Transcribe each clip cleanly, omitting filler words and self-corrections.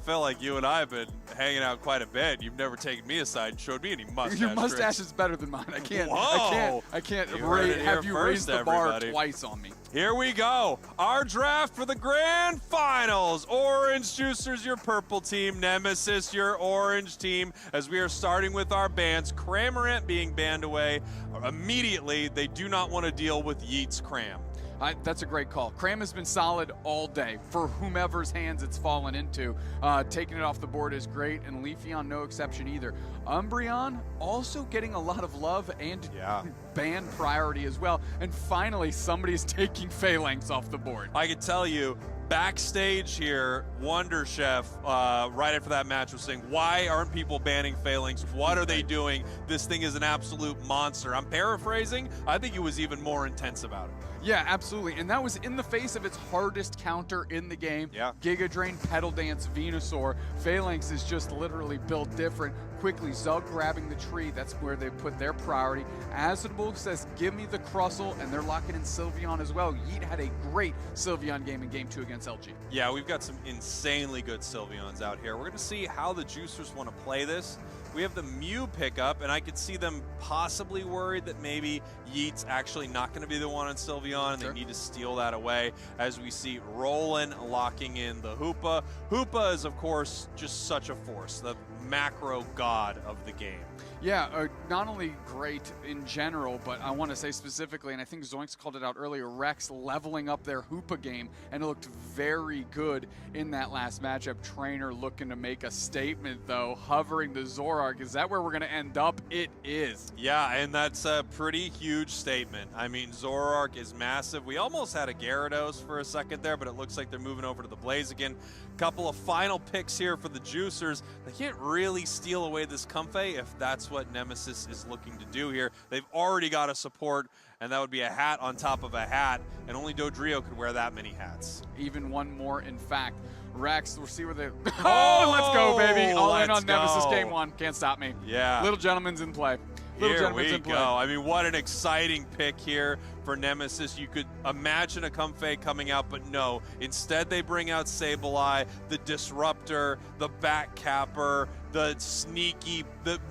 feel like you and I have been hanging out quite a bit. You've never taken me aside and showed me any mustache. Your mustache is better than mine. I can't. Whoa. I can't have you raise the bar twice on me. Here we go. Our draft for the grand finals. Orange Juicers, your purple team. Nemesis, your orange team. As we are starting with our bans, Cramorant being banned away immediately. They do not want to deal with Yeet's Cram. That's a great call. Cram has been solid all day for whomever's hands it's fallen into. Taking it off the board is great, and Leafeon no exception either. Umbreon also getting a lot of love and ban priority as well. And finally, somebody's taking Phalanx off the board. I can tell you, backstage here, Wonder Chef, right after that match, was saying, why aren't people banning Phalanx? What are they doing? This thing is an absolute monster. I'm paraphrasing. I think he was even more intense about it. Yeah, absolutely. And that was in the face of its hardest counter in the game. Yeah. Giga Drain, Petal Dance, Venusaur. Phalanx is just literally built different. Quickly, Zug grabbing the tree. That's where they put their priority. Azadable says, give me the Crustle, and they're locking in Sylveon as well. Yeet had a great Sylveon game in Game 2 against LG. Yeah, we've got some insanely good Sylveons out here. We're going to see how the Juicers want to play this. We have the Mew pickup, and I could see them possibly worried that maybe Yeet's actually not going to be the one on Sylveon, and they need to steal that away, as we see Roland locking in the Hoopa. Hoopa is, of course, just such a force, the macro god of the game. Yeah, not only great in general, but I want to say specifically, and I think Zoinks called it out earlier, Rex leveling up their Hoopa game, and it looked very good in that last matchup. Trainer looking to make a statement, though, hovering the Zoroark. Is that where we're going to end up? It is. Yeah, and that's a pretty huge statement. I mean, Zoroark is massive. We almost had a Gyarados for a second there, but it looks like they're moving over to the Blaziken. Couple of final picks here for the Juicers. They can't really steal away this Comfey if that's what Nemesis is looking to do here. They've already got a support, and that would be a hat on top of a hat, and only Dodrio could wear that many hats. Even one more, in fact. Rex, we'll see where they... Oh, let's go, baby. All in on Nemesis Game 1. Can't stop me. Yeah. Little gentleman's in play. Here we go. I mean, what an exciting pick here for Nemesis. You could imagine a Comfey coming out, but no. Instead, they bring out Sableye, the Disruptor, the Backcapper, the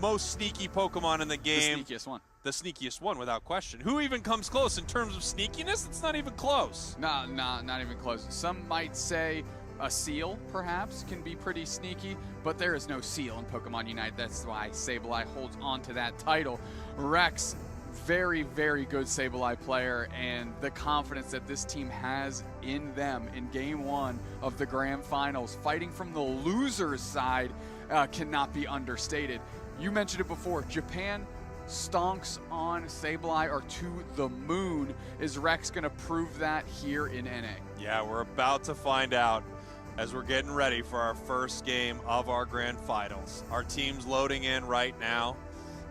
most sneaky Pokemon in the game. The sneakiest one. The sneakiest one, without question. Who even comes close in terms of sneakiness? It's not even close. Nah, not even close. Some might say a Seal, perhaps, can be pretty sneaky, but there is no Seal in Pokemon Unite. That's why Sableye holds on to that title. Rex, very, very good Sableye player, and the confidence that this team has in them in Game 1 of the Grand Finals, fighting from the loser's side, cannot be understated. You mentioned it before, Japan stonks on Sableye or to the moon. Is Rex going to prove that here in NA? Yeah, we're about to find out as we're getting ready for our first game of our grand finals. Our team's loading in right now.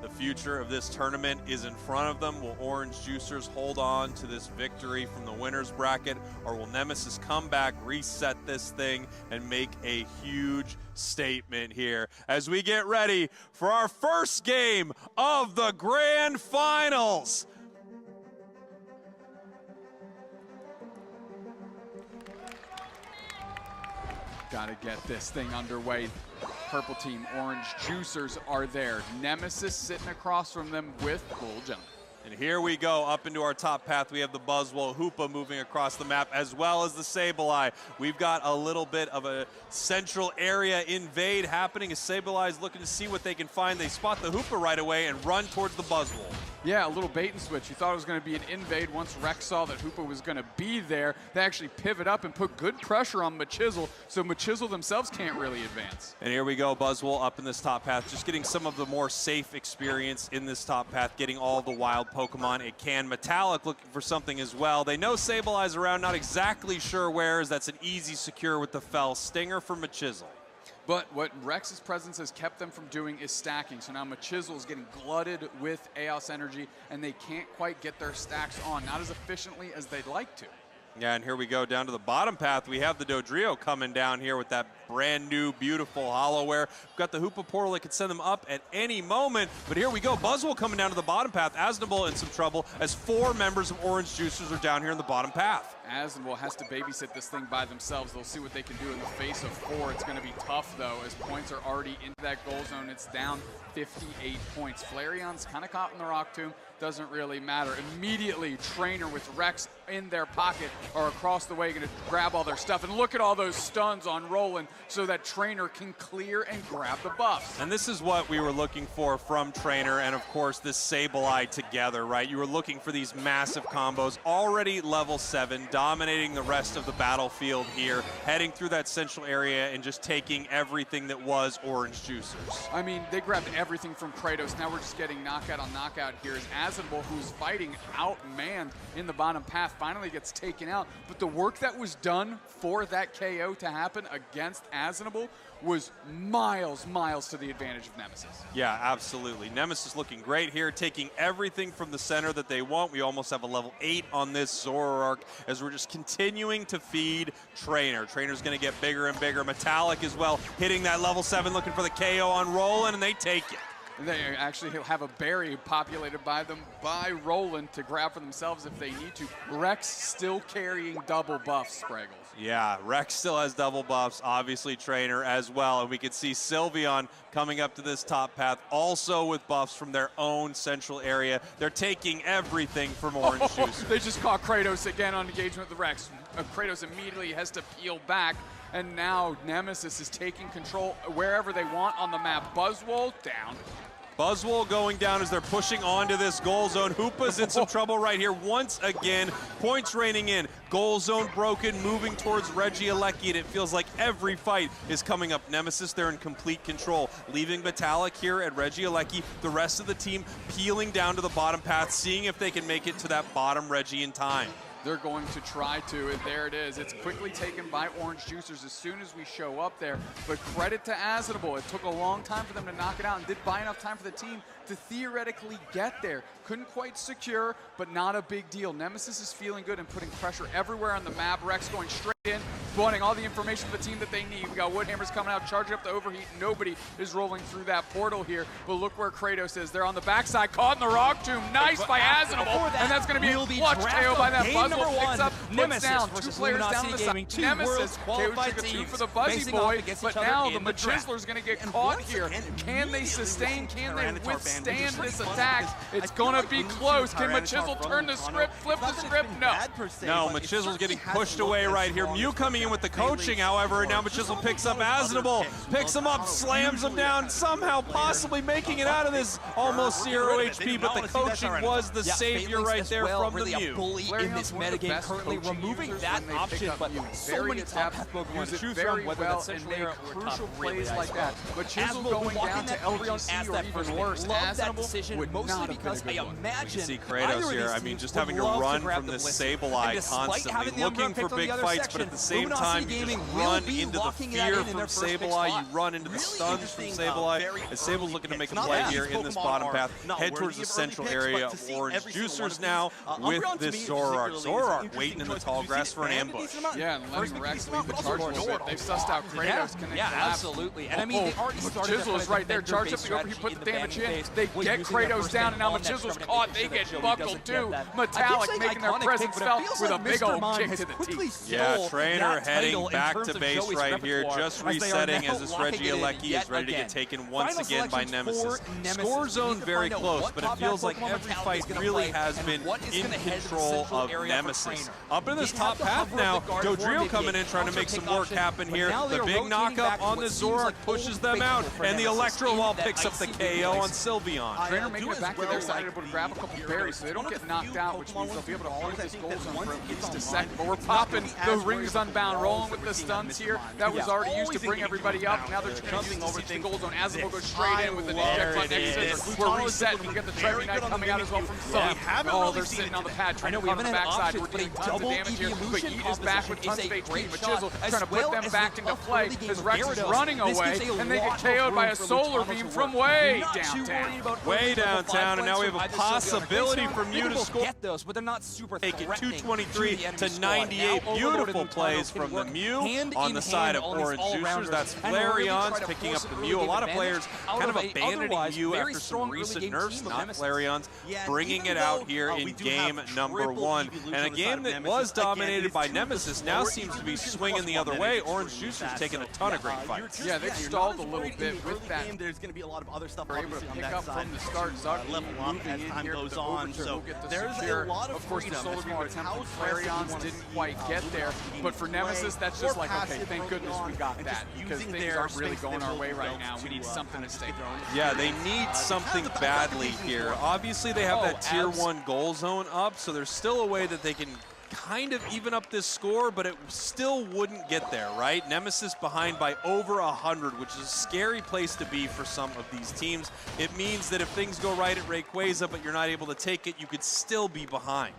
The future of this tournament is in front of them. Will Orange Juicers hold on to this victory from the winner's bracket, or will Nemesis come back, reset this thing, and make a huge statement here as we get ready for our first game of the grand finals? Gotta get this thing underway. Purple team, Orange Juicers are there. Nemesis sitting across from them with Bull Gentleman. And here we go up into our top path. We have the Buzzwole, Hoopa moving across the map, as well as the Sableye. We've got a little bit of a central area invade happening as Sableye is looking to see what they can find. They spot the Hoopa right away and run towards the Buzzwole. Yeah, a little bait and switch. You thought it was going to be an invade. Once Rex saw that Hoopa was going to be there, they actually pivot up and put good pressure on Machizzle, so Machizzle themselves can't really advance. And here we go, Buzzwole up in this top path, just getting some of the more safe experience in this top path, getting all the wild Pokemon it can. Metallic looking for something as well. They know Sableye's around, not exactly sure where, as that's an easy secure with the Fell Stinger for Machizzle. But what Rex's presence has kept them from doing is stacking. So now Machizzle is getting glutted with Eos energy, and they can't quite get their stacks on, not as efficiently as they'd like to. Yeah, and here we go down to the bottom path. We have the Dodrio coming down here with that brand new, beautiful Hollowware. We've got the Hoopa portal that could send them up at any moment. But here we go. Buzzwole coming down to the bottom path. Asnable in some trouble as 4 members of Orange Juicers are down here in the bottom path. Asnable has to babysit this thing by themselves. They'll see what they can do in the face of 4. It's going to be tough, though, as points are already into that goal zone. It's down 58 points. Flareon's kind of caught in the Rock Tomb. Doesn't really matter. Immediately, Trainer with Rex in their pocket or across the way going to grab all their stuff. And look at all those stuns on Roland so that Trainer can clear and grab the buffs. And this is what we were looking for from Trainer and, of course, this Sableye together, right? You were looking for these massive combos. Already level 7, dominating the rest of the battlefield here, heading through that central area and just taking everything that was Orange Juicers. I mean, they grabbed everything from Kratos. Now we're just getting knockout on knockout here as Asnable, who's fighting outmanned in the bottom path, finally gets taken out. But the work that was done for that KO to happen against Asnable was miles to the advantage of Nemesis. Yeah, absolutely. Nemesis looking great here, taking everything from the center that they want. We almost have a level 8 on this Zoroark as we're just continuing to feed Trainer. Trainer's going to get bigger and bigger. Metallic as well, hitting that level 7, looking for the KO on Roland, and they take it. They actually have a berry populated by them by Roland to grab for themselves if they need to. Rex still carrying double buffs, Spraggles. Yeah, Rex still has double buffs, obviously Trainer as well, and we can see Sylveon coming up to this top path also with buffs from their own central area. They're taking everything from Orange Juice. They just caught Kratos again on engagement with Rex. Kratos immediately has to peel back, and now Nemesis is taking control wherever they want on the map. Buzzwole down. Buzzwole going down as they're pushing onto this goal zone. Hoopa's in some trouble right here once again. Points raining in. Goal zone broken, moving towards Regieleki, and it feels like every fight is coming up. Nemesis, they're in complete control. Leaving Metallic here at Regieleki. The rest of the team peeling down to the bottom path, seeing if they can make it to that bottom Regi in time. They're going to try to, and there it is. It's quickly taken by Orange Juicers as soon as we show up there. But credit to Asnable. It took a long time for them to knock it out and did buy enough time for the team to theoretically get there. Couldn't quite secure, but not a big deal. Nemesis is feeling good and putting pressure everywhere on the map. Rex going straight in, wanting all the information for the team that they need. We got Woodhammers coming out, charging up the overheat. Nobody is rolling through that portal here, but look where Kratos is. They're on the backside, caught in the Rock Tomb. Nice by Asnable, and that's going to be a clutch KO by that Buzzwole. Picks up, puts down, 2 players down on the side. Nemesis, KO2 for the Buzzy Boy, but now the Machisler's going to get caught here. Can they sustain? Can they withstand this attack? It's going to be close. Can Machisel turn the script, flip the script? No. No, Machisel's getting pushed away right here. Mew coming in with the coaching, however, and now Machisel picks up Asnable, picks him up, slams him down, somehow possibly making it out of this almost 0 HP, but the coaching was the savior right there from the Mew. Bully in this metagame currently, removing that option, but so many top path Pokemon to choose from, whether that's central area or crucial top, plays like that. But Chisel Asnable going down to LGC or even worse, love that decision, would mostly not have because been a good I one. imagine See Kratos here, I mean, just having to run from this Sableye constantly, looking for big fights, but at the same time, you just run into the fear from Sableye, you run into the stuns from Sableye, and Sable's looking to make a play here in this bottom path, head towards the central area of Orange Juicers now with this Zoroark. Zoroark waiting in the tall grass for an ambush. Yeah, and letting Rex lead the charge a little bit. They've sussed out Kratos. Can they collapse? Absolutely. And I mean, they already started Machisel is right there, charged up the overheat, put the damage in. They get Kratos down, and now Machisel's caught. They get buckled too. Metallic making their presence felt with a big old kick to the teeth. Yeah, Trainer heading back to base right here, just resetting as this Regieleki is ready to get taken once again by Nemesis. Score zone very close, but it feels like every fight really has been in control of Nemesis. Up in this top path now, Dodrio coming in trying to make some work happen here. The big knockup on the Zoroark pushes them out, and the Electro Wall picks up the KO on Sylveon. Trainer making it back to their side, able to grab a couple berries so they don't get knocked out, which means they'll be able to hold this goal zone for at least a second. But we're popping the ring Springs Unbound rolling with the stuns here. That was already used to bring everybody up. Now they're going to use the 60 goal zone. As will go straight in with an eject button next. We're reset. We get the Trevi Knight coming out as well from Sun. Oh, they're sitting on the pad. Trying to come on the backside. We're getting tons of damage here. But Yeet is back with tons of HP. Machisel trying to put them back into play as Rex is running away. And they get KO'd by a solar beam from way downtown. Way downtown, and now we have a possibility for Mew to score. But they're not super Take it 223 to 98. Beautiful plays from the Mew on the side of Orange Juicers. That's Flareon's picking up the Mew. A lot of players kind of abandoning Mew after some recent nerfs, not Flareon's, bringing it out here in game number 1. And a game that was dominated by Nemesis now seems to be swinging the other way. Orange Juicers taking a ton of great fights. Yeah, they've stalled a little bit with that. There's going to be a lot of other stuff They're able to pick up from the start. Zuck level up as time goes on. So there's a lot of course, the solar beam attempt from Flareon's didn't quite get there. But for Nemesis, that's just like, okay, thank goodness we got that. Because things aren't really going our way right now. We need something to stay going. Yeah, they need something badly here. Obviously, they have that tier 1 goal zone up, so there's still a way that they can kind of even up this score, but it still wouldn't get there, right? Nemesis behind by over 100, which is a scary place to be for some of these teams. It means that if things go right at Rayquaza, but you're not able to take it, you could still be behind.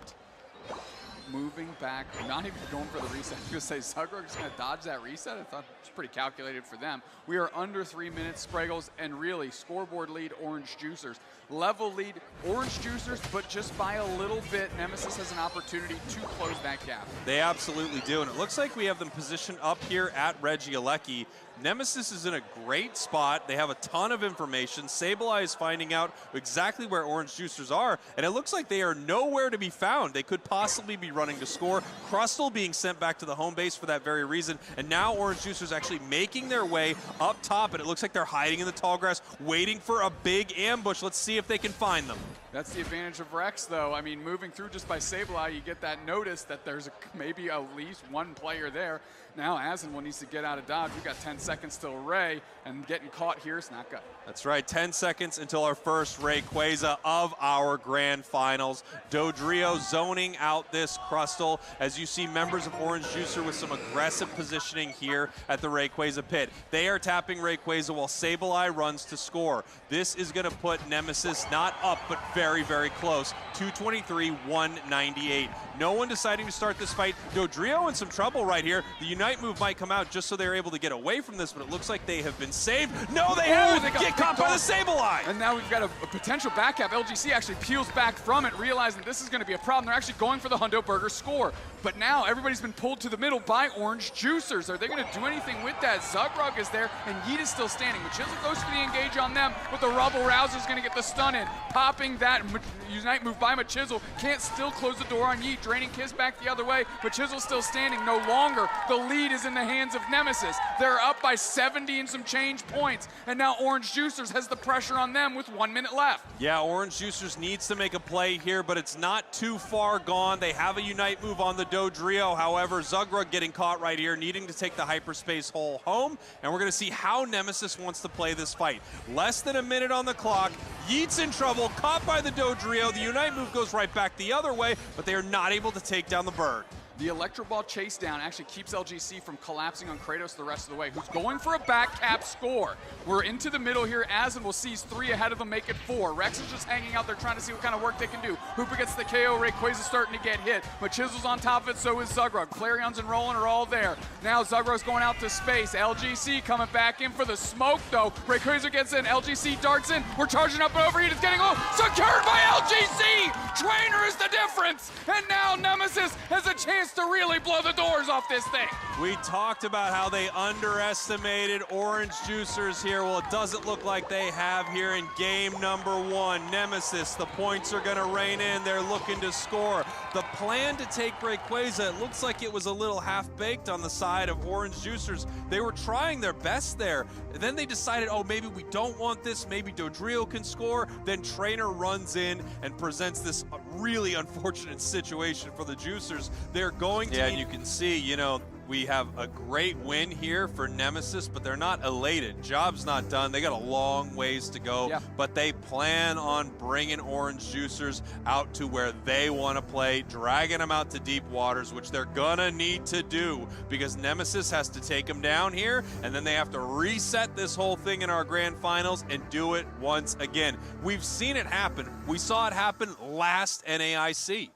Moving back, not even going for the reset. I was going to say, Zugrug's going to dodge that reset. I thought it was pretty calculated for them. We are under 3 minutes, Spraggles, and really, scoreboard lead, Orange Juicers. Level lead, Orange Juicers, but just by a little bit, Nemesis has an opportunity to close that gap. They absolutely do, and it looks like we have them positioned up here at Regieleki. Nemesis is in a great spot. They have a ton of information. Sableye is finding out exactly where Orange Juicers are, and it looks like they are nowhere to be found. They could possibly be running to score. Crustle being sent back to the home base for that very reason, and now Orange Juicers actually making their way up top, and it looks like they're hiding in the tall grass, waiting for a big ambush. Let's see if they can find them. That's the advantage of Rex, though. I mean, moving through just by Sableye, you get that notice that there's maybe at least one player there. Now Asinwell needs to get out of dodge. We've got 10 seconds till Ray, and getting caught here is not good. That's right, 10 seconds until our first Rayquaza of our grand finals. Dodrio zoning out this Crustle, as you see members of Orange Juicer with some aggressive positioning here at the Rayquaza pit. They are tapping Rayquaza while Sableye runs to score. This is gonna put Nemesis not up, but very, very close. 223, 198. No one deciding to start this fight. Dodrio in some trouble right here. The Unite move might come out just so they're able to get away from this, but it looks like they have been saved. No, they haven't! They get caught by the Sableye! And now we've got a potential back cap. LGC actually peels back from it, realizing this is going to be a problem. They're actually going for the Hundo Burger score. But now everybody's been pulled to the middle by Orange Juicers. Are they going to do anything with that? Zugrug is there, and Yeet is still standing. Machisel goes for the engage on them, but the Rubble Rouser is going to get the stun in. Popping that Unite move by Machisel. Can't still close the door on Yeet. Draining Kiss back the other way. Machisel still standing no longer. The lead is in the hands of Nemesis. They're up by 70 and some change points. And now Orange Juicers has the pressure on them with 1 minute left. Yeah, Orange Juicers needs to make a play here, but it's not too far gone. They have a Unite move on the Dodrio. However, Zugrug getting caught right here, needing to take the hyperspace hole home. And we're going to see how Nemesis wants to play this fight. Less than a minute on the clock. Yeet's in trouble, caught by the Dodrio. The Unite move goes right back the other way, but they are not able to take down the bird. The Electro Ball chase down actually keeps LGC from collapsing on Kratos the rest of the way, who's going for a back cap score. We're into the middle here. Asinwell sees 3 ahead of them, make it 4. Rex is just hanging out there trying to see what kind of work they can do. Hooper gets the KO, Rayquaza's starting to get hit. Machisel's on top of it, so is Zugrug. Flareon's and Roland are all there. Now Zugrug's going out to space. LGC coming back in for the smoke, though. Rayquaza gets in, LGC darts in. We're charging up and overheat, it's getting low. Secured by LGC! Trainer is the difference! And now Nemesis has a chance to really blow the doors off this thing. We talked about how they underestimated Orange Juicers here. Well, it doesn't look like they have here in game number 1. Nemesis, the points are going to rain in. They're looking to score. The plan to take Rayquaza, it looks like it was a little half-baked on the side of Orange Juicers. They were trying their best there. And then they decided, oh, maybe we don't want this. Maybe Dodrio can score. Then Trainer runs in and presents this really unfortunate situation for the Juicers. They're going to... Yeah, and you can see, you know, we have a great win here for Nemesis, but they're not elated. Job's not done. They got a long ways to go, but they plan on bringing Orange Juicers out to where they want to play, dragging them out to deep waters, which they're gonna need to do because Nemesis has to take them down here, and then they have to reset this whole thing in our grand finals and do it once again. We've seen it happen. We saw it happen last NAIC.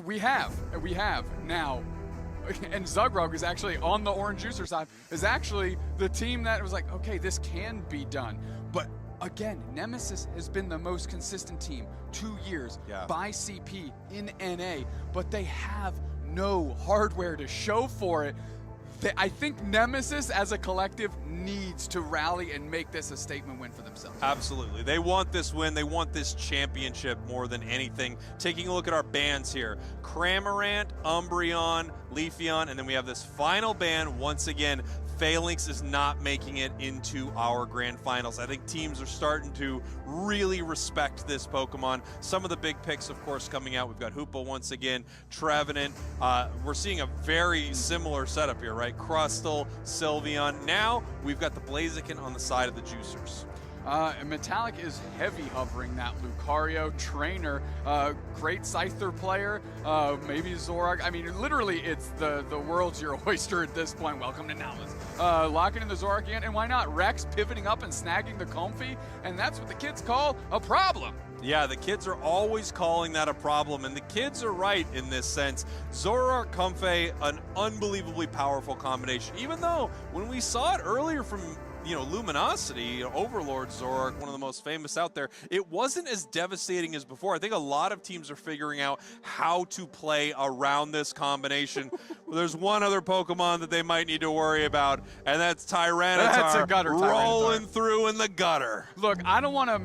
We have now. And Zugrog is actually on the Orange Juicer side, is actually the team that was like, okay, this can be done. But again, Nemesis has been the most consistent team 2 years by CP in NA, but they have no hardware to show for it. I think Nemesis as a collective needs to rally and make this a statement win for themselves. Absolutely. They want this win. They want this championship more than anything. Taking a look at our bans here. Cramorant, Umbreon, Leafeon, and then we have this final ban once again. Phalanx is not making it into our grand finals. I think teams are starting to really respect this Pokemon. Some of the big picks, of course, coming out. We've got Hoopa once again, Trevenant. We're seeing a very similar setup here, right? Crustle, Sylveon. Now we've got the Blaziken on the side of the Juicers. Metallic is heavy hovering that Lucario trainer, great Scyther player, maybe Zoroark. I mean, literally, it's the world's your oyster at this point. Welcome to Nautilus. Locking in the Zoroark again, and why not? Rex pivoting up and snagging the Comfey, and that's what the kids call a problem. Yeah, the kids are always calling that a problem, and the kids are right in this sense. Zoroark, Comfey, an unbelievably powerful combination, even though when we saw it earlier from Luminosity, Overlord Zoroark, one of the most famous out there, it wasn't as devastating as before. I think a lot of teams are figuring out how to play around this combination. There's one other Pokemon that they might need to worry about, and that's Tyranitar. That's a gutter rolling through in the gutter. Look, I don't want to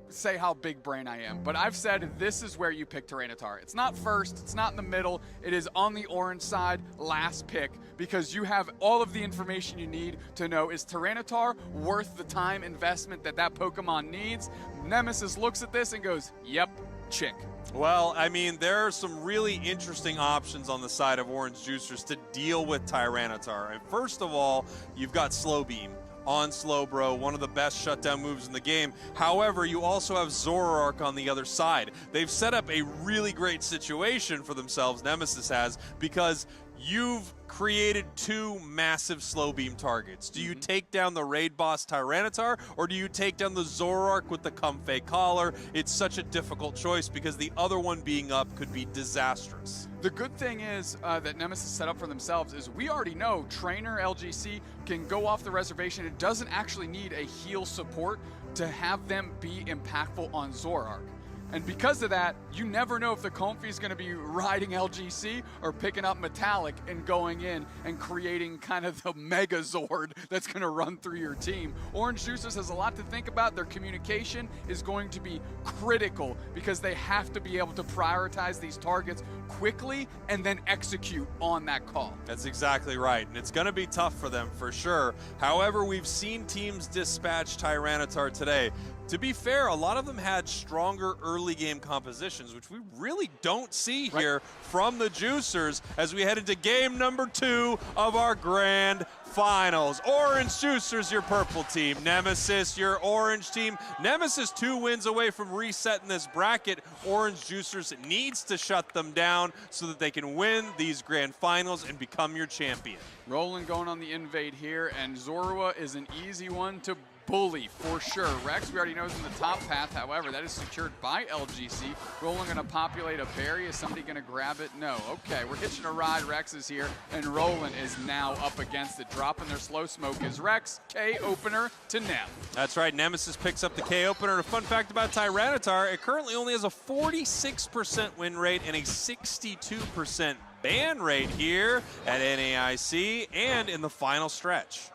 say how big brain I am, but I've said this is where you pick Tyranitar. It's not first, it's not in the middle, it is on the orange side, last pick, because you have all of the information you need to know, is Tyranitar worth the time investment that Pokemon needs? Nemesis looks at this and goes, yep, chick. Well, I mean, there are some really interesting options on the side of Orange Juicers to deal with Tyranitar. And first of all, you've got Slow Beam on Slowbro, one of the best shutdown moves in the game. However, you also have Zoroark on the other side. They've set up a really great situation for themselves, Nemesis has, because you've created two massive slow beam targets. Do you take down the raid boss Tyranitar, or do you take down the Zoroark with the Comfey collar? It's such a difficult choice because the other one being up could be disastrous. The good thing is that Nemesis set up for themselves is we already know Trainer LGC can go off the reservation. It doesn't actually need a heal support to have them be impactful on Zoroark. And because of that, you never know if the Comfey is going to be riding LGC or picking up Metallic and going in and creating kind of the Megazord that's going to run through your team. Orange Juicers has a lot to think about. Their communication is going to be critical because they have to be able to prioritize these targets quickly and then execute on that call. That's exactly right, and it's going to be tough for them for sure. However, we've seen teams dispatch Tyranitar today. To be fair, a lot of them had stronger early game compositions, which we really don't see here from the Juicers as we head into game number 2 of our grand finals. Orange Juicers, your purple team. Nemesis, your orange team. Nemesis 2 wins away from resetting this bracket. Orange Juicers needs to shut them down so that they can win these grand finals and become your champion. Roland going on the invade here, and Zorua is an easy one to bully for sure. Rex, we already know, is in the top path. However, that is secured by LGC. Roland going to populate a berry. Is somebody going to grab it? No. Okay, we're hitching a ride. Rex is here, and Roland is now up against it. Dropping their slow smoke is Rex. K-opener to Nem. That's right. Nemesis picks up the K-opener. A fun fact about Tyranitar, it currently only has a 46% win rate and a 62% ban rate here at NAIC and in the final stretch.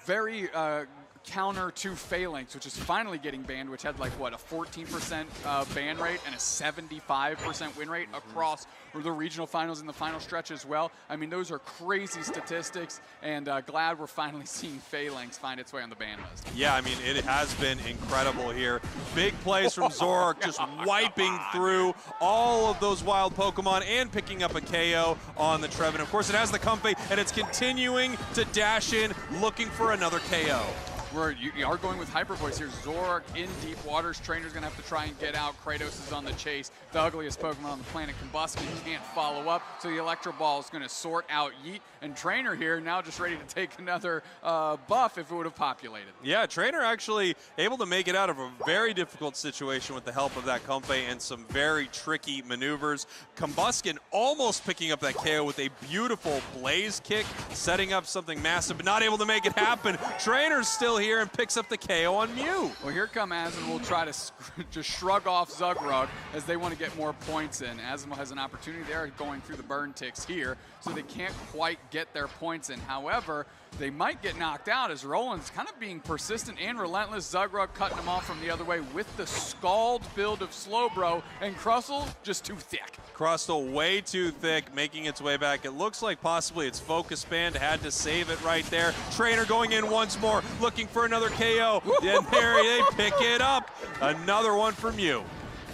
Very counter to Phalanx, which is finally getting banned, which had like, what, a 14% ban rate and a 75% win rate across the regional finals and the final stretch as well. I mean, those are crazy statistics, and glad we're finally seeing Phalanx find its way on the ban list. Yeah, I mean, it has been incredible here. Big plays from Zorak, just wiping through all of those wild Pokemon and picking up a KO on the Trevin. Of course, it has the Comfey, and it's continuing to dash in, looking for another KO. You are going with Hyper Voice here. Zorak in deep waters. Trainer's going to have to try and get out. Kratos is on the chase. The ugliest Pokemon on the planet, Combustion, can't follow up. So the Electro Ball is going to sort out Yeet. And Trainer here now just ready to take another buff if it would have populated. Yeah, Trainer actually able to make it out of a very difficult situation with the help of that Comfey and some very tricky maneuvers. Combustion almost picking up that KO with a beautiful Blaze Kick, setting up something massive, but not able to make it happen. Trainer's still here and picks up the KO on Mew. Well, here come Asmo will try to just shrug off Zugrug as they want to get more points in. Asmo has an opportunity there going through the burn ticks here, so they can't quite get their points in. However, they might get knocked out as Roland's kind of being persistent and relentless. Zugrug cutting him off from the other way with the Scald build of Slowbro, and Crustle just too thick. Crustle way too thick, making its way back. It looks like possibly its Focus Band had to save it right there. Trainer going in once more, looking for another KO. And there they pick it up. Another one from you.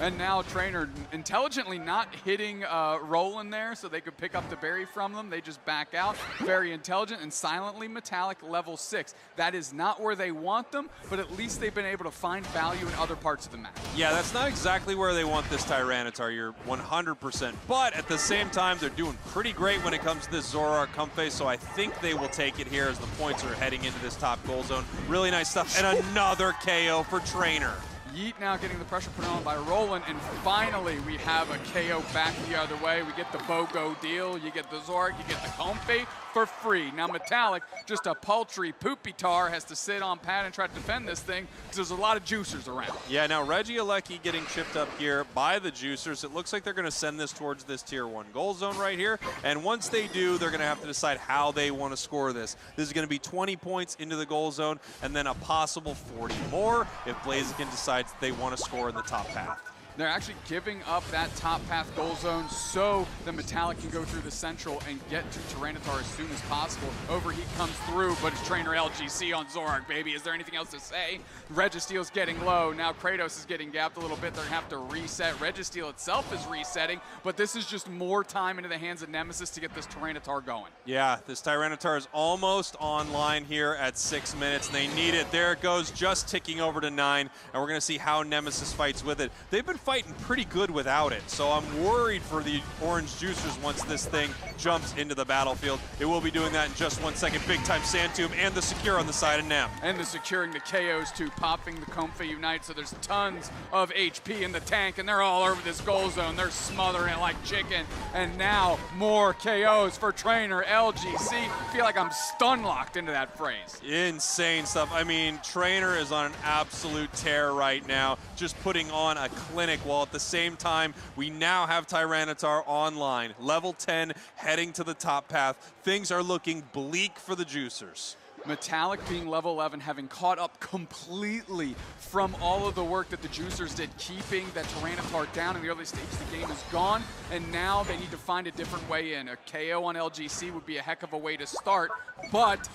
And now Trainer intelligently not hitting Roland there so they could pick up the berry from them. They just back out. Very intelligent and silently Metallic level 6. That is not where they want them, but at least they've been able to find value in other parts of the map. Yeah, that's not exactly where they want this Tyranitar. You're 100%. But at the same time, they're doing pretty great when it comes to this Zorak Comfey, so I think they will take it here as the points are heading into this top goal zone. Really nice stuff. And another KO for Trainer. Yeet now getting the pressure put on by Roland, and finally we have a KO back the other way. We get the BOGO deal. You get the Zorak, you get the Comfey for free. Now Metallic, just a paltry poopy tar, has to sit on pad and try to defend this thing because there's a lot of juicers around. Yeah, now Regieleki getting chipped up here by the juicers. It looks like they're going to send this towards this tier 1 goal zone right here, and once they do, they're going to have to decide how they want to score this. This is going to be 20 points into the goal zone, and then a possible 40 more if Blaziken decides they want to score in the top path. They're actually giving up that top path goal zone so the Metallic can go through the central and get to Tyranitar as soon as possible. Overheat comes through, but it's Trainer LGC on Zorak, baby. Is there anything else to say? Registeel's getting low. Now Kratos is getting gapped a little bit. They're going to have to reset. Registeel itself is resetting, but this is just more time into the hands of Nemesis to get this Tyranitar going. Yeah, this Tyranitar is almost online here at 6 minutes. They need it. There it goes, just ticking over to 9, and we're going to see how Nemesis fights with it. They've been fighting pretty good without it, so I'm worried for the orange juicers once this thing jumps into the battlefield. It will be doing that in just 1 second. Big time Sand Tomb and the Secure on the side of Nem. And the securing the KOs too, popping the Comfey Unite, so there's tons of HP in the tank, and they're all over this goal zone. They're smothering it like chicken, and now more KOs for Trainer LGC. I feel like I'm stun locked into that phrase. Insane stuff. I mean, Trainer is on an absolute tear right now, just putting on a clinic, while at the same time, we now have Tyranitar online. Level 10, heading to the top path. Things are looking bleak for the juicers. Metallic being level 11, having caught up completely from all of the work that the juicers did, keeping that Tyranitar down in the early stages. The game is gone, and now they need to find a different way in. A KO on LGC would be a heck of a way to start, but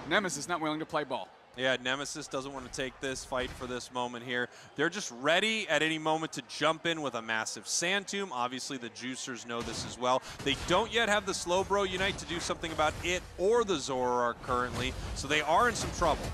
Nemesis not willing to play ball. Yeah, Nemesis doesn't want to take this fight for this moment here. They're just ready at any moment to jump in with a massive Sand Tomb. Obviously, the juicers know this as well. They don't yet have the Slowbro Unite to do something about it or the Zoroark currently, so they are in some trouble.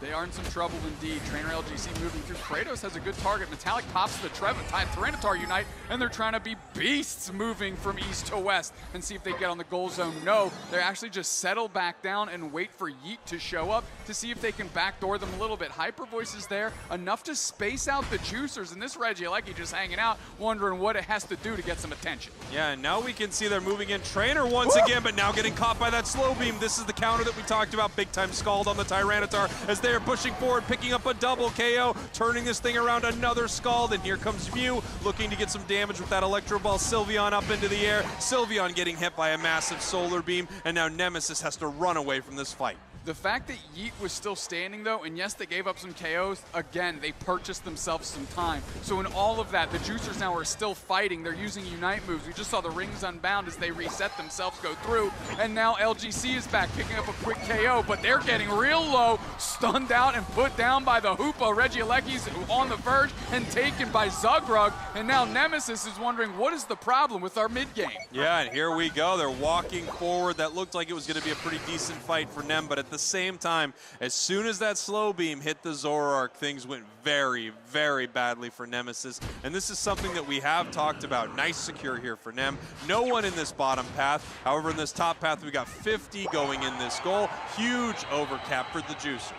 They are in some trouble indeed. Trainer LGC moving through. Kratos has a good target. Metallic pops the Tyranitar Unite, and they're trying to be beasts moving from east to west and see if they get on the goal zone. No, they actually just settle back down and wait for Yeet to show up to see if they can backdoor them a little bit. Hyper Voice is there, enough to space out the juicers, and this Regieleki just hanging out, wondering what it has to do to get some attention. Yeah, and now we can see they're moving in. Trainer once again, but now getting caught by that slow beam. This is the counter that we talked about. Big time Scald on the Tyranitar as they're pushing forward, picking up a double KO, turning this thing around, another Scald, and here comes Mew looking to get some damage with that Electro Ball. Sylveon up into the air. Sylveon getting hit by a massive solar beam, and now Nemesis has to run away from this fight. The fact that Yeet was still standing, though, and yes, they gave up some KOs, again, they purchased themselves some time. So in all of that, the Juicers now are still fighting. They're using Unite moves. We just saw the rings unbound as they reset themselves, go through, and now LGC is back, picking up a quick KO, but they're getting real low, stunned out and put down by the Hoopa. Regieleki's on the verge and taken by Zugrug, and now Nemesis is wondering, what is the problem with our mid game? Yeah, and here we go. They're walking forward. That looked like it was going to be a pretty decent fight for Nem, but at the same time, as soon as that slow beam hit the Zoroark, things went very, very badly for Nemesis. And this is something that we have talked about. Nice secure here for Nem. No one in this bottom path. However, in this top path, we got 50 going in this goal. Huge overcap for the Juicers.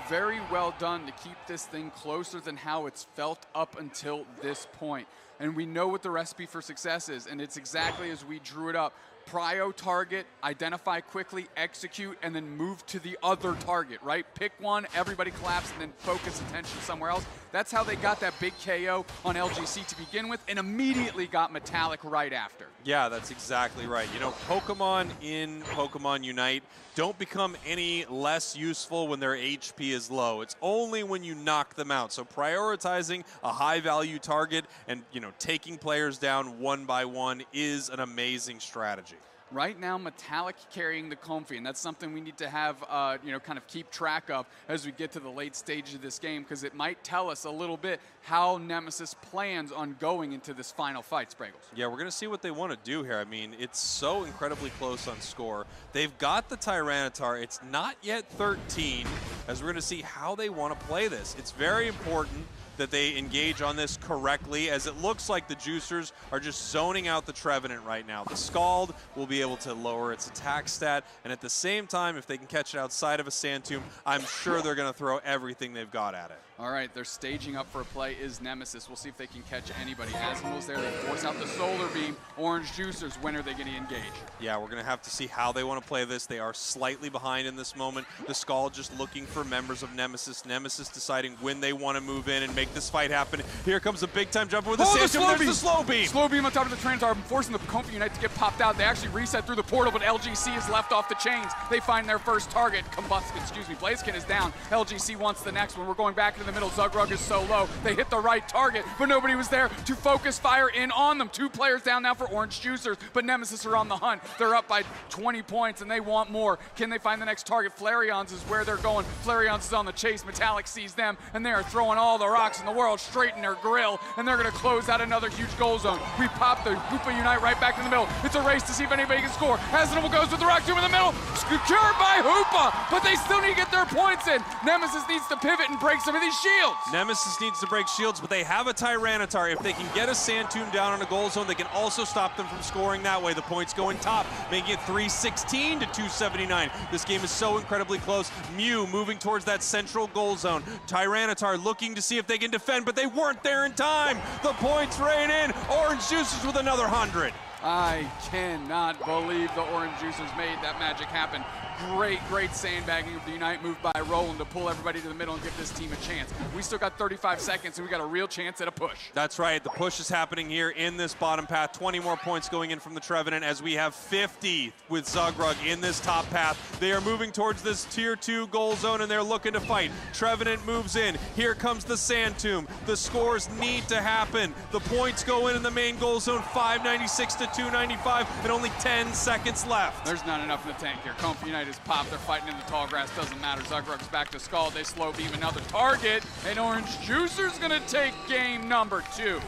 Very well done to keep this thing closer than how it's felt up until this point. And we know what the recipe for success is, and it's exactly as we drew it up. Prio target, identify quickly, execute, and then move to the other target, right? Pick one, everybody collapse, and then focus attention somewhere else. That's how they got that big KO on LGC to begin with, and immediately got Metallic right after. Yeah, that's exactly right. You know, Pokemon in Pokemon Unite don't become any less useful when their HP is low. It's only when you knock them out. So prioritizing a high-value target and, you know, taking players down one by one is an amazing strategy. Right now, Metallic carrying the Comfy, and that's something we need to have, you know, kind of keep track of as we get to the late stage of this game, because it might tell us a little bit how Nemesis plans on going into this final fight, Spraggles. Yeah, we're going to see what they want to do here. I mean, it's so incredibly close on score. They've got the Tyranitar. It's not yet 13, as we're going to see how they want to play this. It's very important that they engage on this correctly, as it looks like the Juicers are just zoning out the Trevenant right now. The Scald will be able to lower its attack stat, and at the same time, if they can catch it outside of a Sand Tomb, I'm sure they're going to throw everything they've got at it. All right, they're staging up for a play is Nemesis. We'll see if they can catch anybody. Asimil's there, they force out the Solar Beam. Orange Juicers, when are they going to engage? Yeah, we're going to have to see how they want to play this. They are slightly behind in this moment. The Scald just looking for members of Nemesis. Nemesis deciding when they want to move in and make this fight happen. Here comes a big-time jumper with the Sand Tomb. There's the Slow Beam. Slow Beam on top of the Tyranitar, forcing the Comfy Unite to get popped out. They actually reset through the portal, but LGC is left off the chains. They find their first target. Blaziken is down. LGC wants the next one. We're going back into the middle. Zugrug is so low. They hit the right target, but nobody was there to focus fire in on them. 2 players down now for Orange Juicers, but Nemesis are on the hunt. They're up by 20 points, and they want more. Can they find the next target? Flareon's is where they're going. Flareon's is on the chase. Metallic sees them, and they are throwing all the rocks in the world straight in their grill, and they're going to close out another huge goal zone. We pop the Hoopa Unite right back in the middle. It's a race to see if anybody can score. Asimil goes with the rock tomb in the middle. Secured by Hoopa, but they still need to get their points in. Nemesis needs to pivot and break some of these shields. Nemesis needs to break shields, but they have a Tyranitar. If they can get a Sand Tomb down on a goal zone, they can also stop them from scoring that way. The points going top, making it 316 to 279. This game is so incredibly close. Mew moving towards that central goal zone. Tyranitar looking to see if they can defend, but they weren't there in time. The points rain in. Orange Juicers with another 100. I cannot believe the Orange Juicers made that magic happen. Great sandbagging of the Unite move by Roland to pull everybody to the middle and give this team a chance. We still got 35 seconds, and we got a real chance at a push. That's right. The push is happening here in this bottom path. 20 more points going in from the Trevenant, as we have 50 with Zugrug in this top path. They are moving towards this tier 2 goal zone, and they're looking to fight. Trevenant moves in. Here comes the Sand Tomb. The scores need to happen. The points go in the main goal zone, 596 to 295, and only 10 seconds left. There's not enough in the tank here. Comfy Unite is popped. They're fighting in the tall grass. Doesn't matter. Zugrug's back to Scald. They slow beam another target, and Orange Juicers going to take game number 2.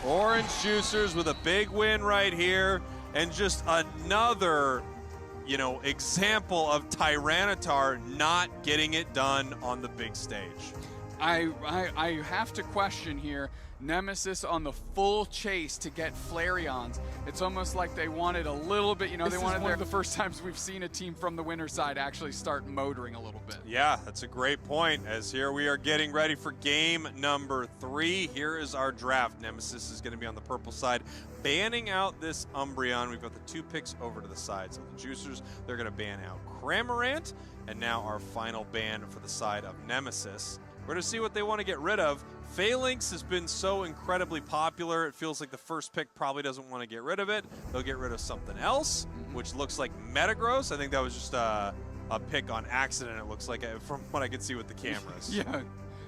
Orange Juicers with a big win right here, and just another, you know, example of Tyranitar not getting it done on the big stage. I have to question here. Nemesis on the full chase to get Flareons. It's almost like they wanted a little bit, you know, they wanted one of the first times we've seen a team from the winner side actually start motoring a little bit. Yeah, that's a great point, as here we are getting ready for game number 3. Here is our draft. Nemesis is going to be on the purple side, banning out this Umbreon. We've got the 2 picks over to the side. So the Juicers, they're going to ban out Cramorant, and now our final ban for the side of Nemesis. We're going to see what they want to get rid of. Phalanx has been so incredibly popular, it feels like the first pick probably doesn't want to get rid of it. They'll get rid of something else, which looks like Metagross. I think that was just a pick on accident, it looks like, from what I can see with the cameras. Yeah.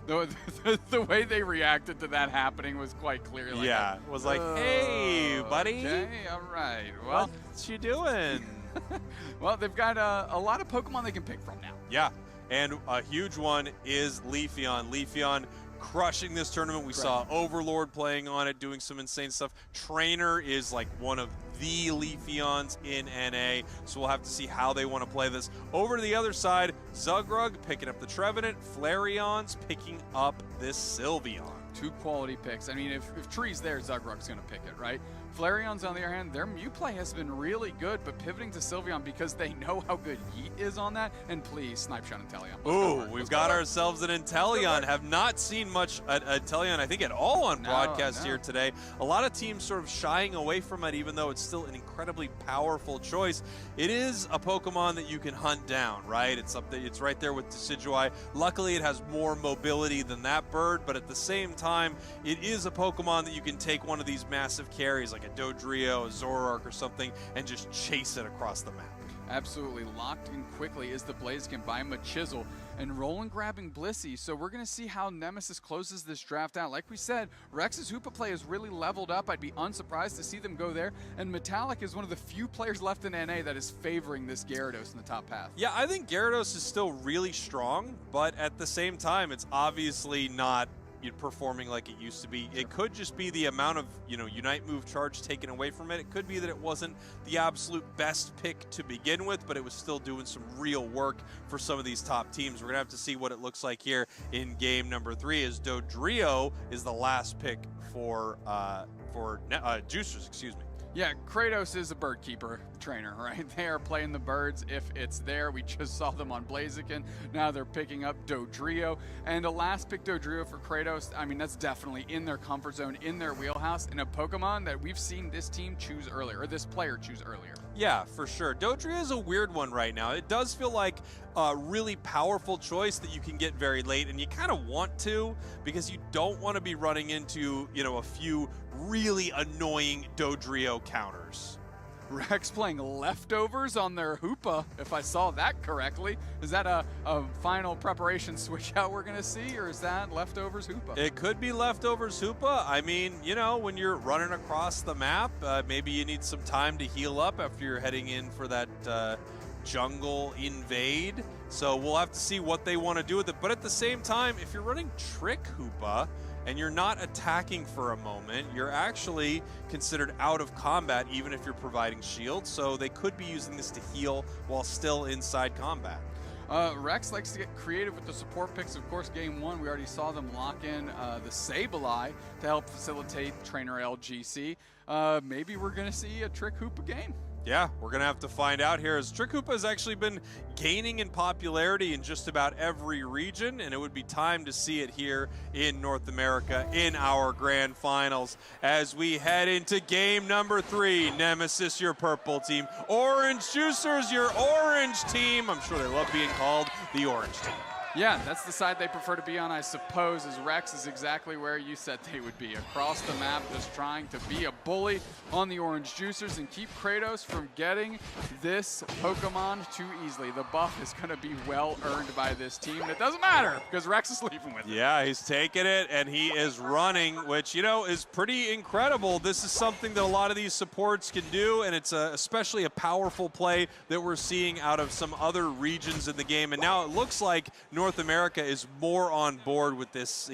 The way they reacted to that happening was quite clear. Like, yeah, it was like, hey, buddy. Okay, all right. Well, what you doing? Well, they've got a lot of Pokemon they can pick from now. Yeah, and a huge one is Leafeon. Leafeon crushing this tournament. We saw Overlord playing on it, doing some insane stuff. Trainer is like one of the Leafeons in NA, so we'll have to see how they want to play this. Over to the other side, Zugrug picking up the Trevenant, Flareon's picking up this Sylveon. 2 quality picks. I mean, if Tree's there, Zugrug's going to pick it, right? Flareon's, on the other hand, their Mew play has been really good, but pivoting to Sylveon because they know how good Yeet is on that. And please, Snipe Shot Inteleon. Ooh, we've got ourselves an Inteleon. Have not seen much Inteleon, I think, at all on broadcast here today. A lot of teams sort of shying away from it, even though it's still an incredibly powerful choice. It is a Pokemon that you can hunt down, right? It's right there with Decidueye. Luckily, it has more mobility than that bird, but at the same time, it is a Pokemon that you can take one of these massive carries, like a Dodrio, a Zoroark, or something, and just chase it across the map. Absolutely. Locked in quickly is the Blaziken by Machisel, and Roland grabbing Blissey. So we're going to see how Nemesis closes this draft out. Like we said, Rex's Hoopa play is really leveled up. I'd be unsurprised to see them go there. And Metallic is one of the few players left in NA that is favoring this Gyarados in the top path. Yeah, I think Gyarados is still really strong, but at the same time, it's obviously not performing like it used to be. It could just be the amount of Unite move charge taken away from it. It could be that it wasn't the absolute best pick to begin with, but it was still doing some real work for some of these top teams. We're gonna have to see what it looks like here in game number 3, as Dodrio is the last pick for Juicers, excuse me. Yeah, Kratos is a bird keeper trainer, right? They are playing the birds if it's there. We just saw them on Blaziken. Now they're picking up Dodrio. And a last pick Dodrio for Kratos, I mean, that's definitely in their comfort zone, in their wheelhouse, and a Pokemon that we've seen this team choose earlier, or this player choose earlier. Yeah, for sure. Dodrio is a weird one right now. It does feel like a really powerful choice that you can get very late, and you kind of want to, because you don't want to be running into, a few really annoying Dodrio counters. Rex playing leftovers on their Hoopa, if I saw that correctly. Is that a final preparation switch out we're going to see, or is that leftovers Hoopa? It could be leftovers Hoopa. I mean, when you're running across the map, maybe you need some time to heal up after you're heading in for that jungle invade. So we'll have to see what they want to do with it. But at the same time, if you're running Trick Hoopa, and you're not attacking for a moment, you're actually considered out of combat even if you're providing shield, so they could be using this to heal while still inside combat. Rex likes to get creative with the support picks. Of course, game 1, we already saw them lock in the Sableye to help facilitate Trainer LGC. Maybe we're going to see a Trick Hoopa game. Yeah, we're going to have to find out here, as Trick Hoopa has actually been gaining in popularity in just about every region, and it would be time to see it here in North America in our grand finals as we head into game number 3. Nemesis, your purple team. Orange Juicers, your orange team. I'm sure they love being called the orange team. Yeah, that's the side they prefer to be on, I suppose, as Rex is exactly where you said they would be. Across the map, just trying to be a bully on the Orange Juicers and keep Kratos from getting this Pokemon too easily. The buff is going to be well earned by this team. And it doesn't matter, because Rex is leaving with it. Yeah, he's taking it, and he is running, which, is pretty incredible. This is something that a lot of these supports can do, and it's especially a powerful play that we're seeing out of some other regions in the game. And now it looks like North America is more on board with this,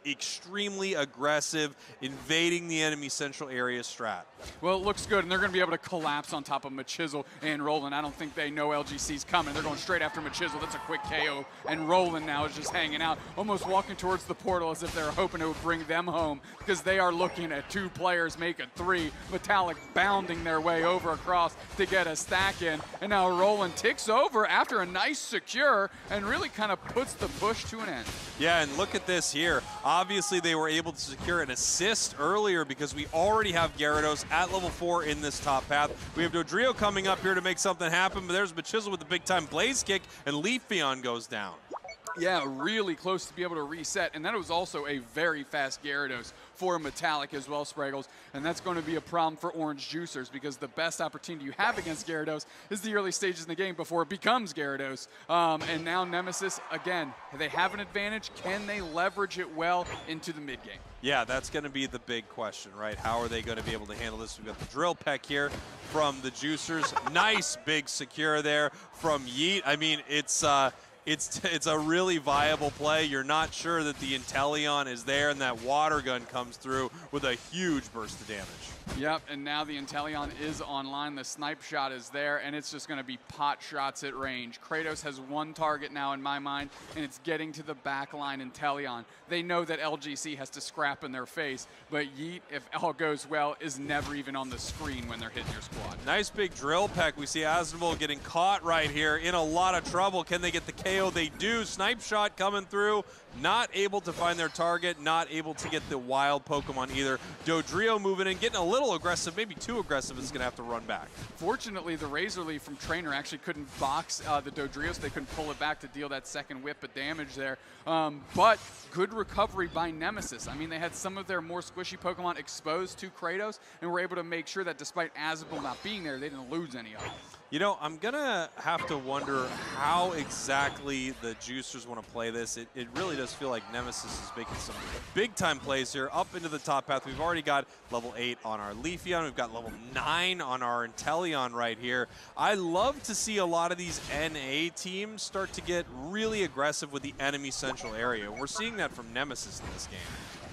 extremely aggressive, invading the enemy central area strat. Well, it looks good, and they're going to be able to collapse on top of Machisel and Roland. I don't think they know LGC's coming. They're going straight after Machisel. That's a quick KO, and Roland now is just hanging out, almost walking towards the portal as if they're hoping to bring them home, because they are looking at 2 players make a 3. Metallic bounding their way over across to get a stack in, and now Roland ticks over after a nice secure and really kind of puts the push to an end. Yeah, and look at this here. Obviously, they were able to secure an assist earlier because we already have Gyarados at level 4 in this top path. We have Dodrio coming up here to make something happen, but there's Machisel with the big-time Blaze Kick, and Leafeon goes down. Yeah, really close to be able to reset. And then it was also a very fast Gyarados for Metallic as well, Spraggles. And that's going to be a problem for Orange Juicers because the best opportunity you have against Gyarados is the early stages in the game before it becomes Gyarados. And now Nemesis, again, they have an advantage. Can they leverage it well into the mid-game? Yeah, that's going to be the big question, right? How are they going to be able to handle this? We've got the Drill Peck here from the Juicers. Nice big secure there from Yeet. I mean, it's a really viable play. You're not sure that the Inteleon is there, and that water gun comes through with a huge burst of damage. Yep, and now the Inteleon is online. The snipe shot is there, and it's just going to be pot shots at range. Kratos has one target now in my mind, and it's getting to the backline Inteleon. They know that LGC has to scrap in their face, but Yeet, if all goes well, is never even on the screen when they're hitting your squad. Nice big Drill Peck. We see Asdevil getting caught right here in a lot of trouble. Can they get the KO? They do. Snipe shot coming through. Not able to find their target, not able to get the wild Pokemon either. Dodrio moving in, getting a little aggressive, maybe too aggressive, is going to have to run back. Fortunately, the Razor Leaf from Trainer actually couldn't box the Dodrio, so they couldn't pull it back to deal that second whip of damage there. But good recovery by Nemesis. I mean, they had some of their more squishy Pokemon exposed to Kratos, and were able to make sure that despite Asdevil not being there, they didn't lose any of them. You know, I'm going to have to wonder how exactly the Juicers want to play this. It really does feel like Nemesis is making some big-time plays here up into the top path. We've already got level 8 on our Leafeon. We've got level 9 on our Inteleon right here. I love to see a lot of these NA teams start to get really aggressive with the enemy central area. We're seeing that from Nemesis in this game.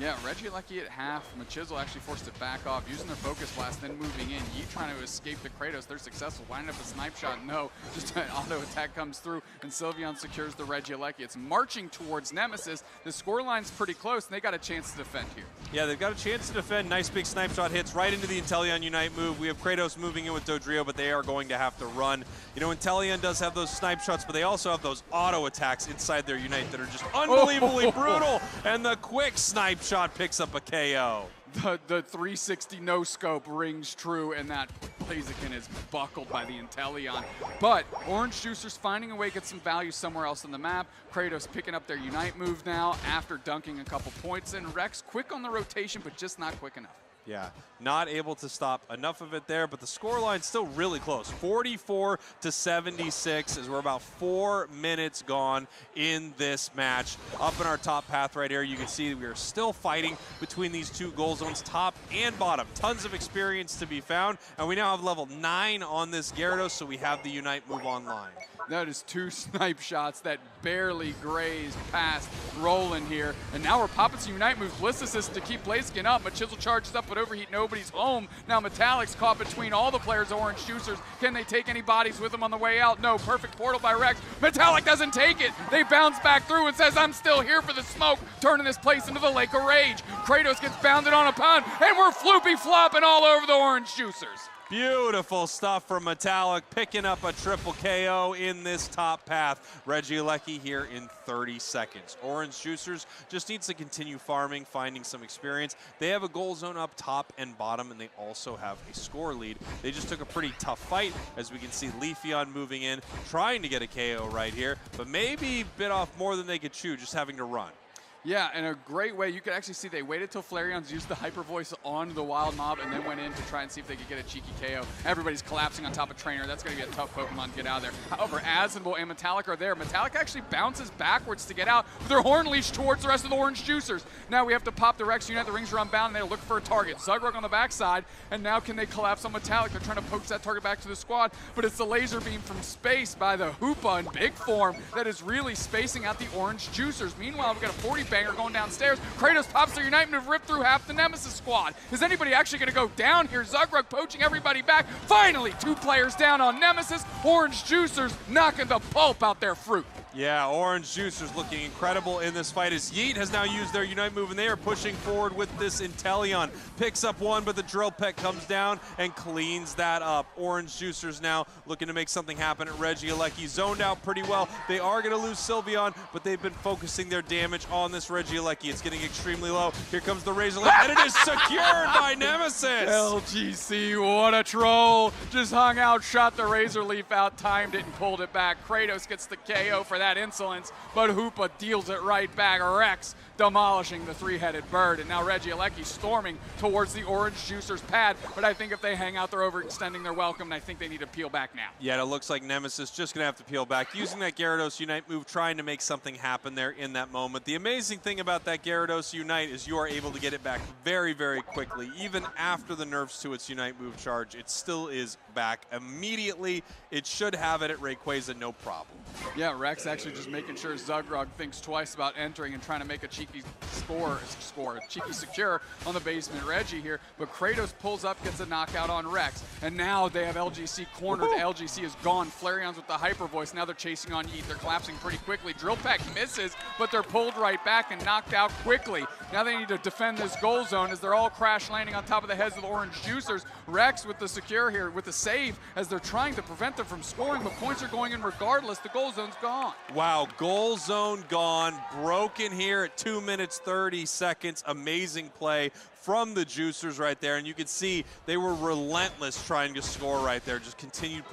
Yeah, Regieleki at half. Machizel actually forced it back off, using their Focus Blast, then moving in. Yeet trying to escape the Kratos. They're successful. Winding up a snipe shot. No, just an auto attack comes through, and Sylveon secures the Regieleki. It's marching towards Nemesis. The scoreline's pretty close, and they got a chance to defend here. Yeah, they've got a chance to defend. Nice big snipe shot hits right into the Inteleon Unite move. We have Kratos moving in with Dodrio, but they are going to have to run. You know, Inteleon does have those snipe shots, but they also have those auto attacks inside their Unite that are just unbelievably brutal. And the quick snipe shot picks up a KO. The 360 no scope rings true, and that Blaziken is buckled by the Inteleon. But Orange Juicers finding a way to get some value somewhere else on the map. Kratos picking up their Unite move now after dunking a couple points, and Rex quick on the rotation, but just not quick enough. Yeah, not able to stop enough of it there, but the scoreline's still really close. 44 to 76 as we're about 4 minutes gone in this match. Up in our top path right here, you can see we are still fighting between these two goal zones, top and bottom. Tons of experience to be found, and we now have level 9 on this Gyarados, so we have the Unite move online. That is 2 snipe shots that barely grazed past Roland here. And now we're popping some Unite moves. Bliss Assist to keep Blaziken up. Machizel charges up, but Overheat, nobody's home. Now Metallic's caught between all the players of Orange Juicers. Can they take any bodies with them on the way out? No. Perfect portal by Rex. Metallic doesn't take it. They bounce back through and says, I'm still here for the smoke, turning this place into the Lake of Rage. Kratos gets bounded on a pond, and we're floopy flopping all over the Orange Juicers. Beautiful stuff from Metallic, picking up a triple KO in this top path. Regieleki here in 30 seconds. Orange Juicers just needs to continue farming, finding some experience. They have a goal zone up top and bottom, and they also have a score lead. They just took a pretty tough fight, as we can see Leafeon moving in, trying to get a KO right here, but maybe bit off more than they could chew, just having to run. Yeah, in a great way. You could actually see they waited till Flareon's used the Hyper Voice on the Wild Mob and then went in to try and see if they could get a cheeky KO. Everybody's collapsing on top of Trainer. That's going to be a tough Pokemon to get out of there. However, Asdevil and Metallic are there. Metallic actually bounces backwards to get out with their Horn Leash towards the rest of the Orange Juicers. Now we have to pop the Rex Unite. The rings are unbound, and they look for a target. Zugrug on the backside, and now can they collapse on Metallic? They're trying to poke that target back to the squad, but it's the laser beam from space by the Hoopa in big form that is really spacing out the Orange Juicers. Meanwhile, we've got a 40 banger going downstairs. Kratos pops their Unite move, rip through half the Nemesis squad. Is anybody actually going to go down here? Zugrug poaching everybody back. Finally, 2 players down on Nemesis. Orange Juicers knocking the pulp out their fruit. Yeah, Orange Juicers looking incredible in this fight as Yeet has now used their Unite move, and they are pushing forward with this Inteleon. Picks up one, but the Drill Peck comes down and cleans that up. Orange Juicers now looking to make something happen at Regieleki. Zoned out pretty well. They are going to lose Sylveon, but they've been focusing their damage on this Regieleki. It's getting extremely low. Here comes the Razor Leaf, and it is secured by Nemesis. LGC, what a troll. Just hung out, shot the Razor Leaf out, timed it, and pulled it back. Kratos gets the KO for for that insolence, but Hoopa deals it right back. Rex demolishing the three-headed bird, and now Reggie Alecki storming towards the Orange Juicers pad, but I think if they hang out, they're overextending their welcome, and I think they need to peel back now. Yeah, it looks like Nemesis just going to have to peel back, using that Gyarados Unite move, trying to make something happen there in that moment. The amazing thing about that Gyarados Unite is you are able to get it back very, very quickly. Even after the nerfs to its Unite move charge, it still is back immediately. It should have it at Rayquaza, no problem. Yeah, Rex actually just making sure Zugrog thinks twice about entering and trying to make a cheeky cheeky secure on the basement Reggie here, but Kratos pulls up, gets a knockout on Rex, and now they have LGC cornered. LGC is gone. Flareon's with the Hyper Voice. Now they're chasing on Yeet. They're collapsing pretty quickly. Drill Peck misses, but they're pulled right back and knocked out quickly. Now they need to defend this goal zone as they're all crash landing on top of the heads of the Orange Juicers. Rex with the secure here, with the save, as they're trying to prevent them from scoring, but points are going in regardless. The goal zone's gone. Wow, goal zone gone. Broken here at 2 minutes, 30 seconds. Amazing play from the Juicers right there, and you can see they were relentless trying to score right there, just continued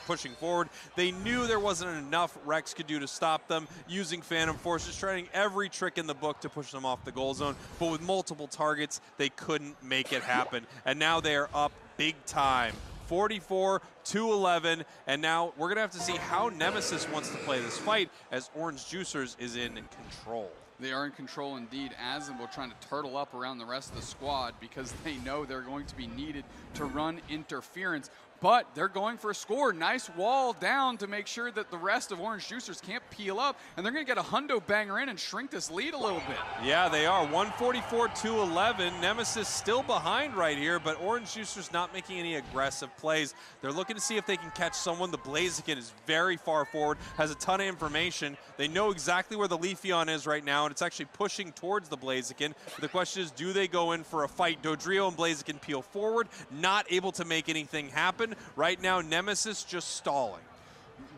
pushing forward. They knew there wasn't enough Rex could do to stop them, using Phantom Forces, trying every trick in the book to push them off the goal zone, but with multiple targets, they couldn't make it happen. And now they are up big time. 44-11, and now we're gonna have to see how Nemesis wants to play this fight, as Orange Juicers is in control. They are in control indeed, as we're trying to turtle up around the rest of the squad because they know they're going to be needed to run interference. But they're going for a score. Nice wall down to make sure that the rest of Orange Juicers can't peel up, and they're going to get a hundo banger in and shrink this lead a little bit. Yeah, they are. 144-11. Nemesis still behind right here, but Orange Juicers not making any aggressive plays. They're looking to see if they can catch someone. The Blaziken is very far forward, has a ton of information. They know exactly where the Leafeon is right now, and it's actually pushing towards the Blaziken. The question is, do they go in for a fight? Dodrio and Blaziken peel forward, not able to make anything happen. Right now, Nemesis just stalling.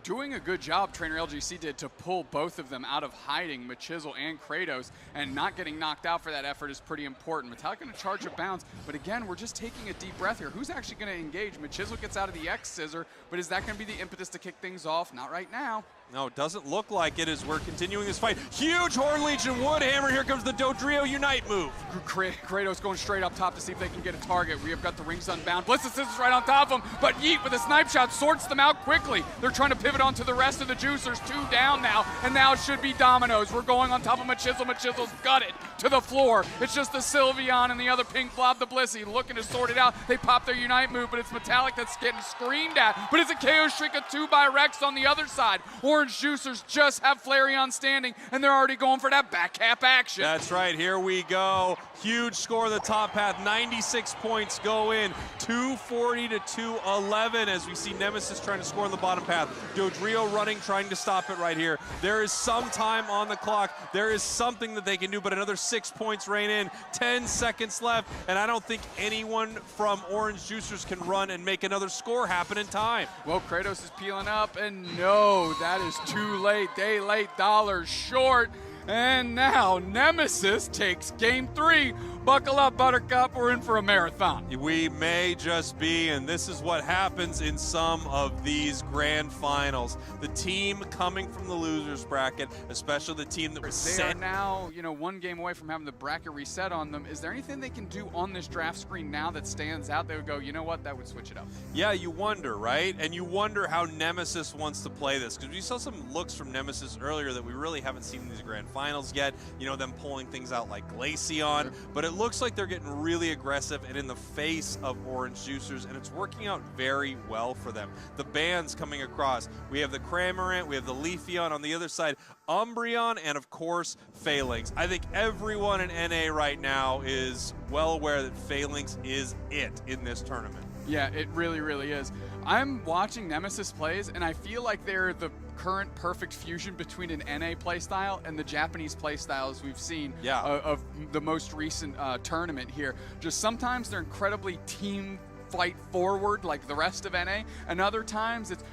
Doing a good job, Trainer LGC did, to pull both of them out of hiding, Machisel and Kratos, and not getting knocked out for that effort is pretty important. Metallic going to charge a bounce, but again, we're just taking a deep breath here. Who's actually going to engage? Machisel gets out of the X Scissor, but is that going to be the impetus to kick things off? Not right now. No, it doesn't look like it as we're continuing this fight. Huge Horn Legion Woodhammer. Here comes the Dodrio Unite move. Kratos going straight up top to see if they can get a target. We have got the rings unbound. Blitz Scissors right on top of them, but Yeet with a snipe shot sorts them out quickly. They're trying to pivot onto the rest of the Juicers. 2 down now, and now it should be dominoes. We're going on top of Machisel. Machisel's gutted to the floor. It's just the Sylveon and the other pink blob, the Blissey, looking to sort it out. They pop their Unite move, but it's Metallic that's getting screamed at. But it's a KO Shrika 2 by Rex on the other side. Orange Juicers just have Flareon standing, and they're already going for that back half action. That's right, here we go. Huge score in the top path, 96 points go in, 240-211 as we see Nemesis trying to score in the bottom path. Dodrio running, trying to stop it right here. There is some time on the clock. There is something that they can do, but another 6 points rain in, 10 seconds left, and I don't think anyone from Orange Juicers can run and make another score happen in time. Well, Kratos is peeling up, and no, that is too late. Day late, dollars short. And now Nemesis takes game 3. Buckle up, Buttercup. We're in for a marathon. We may just be, and this is what happens in some of these grand finals. The team coming from the losers bracket, especially the team that was set. They are now, 1 game away from having the bracket reset on them. Is there anything they can do on this draft screen now that stands out? They would go, you know what, that would switch it up. Yeah, you wonder, right? And you wonder how Nemesis wants to play this, because we saw some looks from Nemesis earlier that we really haven't seen in these grand finals yet. Them pulling things out like Glaceon, sure. But it looks like they're getting really aggressive and in the face of Orange Juicers, and it's working out very well for them. The bands coming across. We have the Cramorant, we have the Leafeon on the other side, Umbreon, and of course, Phalanx. I think everyone in NA right now is well aware that Phalanx is it in this tournament. Yeah, it really, really is. I'm watching Nemesis plays, and I feel like they're the current perfect fusion between an NA playstyle and the Japanese playstyles we've seen of the most recent tournament here. Just sometimes they're incredibly team fight forward like the rest of NA, and other times it's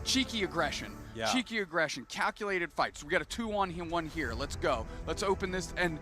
cheeky aggression. Yeah. Cheeky aggression, calculated fights. We got a 2-on-1 here. Let's go. Let's open this. And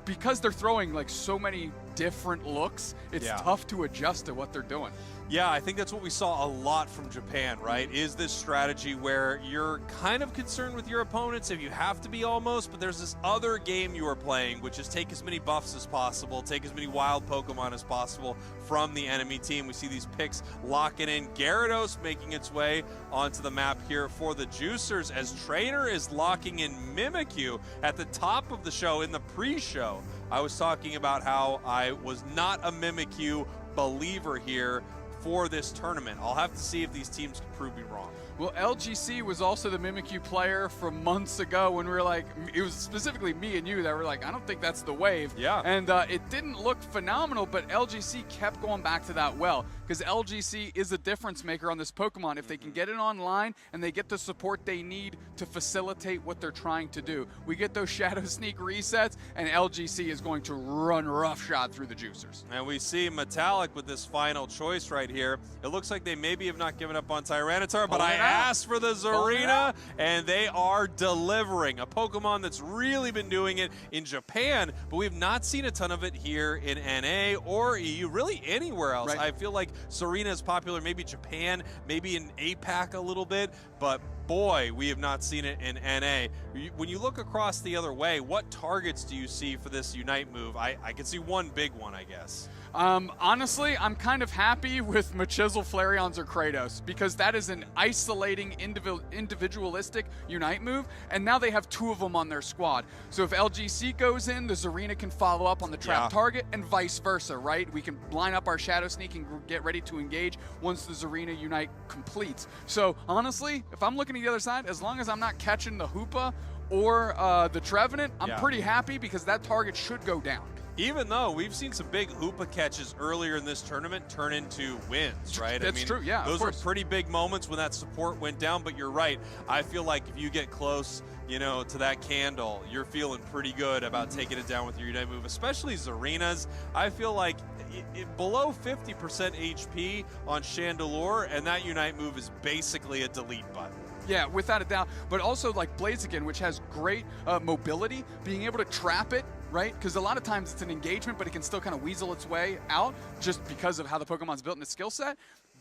because they're throwing like so many different looks, it's tough to adjust to what they're doing. Yeah, I think that's what we saw a lot from Japan, right? Is this strategy where you're kind of concerned with your opponents if you have to be almost, but there's this other game you are playing, which is take as many buffs as possible, take as many wild Pokemon as possible from the enemy team. We see these picks locking in. Gyarados making its way onto the map here for the Juicers as Trainer is locking in Mimikyu at the top of the show in the pre-show. I was talking about how I was not a Mimikyu believer here for this tournament. I'll have to see if these teams can prove me wrong. Well, LGC was also the Mimikyu player from months ago when we were like, it was specifically me and you that were like, I don't think that's the wave. Yeah. And it didn't look phenomenal, but LGC kept going back to that well, because LGC is a difference maker on this Pokemon. If they can get it online and they get the support they need to facilitate what they're trying to do. We get those Shadow Sneak resets, and LGC is going to run roughshod through the Juicers. And we see Metallic with this final choice right here. It looks like they maybe have not given up on Tyranitar, but I asked for the Zarina, and they are delivering. A Pokemon that's really been doing it in Japan, but we've not seen a ton of it here in NA or EU, really anywhere else. I feel like Zarina is popular, maybe Japan, maybe in APAC a little bit, but boy, we have not seen it in NA. When you look across the other way, what targets do you see for this Unite move? I can see one big one, I guess. Honestly, I'm kind of happy with Machisel, Flareons, or Kratos, because that is an isolating, individualistic Unite move, and now they have two of them on their squad. So if LGC goes in, the Zarina can follow up on the trap target, and vice versa, right? We can line up our Shadow Sneak and get ready to engage once the Zarina Unite completes. So honestly, if I'm looking at the other side, as long as I'm not catching the Hoopa or the Trevenant, I'm pretty happy, because that target should go down. Even though we've seen some big Hoopa catches earlier in this tournament turn into wins, right? That's true, yeah. Those were pretty big moments when that support went down, but you're right. I feel like if you get close, you know, to that candle, you're feeling pretty good about taking it down with your Unite move, especially Zarina's. I feel like below 50% HP on Chandelure, and that Unite move is basically a delete button. Yeah, without a doubt. But also like Blaziken, which has great mobility, being able to trap it, right? Because a lot of times it's an engagement, but it can still kind of weasel its way out just because of how the Pokemon's built in its skill set.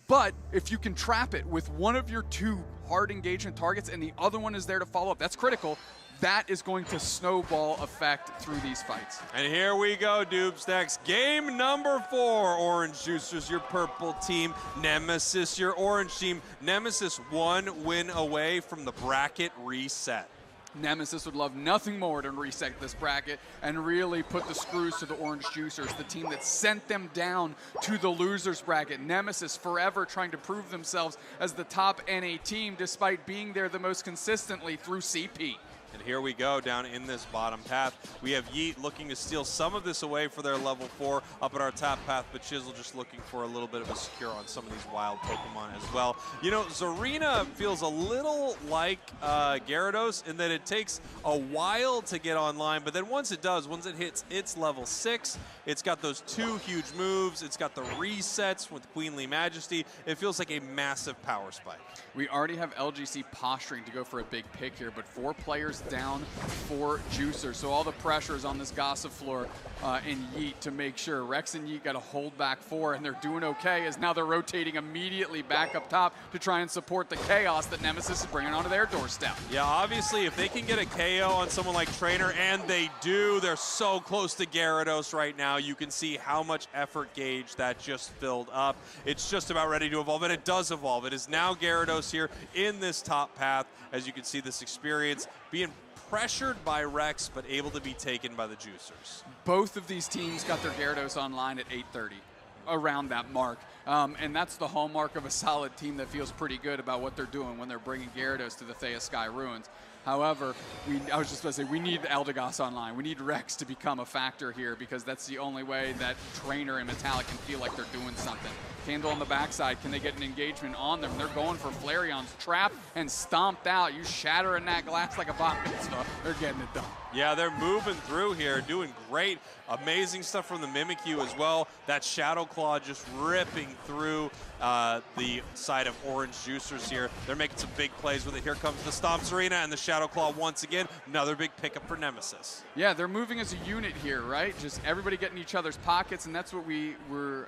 But if you can trap it with one of your two hard engagement targets and the other one is there to follow up, that's critical. That is going to snowball effect through these fights. And here we go, Dupes. Next, game number 4. Orange Juicers, your purple team. Nemesis, your orange team. Nemesis 1 win away from the bracket reset. Nemesis would love nothing more than reset this bracket and really put the screws to the Orange Juicers, the team that sent them down to the losers bracket. Nemesis forever trying to prove themselves as the top NA team despite being there the most consistently through CP. And here we go down in this bottom path. We have Yeet looking to steal some of this away for their level 4 up at our top path, but Chisel just looking for a little bit of a secure on some of these wild Pokemon as well. You know, Zarina feels a little like Gyarados in that it takes a while to get online, but then once it does, once it hits its level 6, it's got those 2 huge moves, it's got the resets with Queenly Majesty. It feels like a massive power spike. We already have LGC posturing to go for a big pick here, but 4 players down for Juicers. So all the pressure is on this Gossifleur and Yeet to make sure. Rex and Yeet got to hold back 4, and they're doing okay as now they're rotating immediately back up top to try and support the chaos that Nemesis is bringing onto their doorstep. Yeah, obviously, if they can get a KO on someone like Trainer, and they do, they're so close to Gyarados right now. You can see how much effort gauge that just filled up. It's just about ready to evolve, and it does evolve. It is now Gyarados here in this top path. As you can see, this experience being pressured by Rex, but able to be taken by the Juicers. Both of these teams got their Gyarados online at 8:30, around that mark. And that's the hallmark of a solid team that feels pretty good about what they're doing when they're bringing Gyarados to the Thea Sky Ruins. However, I was just about to say, we need Eldegoss online. We need Rex to become a factor here, because that's the only way that Trainer and Metallic can feel like they're doing something. Candle on the backside, can they get an engagement on them? They're going for Flareon's trap and stomped out. You shattering that glass like a bat mitzvah. They're getting it done. Yeah, they're moving through here, doing great. Amazing stuff from the Mimikyu as well. That Shadow Claw just ripping through the side of Orange Juicers here. They're making some big plays with it. Here comes the Stomps Arena and the Shadow Claw once again. Another big pickup for Nemesis. Yeah, they're moving as a unit here, right? Just everybody getting each other's pockets, and that's what we were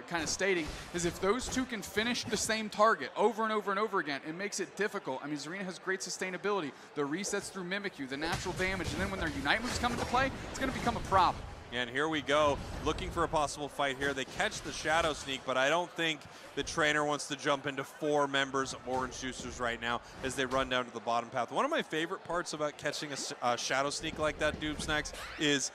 kind of stating, is if those two can finish the same target over and over and over again, it makes it difficult. I mean, Zarina has great sustainability. The resets through Mimikyu, the natural damage, and then when their Unite moves come into play, it's going to become a problem. And here we go, looking for a possible fight here. They catch the Shadow Sneak, but I don't think the trainer wants to jump into 4 members of Orange Juicers right now as they run down to the bottom path. One of my favorite parts about catching a Shadow Sneak like that, Doob Snacks, is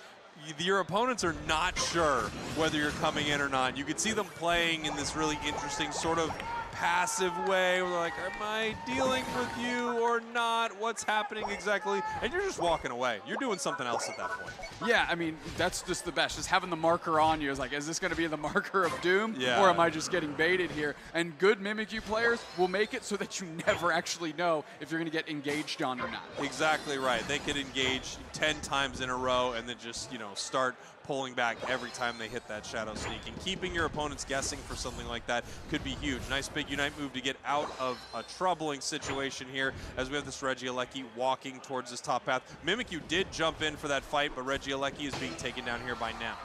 your opponents are not sure whether you're coming in or not. You can see them playing in this really interesting sort of passive way. We're like, am I dealing with you or not? What's happening exactly? And you're just walking away. You're doing something else at that point. Yeah, I mean, that's just the best. Just having the marker on you is like, is this going to be the marker of doom? Yeah. Or am I just getting baited here? And good Mimikyu players will make it so that you never actually know if you're going to get engaged on or not. Exactly right. They could engage 10 times in a row and then just, you know, start pulling back every time they hit that Shadow Sneak. And keeping your opponents guessing for something like that could be huge. Nice big Unite move to get out of a troubling situation here as we have this Regieleki walking towards this top path. Mimikyu did jump in for that fight, but Regieleki is being taken down here by now.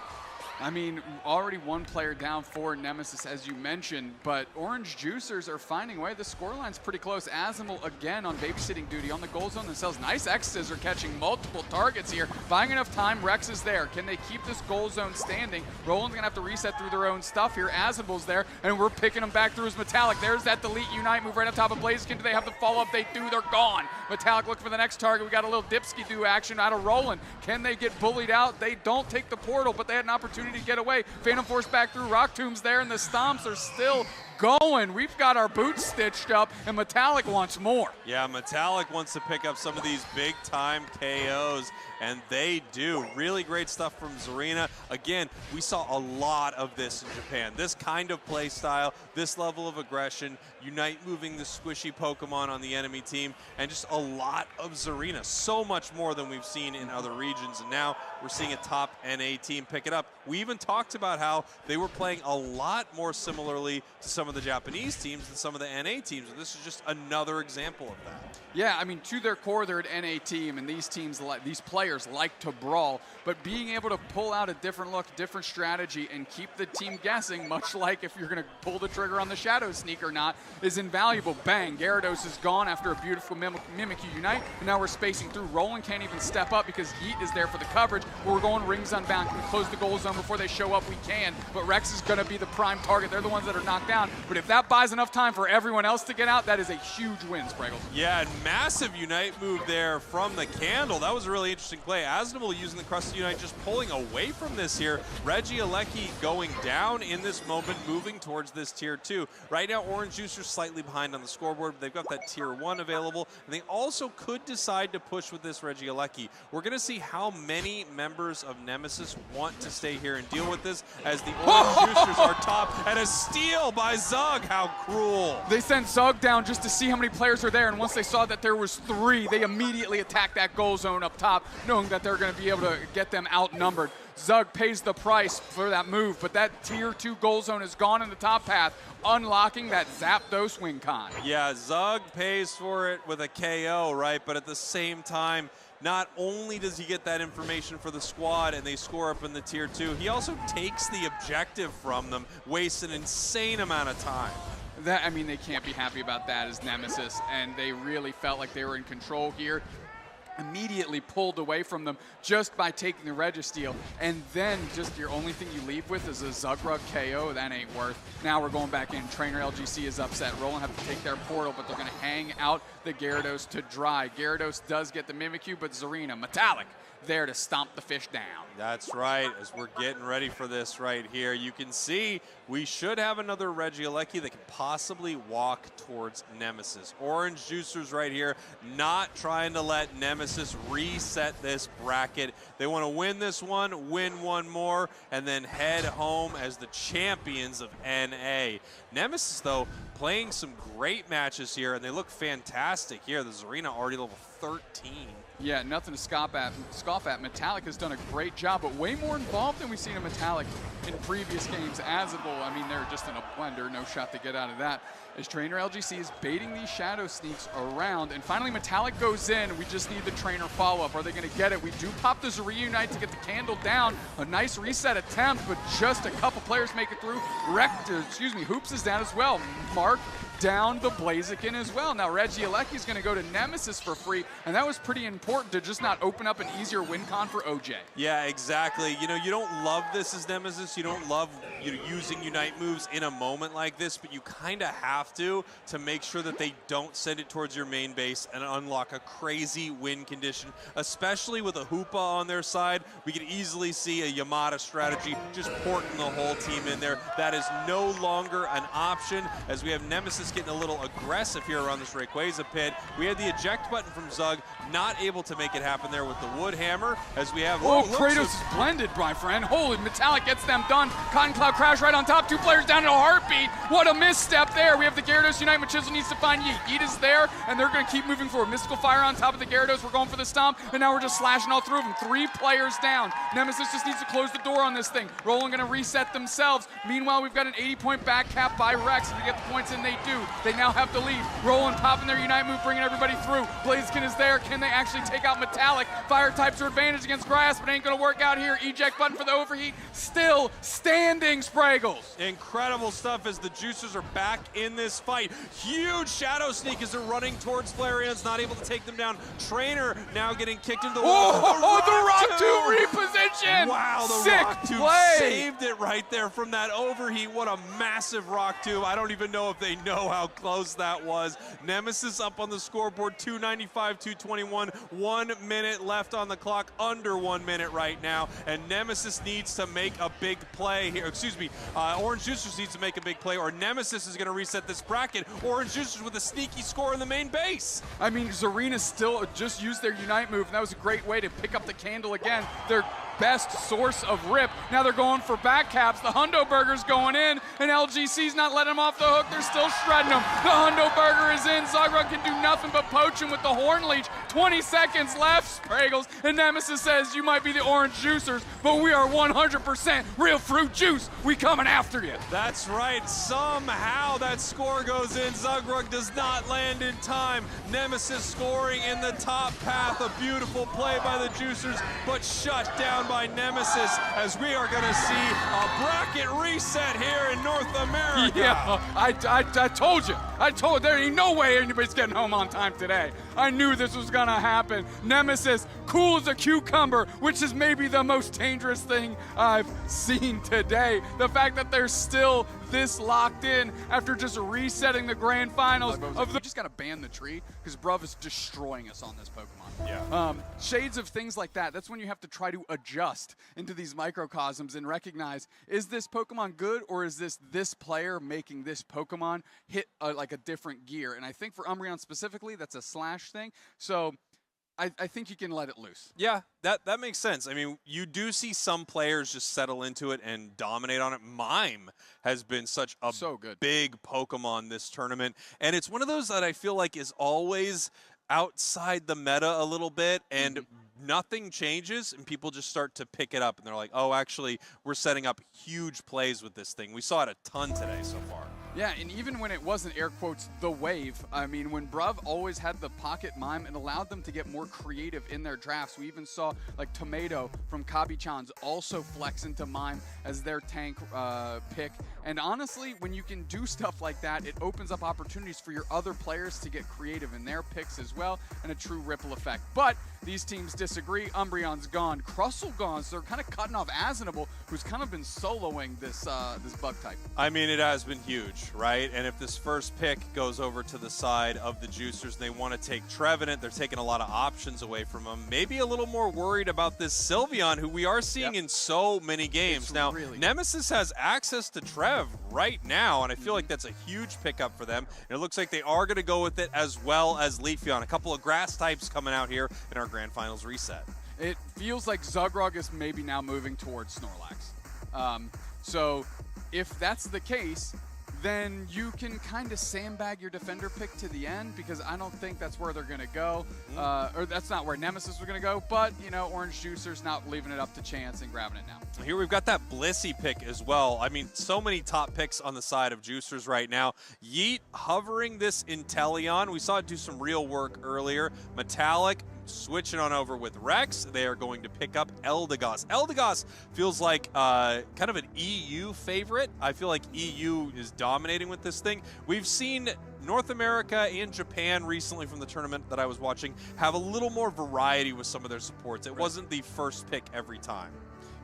I mean, already one player down for Nemesis, as you mentioned, but Orange Juicers are finding a way. The scoreline's pretty close. Azimal again on babysitting duty on the goal zone themselves. Nice X's are catching multiple targets here. Buying enough time, Rex is there. Can they keep this goal zone standing? Roland's gonna have to reset through their own stuff here. Azimal's there, and we're picking them back through his Metallic. There's that delete Unite move right on top of Blaziken. Do they have the follow-up? They do, they're gone. Metallic looking for the next target. We got a little Dipsky-do action out of Roland. Can they get bullied out? They don't take the portal, but they had an opportunity to get away. Phantom Force back through, Rock Tomb's there, and the Stomps are still going. We've got our boots stitched up, and Metallic wants more. Yeah, Metallic wants to pick up some of these big-time KOs, and they do. Really great stuff from Zarina. Again, we saw a lot of this in Japan. This kind of play style, this level of aggression, Unite moving the squishy Pokemon on the enemy team, and just a lot of Zarina. So much more than we've seen in other regions, and now we're seeing a top NA team pick it up. We even talked about how they were playing a lot more similarly to some of the Japanese teams than some of the NA teams, and this is just another example of that. Yeah, I mean, to their core, they're an NA team, and these teams, these players like to brawl, but being able to pull out a different look, different strategy, and keep the team guessing, much like if you're going to pull the trigger on the Shadow Sneak or not, is invaluable. Bang, Gyarados is gone after a beautiful Mimikyu Unite, and now we're spacing through. Roland can't even step up because Yeet is there for the coverage, but we're going rings unbound. Can we close the goal zone before they show up? We can, but Rex is going to be the prime target. They're the ones that are knocked down, but if that buys enough time for everyone else to get out, that is a huge win, Spraggles. Yeah, massive Unite move there from the Candle. That was a really interesting play. Asdamel using the Crusted Unite, just pulling away from this here. Regieleki going down in this moment, moving towards this tier 2. Right now, Orange Juicers slightly behind on the scoreboard, but they've got that tier 1 available, and they also could decide to push with this Regieleki. We're going to see how many members of Nemesis want to stay here and deal with this as the Orange Juicers are top, and a steal by Zug. How cruel. They sent Zug down just to see how many players are there, and once they saw that there was 3, they immediately attacked that goal zone up top, knowing that they're going to be able to get them outnumbered. Zug pays the price for that move, but that tier 2 goal zone is gone in the top path, unlocking that Zapdos win con. Yeah, Zug pays for it with a KO, right? But at the same time, not only does he get that information for the squad and they score up in the tier 2, he also takes the objective from them, wastes an insane amount of time. I mean, they can't be happy about that as Nemesis, and they really felt like they were in control here. Immediately pulled away from them just by taking the Registeel, and then just your only thing you leave with is a Zugrug KO. That ain't worth. Now we're going back in. Trainer LGC is upset. Roland have to take their portal, but they're going to hang out the Gyarados to dry. Gyarados does get the Mimikyu, but Zarina, Metallic, there to stomp the fish down. That's right. As we're getting ready for this right here, you can see we should have another Regieleki that can possibly walk towards Nemesis. Orange Juicers right here, not trying to let Nemesis reset this bracket. They want to win this one, win one more, and then head home as the champions of NA. Nemesis, though, playing some great matches here, and they look fantastic here. The Zarina already level 13. Yeah, nothing to scoff at. Metallic has done a great job, but way more involved than we've seen in Metallic in previous games. Azable, I mean, they're just in a blender. No shot to get out of that. As trainer LGC is baiting these shadow sneaks around, and finally Metallic goes in. We just need the trainer follow-up. Are they going to get it? We do pop the Reunite to get the candle down. A nice reset attempt, but just a couple players make it through. Hoops is down as well. Mark down the Blaziken as well. Now Reggie Alecki is going to go to Nemesis for free, and that was pretty important to just not open up an easier win con for OJ. Yeah, exactly. You know, you don't love this as Nemesis. You don't love using Unite moves in a moment like this, but you kind of have to make sure that they don't send it towards your main base and unlock a crazy win condition, especially with a Hoopa on their side. We could easily see a Yamada strategy, just porting the whole team in there. That is no longer an option, as we have Nemesis getting a little aggressive here around this Rayquaza pit. We had the eject button from Zug, not able to make it happen there with the wood hammer, as we have... Oh, Kratos is blended, my friend. Holy, Metallic gets them done. Cotton Cloud crash right on top. 2 players down in a heartbeat. What a misstep there. We have the Gyarados Unite. Machisel needs to find Yeet. Yeet is there, and they're going to keep moving forward. Mystical Fire on top of the Gyarados. We're going for the stomp, and now we're just slashing all through of them. 3 players down. Nemesis just needs to close the door on this thing. Roland going to reset themselves. Meanwhile, we've got an 80-point back cap by Rex. If we get the points in, they do. They now have the lead. Roland popping their Unite move, bringing everybody through. Blaziken is there. Can they actually take out Metallic? Fire types are advantage against Grass, but ain't going to work out here. Eject button for the overheat. Still standing, Spraggles. Incredible stuff as the Juicers are back in this fight. Huge shadow sneak as they're running towards Flareon's, not able to take them down. Trainer now getting kicked into the wall. The Rock 2 reposition. Wow, the Sick Rock 2 play. saved it right there from that overheat. What a massive Rock 2. I don't even know if they know how close that was. Nemesis up on the scoreboard, 295, 221. 1 minute left on the clock, under 1 minute right now, and Nemesis needs to make a big play here. Orange Juicers needs to make a big play, or Nemesis is going to reset this bracket. Orange Juicers with a sneaky score in the main base. I mean, Zarina still just used their Unite move, and that was a great way to pick up the candle again. Their best source of rip. Now they're going for back caps. The Hundo Burger's going in, and LGC's not letting them off the hook. They're still shredding them. The Hundo Burger is in. Zagrod can do nothing but poach him with the Horn Leech. 20 seconds left, Spraggles, and Nemesis says, you might be the Orange Juicers, but we are 100% real fruit juice. We coming after you. That's right. Somehow that score goes in. Zagrod does not land in time. Nemesis scoring in the top path. A beautiful play by the Juicers, but shut down by Nemesis, as we are going to see a bracket reset here in North America. Yeah, I told you. There ain't no way anybody's getting home on time today. I knew this was going to happen. Nemesis, cool as a cucumber, which is maybe the most dangerous thing I've seen today. The fact that they're still this locked in after just resetting the grand finals of the... We just got to ban the tree because Bruv is destroying us on this Pokemon. Yeah. Shades of things like that. That's when you have to try to adjust into these microcosms and recognize, is this Pokemon good, or is this player making this Pokemon hit like a different gear? And I think for Umbreon specifically, that's a slash thing. So I think you can let it loose. Yeah, that makes sense. I mean, you do see some players just settle into it and dominate on it. Mime has been such a big Pokemon this tournament. And it's one of those that I feel like is always outside the meta a little bit, and nothing changes, and people just start to pick it up, and they're like, oh, actually, we're setting up huge plays with this thing. We saw it a ton today so far. Yeah, and even when it wasn't, air quotes, the wave, I mean, when Bruv always had the pocket mime, it allowed them to get more creative in their drafts. We even saw, like, Tomato from Kabi-chan's also flex into mime as their tank pick. And honestly, when you can do stuff like that, it opens up opportunities for your other players to get creative in their picks as well, and a true ripple effect. But these teams disagree. Umbreon's gone. Crustle gone, so they're kind of cutting off Asinable, who's kind of been soloing this bug type. I mean, it has been huge, right? And if this first pick goes over to the side of the Juicers and they want to take Trevenant, they're taking a lot of options away from him. Maybe a little more worried about this Sylveon, who we are seeing in so many games. Now, really Nemesis has access to Trev right now, and I feel like that's a huge pickup for them. And it looks like they are going to go with it, as well as Leafeon. A couple of grass types coming out here in our Grand Finals reset. It feels like Zugrog is maybe now moving towards Snorlax. So if that's the case, then you can kind of sandbag your defender pick to the end, because I don't think that's where they're going to go. Or that's not where Nemesis was going to go. But, you know, Orange Juicer's not leaving it up to chance and grabbing it now. Here we've got that Blissey pick as well. I mean, so many top picks on the side of Juicers right now. Yeet hovering this Inteleon. We saw it do some real work earlier. Metallic switching on over with Rex. They are going to pick up Eldegoss. Eldegoss feels like kind of an EU favorite. I feel like EU is dominating with this thing. We've seen North America and Japan recently from the tournament that I was watching have a little more variety with some of their supports. It wasn't the first pick every time.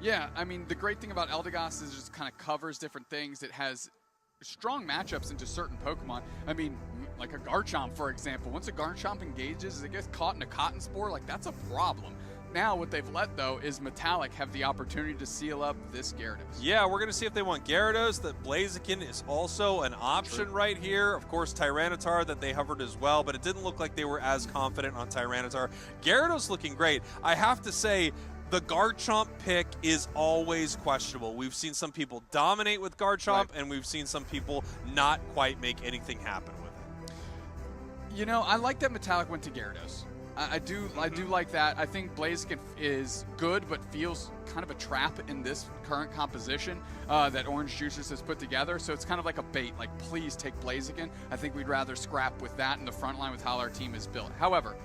Yeah, I mean, the great thing about Eldegoss is it just kind of covers different things. It has strong matchups into certain Pokemon. I mean, like a Garchomp, for example. Once a Garchomp engages, it gets caught in a Cotton Spore, like that's a problem. Now, what they've let, though, is Metallic have the opportunity to seal up this Gyarados. Yeah, we're going to see if they want Gyarados. That Blaziken is also an option right here. Of course, Tyranitar that they hovered as well, but it didn't look like they were as confident on Tyranitar. Gyarados looking great. I have to say, the Garchomp pick is always questionable. We've seen some people dominate with Garchomp, and we've seen some people not quite make anything happen with it. You know, I like that Metallic went to Gyarados. I do like that. I think Blaziken is good, but feels kind of a trap in this current composition that Orange Juicers has put together. So it's kind of like a bait, like, please take Blaziken. I think we'd rather scrap with that in the front line with how our team is built. However,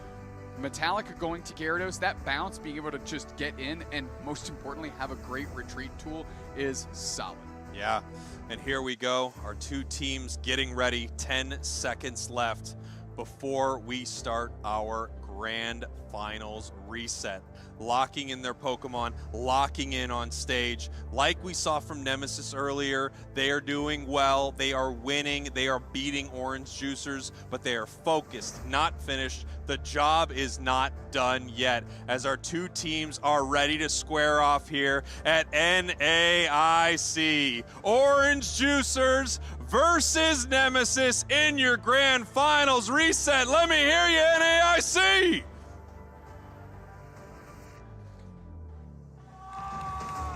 Metallic going to Gyarados, that bounce, being able to just get in and, most importantly, have a great retreat tool is solid. Yeah, and here we go. Our two teams getting ready. 10 seconds left before we start our Grand Finals reset. Locking in their Pokemon, locking in on stage. Like we saw from Nemesis earlier, they are doing well, they are winning, they are beating Orange Juicers, but they are focused, not finished. The job is not done yet, as our two teams are ready to square off here at NAIC. Orange Juicers versus Nemesis in your Grand Finals reset. Let me hear you, NAIC!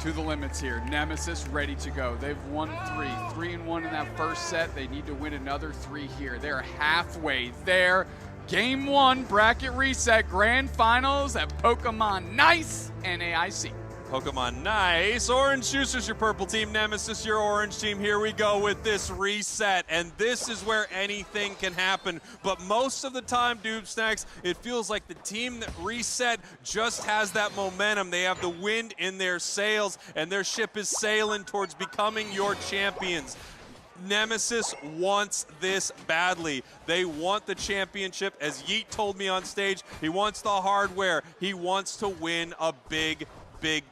To the limits here. Nemesis ready to go. They've won 3-1 in that first set. They need to win another 3 here. They're halfway there. Game 1, bracket reset, Grand Finals at Pokemon NAIC, NAIC. Pokemon NAIC. Orange Juicers, your purple team. Nemesis, your orange team. Here we go with this reset. And this is where anything can happen. But most of the time, Doob Snacks, it feels like the team that reset just has that momentum. They have the wind in their sails, and their ship is sailing towards becoming your champions. Nemesis wants this badly. They want the championship. As Yeet told me on stage, he wants the hardware. He wants to win a big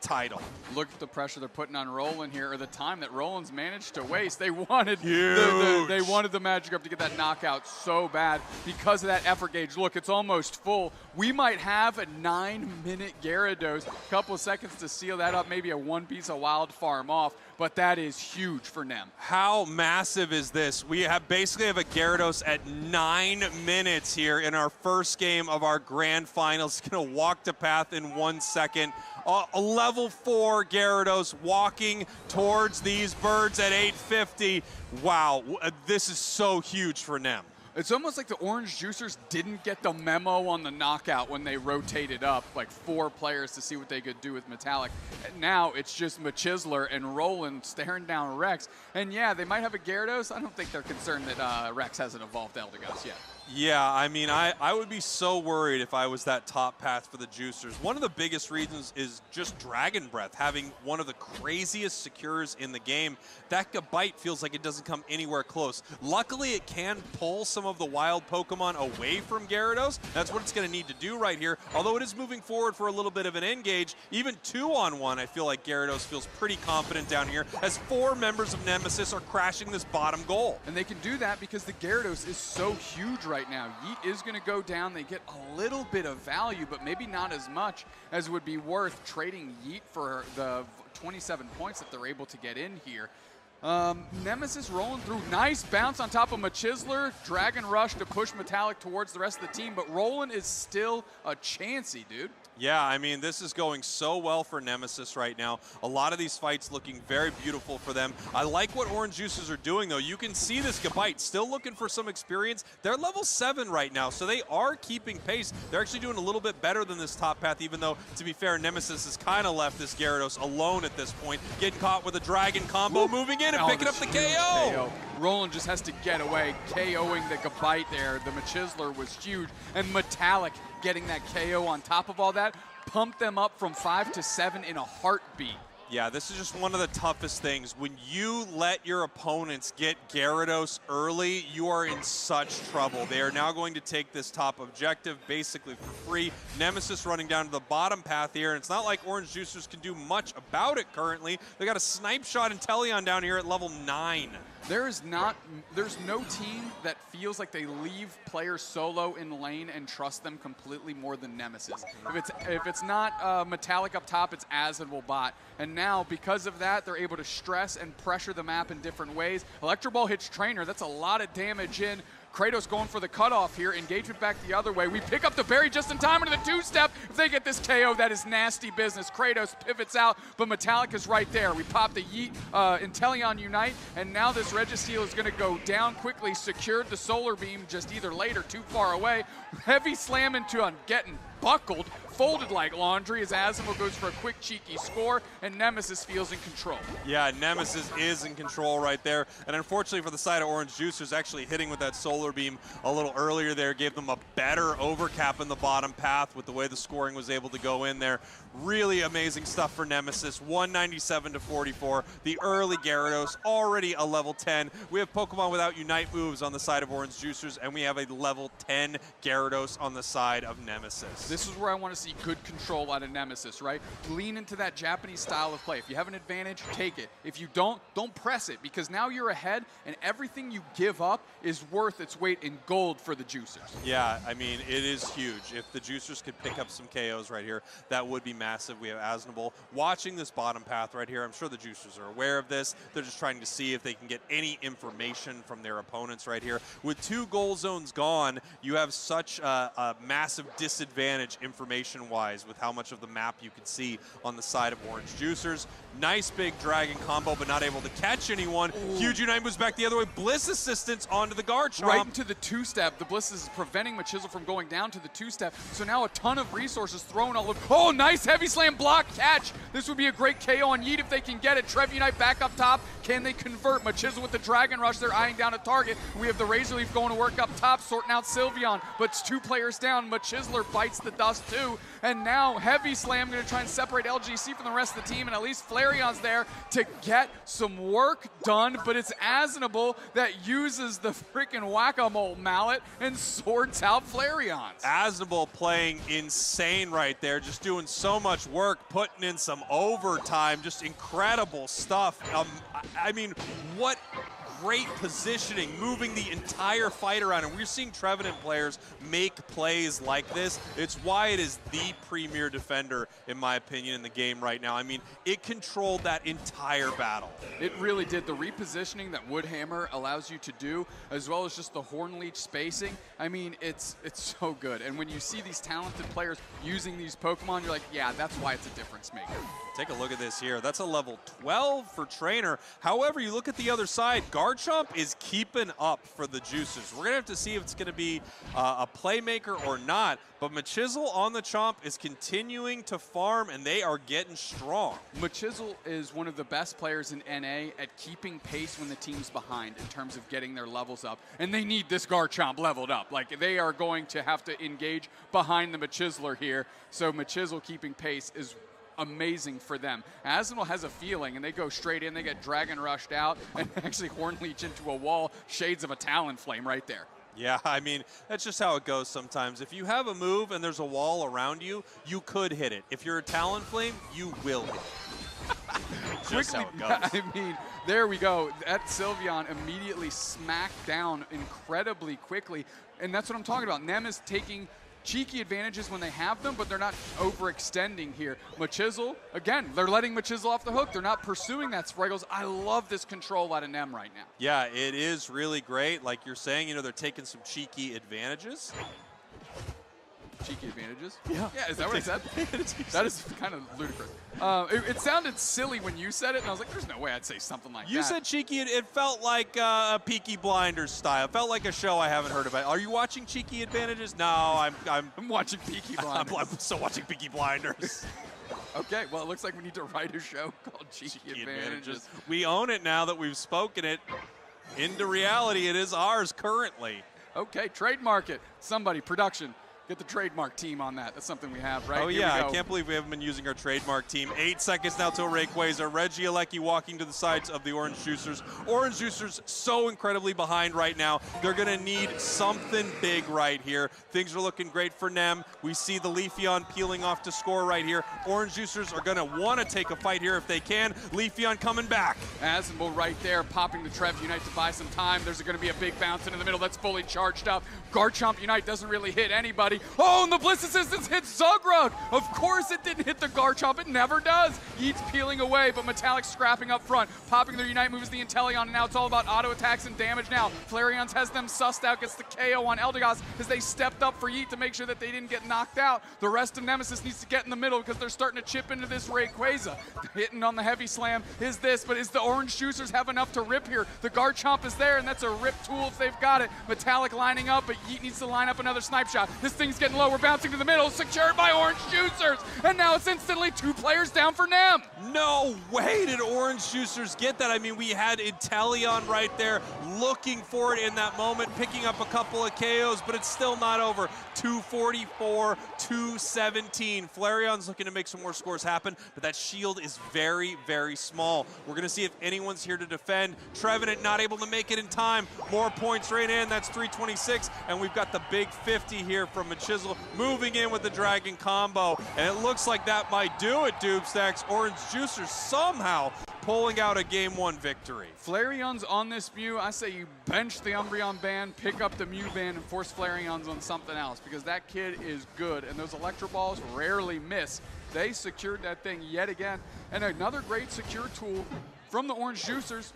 title. Look at the pressure they're putting on Roland here, or the time that Roland's managed to waste. They wanted they wanted the Magikarp to get that knockout so bad because of that effort gauge. Look, it's almost full. We might have a 9-minute Gyarados, a couple of seconds to seal that up, maybe a one piece of Wild Farm off, but that is huge for Nem. How massive is this? We basically have a Gyarados at 9 minutes here in our first game of our Grand Finals. It's gonna walk the path in 1 second. A level 4 Gyarados walking towards these birds at 850. Wow, this is so huge for Nem. It's almost like the Orange Juicers didn't get the memo on the knockout when they rotated up like 4 players to see what they could do with Metallic. And now it's just Machisler and Roland staring down Rex. And yeah, they might have a Gyarados. I don't think they're concerned that Rex hasn't evolved Eldegoss yet. Yeah, I mean, I would be so worried if I was that top path for the Juicers. One of the biggest reasons is just Dragon Breath, having one of the craziest secures in the game. That Bite feels like it doesn't come anywhere close. Luckily, it can pull some of the wild Pokemon away from Gyarados. That's what it's going to need to do right here. Although it is moving forward for a little bit of an engage, even 2-on-1, I feel like Gyarados feels pretty confident down here as 4 members of Nemesis are crashing this bottom goal. And they can do that because the Gyarados is so huge right now. Yeet is going to go down. They get a little bit of value, but maybe not as much as would be worth trading Yeet for the 27 points that they're able to get in here. Nemesis rolling through. Nice bounce on top of Machisler. Dragon Rush to push Metallic towards the rest of the team, but Roland is still a chancey, dude. Yeah, I mean, this is going so well for Nemesis right now. A lot of these fights looking very beautiful for them. I like what Orange Juicers are doing, though. You can see this Gabite still looking for some experience. They're level 7 right now, so they are keeping pace. They're actually doing a little bit better than this top path, even though, to be fair, Nemesis has kind of left this Gyarados alone at this point. Getting caught with a Dragon combo, moving in and picking up the KO. Roland just has to get away, KOing the Gabite there. The Machisler was huge, and Metallic getting that KO on top of all that pumped them up from 5 to 7 in a heartbeat. Yeah, this is just one of the toughest things. When you let your opponents get Gyarados early, you are in such trouble. They are now going to take this top objective basically for free. Nemesis running down to the bottom path here, and it's not like Orange Juicers can do much about it currently. They got a snipe shot and Teleon down here at level 9. There's no team that feels like they leave players solo in lane and trust them completely more than Nemesis. If it's not Metallic up top, it's Azinable bot. And now, because of that, they're able to stress and pressure the map in different ways. Electro Ball hits Trainer. That's a lot of damage in. Kratos going for the cutoff here. Engagement back the other way. We pick up the berry just in time into the two-step. If they get this KO, that is nasty business. Kratos pivots out, but Metallic is right there. We pop the Yeet, Inteleon Unite, and now this Registeel is going to go down quickly. Secured the Solar Beam just either late or too far away. Heavy slam into on getting buckled, folded like laundry as Azinable goes for a quick cheeky score, and Nemesis feels in control. Yeah, Nemesis is in control right there, and unfortunately for the side of Orange Juicers, actually hitting with that Solar Beam a little earlier there gave them a better overcap in the bottom path with the way the scoring was able to go in there. Really amazing stuff for Nemesis, 197 to 44. The early Gyarados, already a level 10. We have Pokemon without Unite moves on the side of Orange Juicers, and we have a level 10 Gyarados on the side of Nemesis. This is where I want to see good control out of Nemesis, right? Lean into that Japanese style of play. If you have an advantage, take it. If you don't press it, because now you're ahead, and everything you give up is worth its weight in gold for the Juicers. Yeah, I mean, it is huge. If the Juicers could pick up some KOs right here, that would be massive. We have Azinable watching this bottom path right here. I'm sure the Juicers are aware of this. They're just trying to see if they can get any information from their opponents right here. With 2 goal zones gone, you have such a massive disadvantage information-wise with how much of the map you can see on the side of Orange Juicers. Nice big Dragon combo, but not able to catch anyone. Ooh. Huge Unite moves back the other way. Bliss assistance onto the Garchomp. Right into the two-step. The Bliss is preventing Machisel from going down to the two-step. So now a ton of resources thrown all over. Oh, nice heavy slam block catch. This would be a great KO on Yeet if they can get it. Trev Unite back up top. Can they convert? Machisel with the Dragon Rush. They're eyeing down a target. We have the Razor Leaf going to work up top, sorting out Sylveon. But it's 2 players down. Machisler bites the dust too. And now Heavy Slam going to try and separate LGC from the rest of the team, and at least Flareon's there to get some work done, but it's Azinable that uses the freaking whack-a-mole mallet and sorts out Flareon's. Azinable playing insane right there, just doing so much work, putting in some overtime, just incredible stuff. I mean, what great positioning, moving the entire fight around, and we're seeing Trevenant players make plays like this. It's why it is the premier defender, in my opinion, in the game right now. I mean, it controlled that entire battle. It really did. The repositioning that Woodhammer allows you to do, as well as just the Hornleech spacing, I mean, it's so good. And when you see these talented players using these Pokemon, you're like, yeah, that's why it's a difference maker. Take a look at this here. That's a level 12 for Trainer. However, you look at the other side, Garchomp is keeping up for the Juicers. We're going to have to see if it's going to be a playmaker or not, but Machisel on the Chomp is continuing to farm, and they are getting strong. Machisel is one of the best players in NA at keeping pace when the team's behind in terms of getting their levels up, and they need this Garchomp leveled up. Like, they are going to have to engage behind the Machisler here, so Machisel keeping pace is amazing for them. Azinable has a feeling, and they go straight in. They get Dragon Rushed out, and actually Hornleech into a wall. Shades of a Talonflame right there. Yeah, I mean, that's just how it goes sometimes. If you have a move and there's a wall around you, you could hit it. If you're a Talonflame, you will hit it. Just how it goes. I mean, there we go. That Sylveon immediately smacked down incredibly quickly, and that's what I'm talking about. Nem is taking cheeky advantages when they have them, but they're not overextending here. Machisel, again, they're letting Machisel off the hook. They're not pursuing that Spriggles. I love this control out of Nem right now. Yeah, it is really great. Like you're saying, you know, they're taking some cheeky advantages. Cheeky advantages? Yeah. Yeah, is that what I said? That is kind of ludicrous. It sounded silly when you said it, and I was like, there's no way I'd say something like that. You said cheeky. It felt like a Peaky Blinders style. It felt like a show I haven't heard about. Are you watching Cheeky Advantages? No, I'm watching Peaky Blinders. I'm still watching Peaky Blinders. Okay, well, it looks like we need to write a show called Cheeky Advantages. We own it now that we've spoken it into reality. It is ours currently. Okay, trademark it. Somebody, production. Get the trademark team on that. That's something we have, right? Oh, yeah. I can't believe we haven't been using our trademark team. 8 seconds now till Rayquaza. Reggie Alecki walking to the sides of the Orange Juicers. Orange Juicers so incredibly behind right now. They're going to need something big right here. Things are looking great for Nem. We see the Leafeon peeling off to score right here. Orange Juicers are going to want to take a fight here if they can. Leafeon coming back. Azumarill right there, popping the Trev Unite to buy some time. There's going to be a big bounce into the middle. That's fully charged up. Garchomp Unite doesn't really hit anybody. Oh, and the Bliss Assistance hits Zugrug. Of course it didn't hit the Garchomp. It never does. Yeet's peeling away, but Metallic scrapping up front. Popping their Unite moves the Inteleon, and now it's all about auto attacks and damage now. Flareon's has them sussed out, gets the KO on Eldegoss as they stepped up for Yeet to make sure that they didn't get knocked out. The rest of Nemesis needs to get in the middle because they're starting to chip into this Rayquaza. Hitting on the heavy slam is this, but is the Orange Juicers have enough to rip here? The Garchomp is there, and that's a rip tool if they've got it. Metallic lining up, but Yeet needs to line up another snipe shot. This thing's getting low. We're bouncing to the middle, secured by Orange Juicers, and now it's instantly 2 players down for Nem. No way did Orange Juicers get that. I mean, we had Inteleon right there looking for it in that moment, picking up a couple of KOs, but it's still not over. 244, 217. Flareon's looking to make some more scores happen, but that shield is very, very small. We're going to see if anyone's here to defend. Trevenant not able to make it in time. More points right in. That's 326, and we've got the big 50 here from Machisel moving in with the Dragon combo, and it looks like that might do it, Doobstacks. Orange Juicers somehow pulling out a Game 1 victory. Flareon's on this Mew. I say you bench the Umbreon ban, pick up the Mew ban, and force Flareon's on something else because that kid is good, and those Electro Balls rarely miss. They secured that thing yet again, and another great secure tool from the Orange Juicers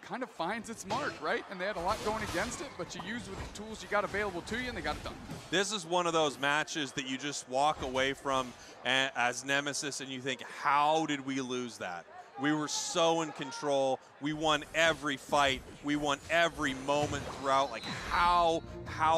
kind of finds its mark, right? And they had a lot going against it, but you use with the tools you got available to you, and they got it done. This is one of those matches that you just walk away from as Nemesis, and you think, how did we lose that? We were so in control. We won every fight. We won every moment throughout. Like, how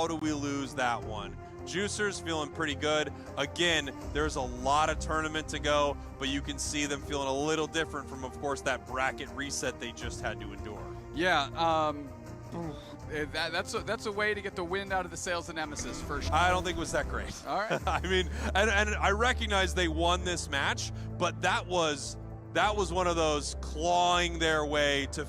do we lose that one? Juicers feeling pretty good. Again, there's a lot of tournament to go, but you can see them feeling a little different from, of course, that bracket reset they just had to endure. Yeah, that's a way to get the wind out of the sails of Nemesis, for sure. I don't think it was that great. All right. I mean, and I recognize they won this match, but that was one of those clawing their way to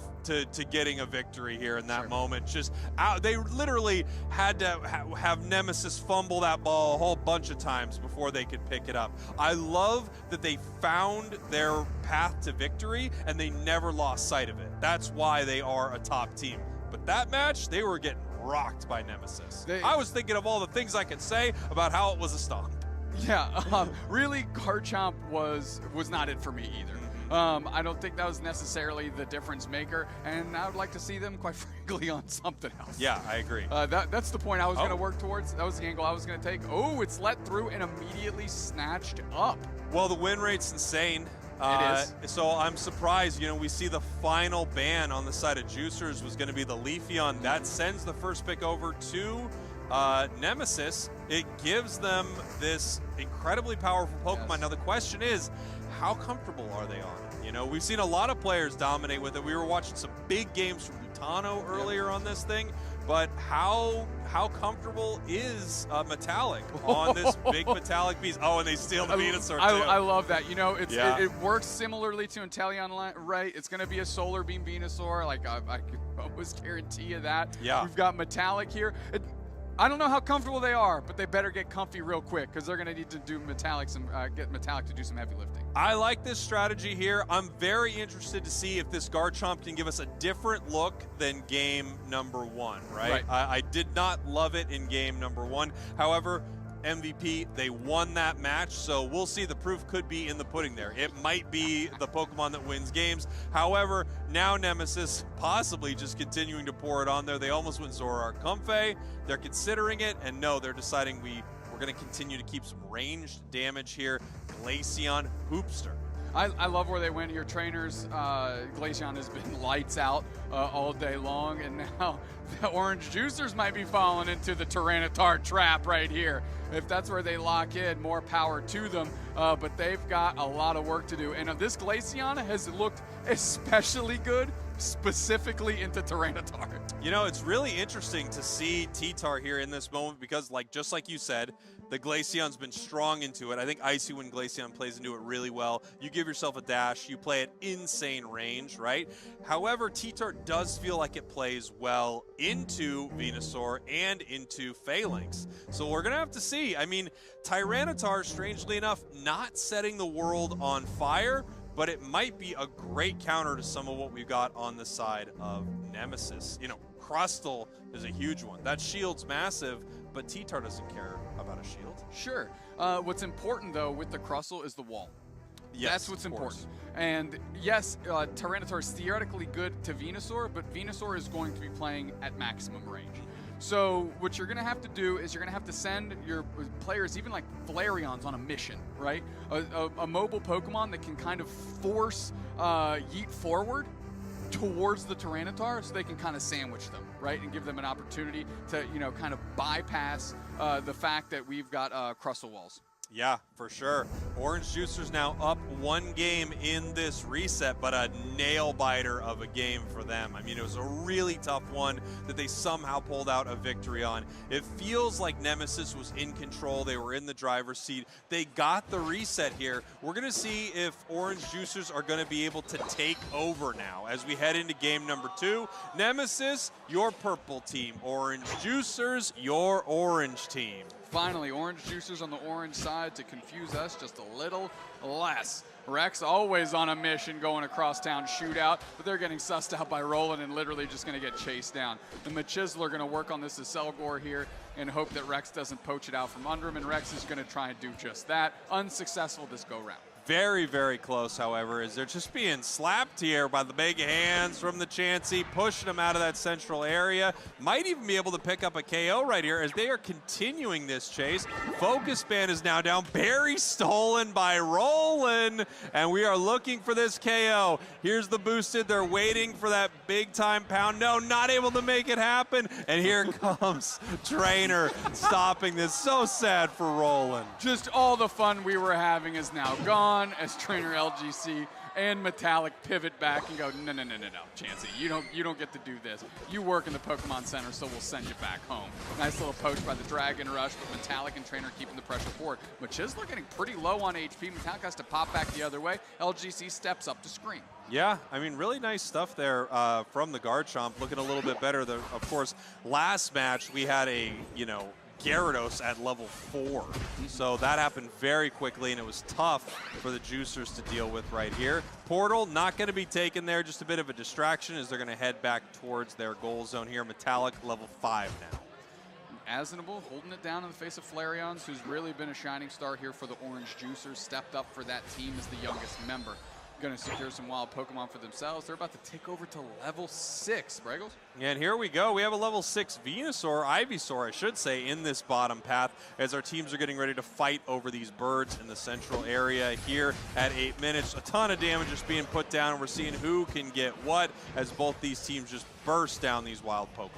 getting a victory here in that moment. Just they literally had to have Nemesis fumble that ball a whole bunch of times before they could pick it up. I love that they found their path to victory and they never lost sight of it. That's why they are a top team. But that match, they were getting rocked by Nemesis. I was thinking of all the things I could say about how it was a stomp. Yeah, really, Garchomp was not it for me either. I don't think that was necessarily the difference maker, and I would like to see them, quite frankly, on something else. Yeah, I agree. That's the point I was going to work towards. That was the angle I was going to take. Oh, it's let through and immediately snatched up. Well, the win rate's insane. It is. So I'm surprised, you know, we see the final ban on the side of Juicers was going to be the Leafeon. That sends the first pick over to Nemesis. It gives them this incredibly powerful Pokemon. Yes. Now the question is, how comfortable are they on it? You know, we've seen a lot of players dominate with it. We were watching some big games from Butano earlier on this thing, but how comfortable is Metallic on this big Metallic beast? Oh, and they steal the Venusaur too. I love that. You know, it works similarly to Inteleon, right? It's going to be a Solar Beam Venusaur. Like, I can almost guarantee you that. Yeah. We've got Metallic here. I don't know how comfortable they are, but they better get comfy real quick because they're going to need to do get Metallic to do some heavy lifting. I like this strategy here. I'm very interested to see if this Garchomp can give us a different look than game number 1, right? I did not love it in game number 1. However, MVP. They won that match, so we'll see. The proof could be in the pudding there. It might be the Pokemon that wins games. However, now Nemesis possibly just continuing to pour it on there. They almost went Zoroark Comfey. They're considering it, and no, they're deciding we're going to continue to keep some ranged damage here. Glaceon, Hoopster. I love where they went here. Trainers, Glaceon has been lights out all day long, and now the Orange Juicers might be falling into the Tyranitar trap right here. If that's where they lock in, more power to them, but they've got a lot of work to do. And this Glaceon has looked especially good, specifically into Tyranitar. You know, it's really interesting to see T-Tar here in this moment because, just like you said, the Glaceon's been strong into it. I think Icy when Glaceon plays into it really well. You give yourself a dash, you play at insane range, right? However, T-Tar does feel like it plays well into Venusaur and into Phalanx. So we're going to have to see. I mean, Tyranitar, strangely enough, not setting the world on fire, but it might be a great counter to some of what we've got on the side of Nemesis. You know, Crustle is a huge one. That shield's massive, but T-Tar doesn't care about a shield. Sure. What's important, though, with the Crustle is the wall. Yes, that's what's important. And yes, Tyranitar is theoretically good to Venusaur, but Venusaur is going to be playing at maximum range. So what you're going to have to do is you're going to have to send your players, even like Flareons, on a mission, right? A mobile Pokemon that can kind of force Yeet forward towards the Tyranitar so they can kind of sandwich them, right? And give them an opportunity to, kind of bypass the fact that we've got Crustle walls. Yeah, for sure. Orange Juicers now up 1 game in this reset, but a nail-biter of a game for them. I mean, it was a really tough one that they somehow pulled out a victory on. It feels like Nemesis was in control. They were in the driver's seat. They got the reset here. We're going to see if Orange Juicers are going to be able to take over now as we head into game number 2. Nemesis, your purple team. Orange Juicers, your orange team. Finally, Orange Juicers on the orange side to confuse us just a little less. Rex always on a mission going across town shootout, but they're getting sussed out by Roland and literally just going to get chased down. The Machisel are going to work on this Acelgor here and hope that Rex doesn't poach it out from under him, and Rex is going to try and do just that. Unsuccessful this go-round. Very, very close, however, as they're just being slapped here by the big hands from the Chansey, pushing them out of that central area. Might even be able to pick up a KO right here as they are continuing this chase. Focus Band is now down. Berry stolen by Roland, and we are looking for this KO. Here's the boosted. They're waiting for that big-time pound. No, not able to make it happen, and here comes Trainer stopping this. So sad for Roland. Just all the fun we were having is now gone. As Trainer LGC and Metallic pivot back and go, no, Chansey, you don't get to do this. You work in the Pokemon Center, so we'll send you back home. Nice little poach by the Dragon Rush, but Metallic and Trainer keeping the pressure forward. Machisel getting pretty low on HP. Metallic has to pop back the other way. LGC steps up to screen. Yeah, I mean, really nice stuff there from the Garchomp, looking a little bit better. Of course, last match we had a, Gyarados at level 4. So that happened very quickly, and it was tough for the Juicers to deal with right here. Portal not going to be taken there, just a bit of a distraction as they're going to head back towards their goal zone here. Metallic level 5 now. Asnable holding it down in the face of Flareons, who's really been a shining star here for the Orange Juicers. Stepped up for that team as the youngest member. Going to secure some wild Pokemon for themselves. They're about to take over to level 6. Braggles? And here we go. We have a level 6 Venusaur, Ivysaur, I should say, in this bottom path as our teams are getting ready to fight over these birds in the central area here at 8 minutes. A ton of damage just being put down, and we're seeing who can get what as both these teams just burst down these wild Pokemon.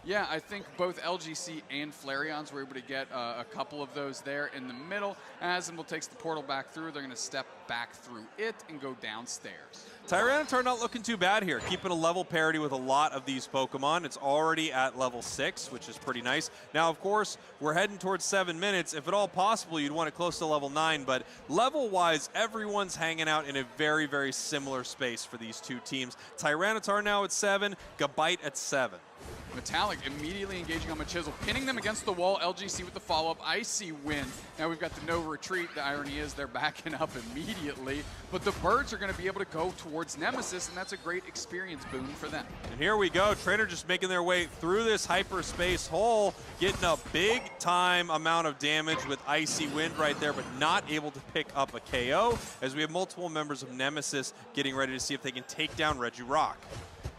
Yeah, I think both LGC and Flareons were able to get a couple of those there in the middle. Asnable takes the portal back through. They're going to step back through it and go downstairs. Tyranitar not looking too bad here, keeping a level parity with a lot of these Pokemon. It's already at level 6, which is pretty nice. Now, of course, we're heading towards 7 minutes. If at all possible, you'd want it close to level 9, but level-wise, everyone's hanging out in a very, very similar space for these two teams. Tyranitar now at 7, Gabite at 7. Metallic immediately engaging on Machisel, pinning them against the wall. LGC with the follow-up. Icy win. Now we've got the no retreat. The irony is they're backing up immediately, but the Birds are going to be able to go towards Nemesis, and that's a great experience boon for them. And here we go. Trainer just making their way through this hyperspace hole, getting a big-time amount of damage with Icy Wind right there, but not able to pick up a KO, as we have multiple members of Nemesis getting ready to see if they can take down Regirock.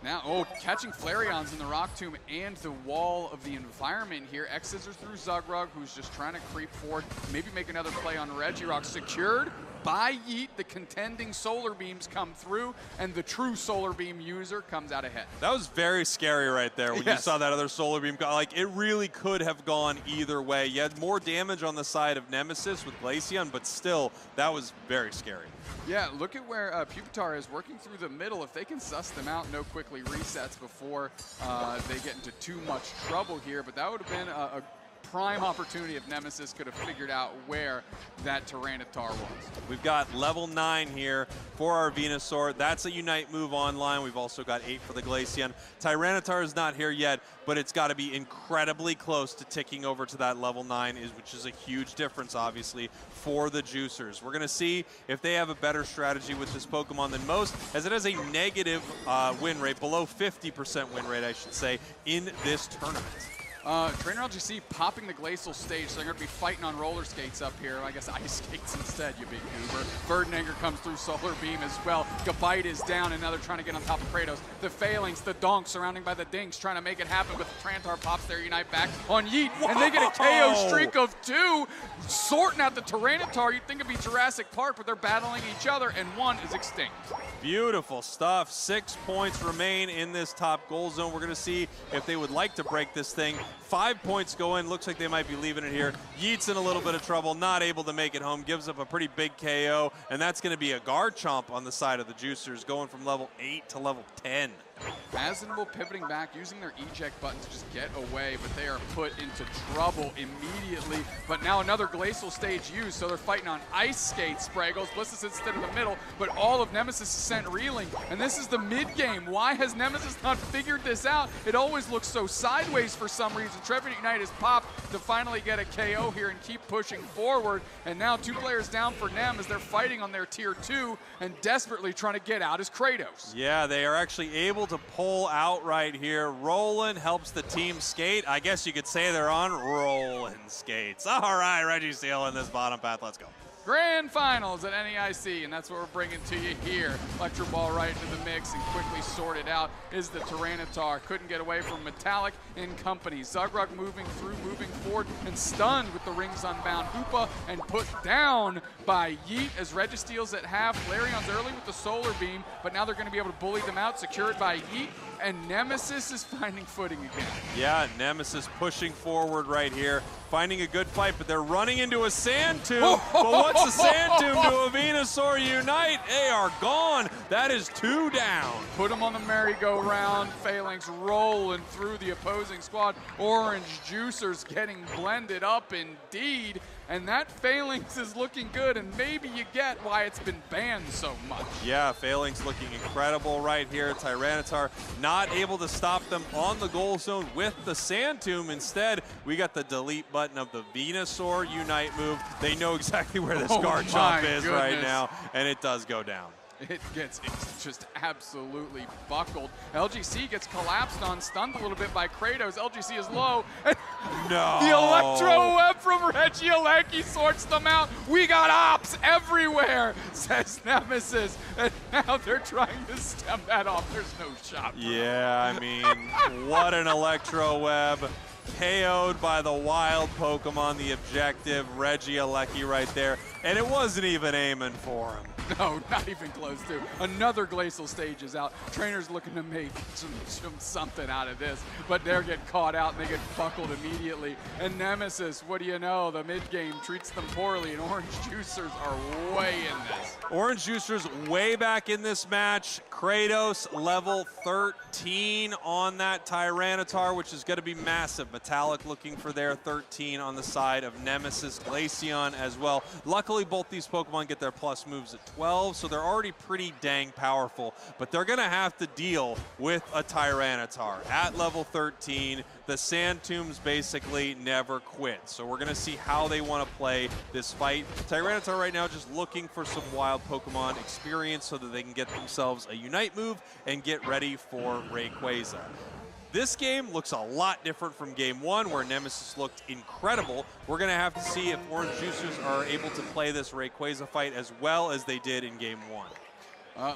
Now, catching Flareons in the Rock Tomb and the wall of the environment here. X-Scissors through Zugrug, who's just trying to creep forward, maybe make another play on Regirock. Secured by Yeet, the contending Solar Beams come through, and the true Solar Beam user comes out ahead. That was very scary right there when you saw that other Solar Beam. Like, it really could have gone either way. You had more damage on the side of Nemesis with Glaceon, but still, that was very scary. Yeah, look at where Pupitar is working through the middle. If they can suss them out, no quickly resets before they get into too much trouble here. But that would have been a prime opportunity if Nemesis could have figured out where that Tyranitar was. We've got level 9 here for our Venusaur. That's a Unite move online. We've also got 8 for the Glaceon. Tyranitar is not here yet, but it's got to be incredibly close to ticking over to that level 9, which is a huge difference, obviously, for the Juicers. We're going to see if they have a better strategy with this Pokemon than most, as it has a negative win rate, below 50% win rate, I should say, in this tournament. Trainer LGC popping the Glacial stage, so they're going to be fighting on roller skates up here. I guess ice skates instead, you big goober. Verdenanger comes through Solar Beam as well. Gabite is down, and now they're trying to get on top of Kratos. The Failings, the Donk surrounding by the Dinks, trying to make it happen, but the Trantar pops their Unite back on Yeet, and they get a KO streak of 2, sorting out the Tyranitar. You'd think it'd be Jurassic Park, but they're battling each other, and one is extinct. Beautiful stuff. 6 points remain in this top goal zone. We're going to see if they would like to break this thing. 5 points go in. Looks like they might be leaving it here. Yeet's in a little bit of trouble, not able to make it home. Gives up a pretty big KO, and that's going to be a Garchomp on the side of the Juicers, going from level 8 to level 10. Asinable pivoting back, using their eject button to just get away, but they are put into trouble immediately. But now another Glacial stage used, so they're fighting on ice skates, Spraggles. Blissus instead of the middle, but all of Nemesis is sent reeling, and this is the mid-game. Why has Nemesis not figured this out? It always looks so sideways for some reason. Trevenant Unite is popped to finally get a KO here and keep pushing forward, and now 2 players down for Nem as they're fighting on their tier 2 and desperately trying to get out as Kratos. Yeah, they are actually able to pull out right here. Roland helps the team skate. I guess you could say they're on Roland skates. All right, Registeel in this bottom path. Let's go. Grand Finals at NAIC, and that's what we're bringing to you here. Electro Ball right into the mix and quickly sorted out is the Tyranitar. Couldn't get away from Metallic and company. Zugrug moving through, moving forward, and stunned with the Rings Unbound Hoopa, and put down by Yeet as Registeel's at half. Flareon's early with the Solar Beam, but now they're going to be able to bully them out, secured by Yeet, and Nemesis is finding footing again. Yeah, Nemesis pushing forward right here, finding a good fight, but they're running into a Sand Tomb. But what's a Sand Tomb to a Venusaur Unite? They are gone. That is 2 down. Put them on the merry-go-round. Phalanx rolling through the opposing squad. Orange Juicers getting blended up indeed. And that Phalanx is looking good, and maybe you get why it's been banned so much. Yeah, Phalanx looking incredible right here. Tyranitar not able to stop them on the goal zone with the Sand Tomb. Instead, we got the delete button of the Venusaur Unite move. They know exactly where this Garchomp is right now, and it does go down. It's just absolutely buckled. LGC gets collapsed on, stunned a little bit by Kratos. LGC is low. No. The Electro Web from Regieleki sorts them out. We got ops everywhere, says Nemesis. And now they're trying to stem that off. There's no shot. Yeah, I mean, what an Electro Web. KO'd by the wild Pokemon, the objective, Regieleki right there. And it wasn't even aiming for him. No, not even close to. Another Glacial stage is out. Trainer's looking to make something out of this, but they're getting caught out and they get buckled immediately. And Nemesis, what do you know? The mid-game treats them poorly, and Orange Juicers are way in this. Orange Juicers way back in this match. Kratos level 13 on that Tyranitar, which is going to be massive. Metallic looking for their 13 on the side of Nemesis. Glaceon as well. Luckily, Luckily, both these Pokemon get their plus moves at 12, so they're already pretty dang powerful. But they're going to have to deal with a Tyranitar. At level 13, the Sand Tombs basically never quit. So we're going to see how they want to play this fight. Tyranitar right now just looking for some wild Pokemon experience so that they can get themselves a Unite move and get ready for Rayquaza. This game looks a lot different from game 1, where Nemesis looked incredible. We're going to have to see if Orange Juicers are able to play this Rayquaza fight as well as they did in game 1.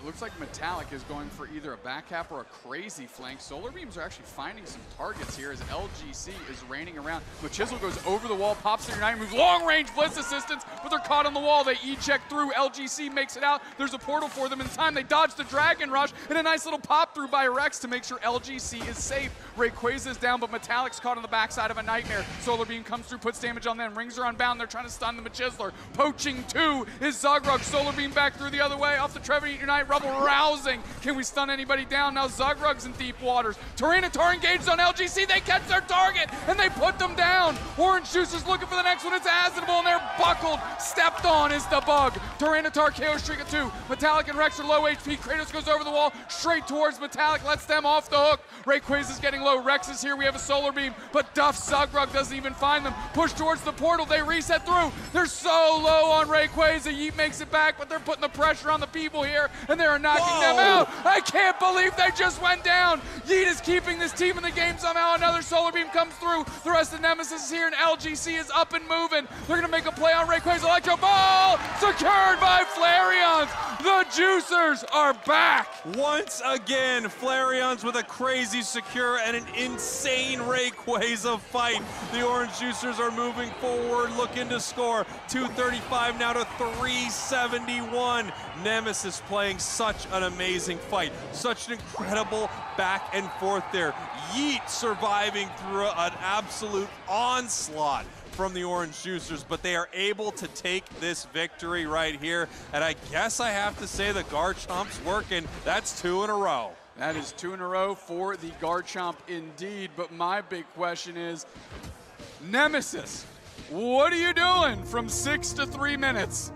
Looks like Metallic is going for either a back cap or a crazy flank. Solar Beams are actually finding some targets here as LGC is raining around. Machisel goes over the wall, pops their Unite moves, long range Blitz assistance, but they're caught on the wall. They E-check through, LGC makes it out. There's a portal for them in time. They dodge the Dragon Rush, and a nice little pop through by Rex to make sure LGC is safe. Rayquaza is down, but Metallic's caught on the backside of a Nightmare. Solar Beam comes through, puts damage on them. Rings are unbound. They're trying to stun the Machisler. Poaching 2 is Zugrug. Solar Beam back through the other way, off the Trevenant Unite. Rubble rousing. Can we stun anybody down? Now Zugrug's in deep waters. Tyranitar engaged on LGC. They catch their target, and they put them down. Orange Juicers looking for the next one. It's Asinable, and they're buckled. Stepped on is the bug. Tyranitar KO streak at 2. Metallic and Rex are low HP. Kratos goes over the wall, straight towards Metallic, lets them off the hook. Rayquaza's getting low. Rex is here. We have a Solar Beam, but Duff Zugrug doesn't even find them. Push towards the portal. They reset through. They're so low on Rayquaza. Yeet makes it back, but they're putting the pressure on the people here, and they're knocking them out. I can't believe they just went down. Yeet is keeping this team in the game somehow. Another Solar Beam comes through. The rest of Nemesis is here, and LGC is up and moving. They're going to make a play on Rayquaza. Electro Ball secured by Flareons. The Juicers are back. Once again, Flareons with a crazy secure and an insane Rayquaza fight. The Orange Juicers are moving forward, looking to score. 235 now to 371. Nemesis playing such an amazing fight. Such an incredible back and forth there. Yeet surviving through an absolute onslaught from the Orange Juicers, but they are able to take this victory right here. And I guess I have to say the Garchomp's working. That's 2 in a row. That is 2 in a row for the Garchomp indeed. But my big question is, Nemesis, what are you doing from 6 to 3 minutes?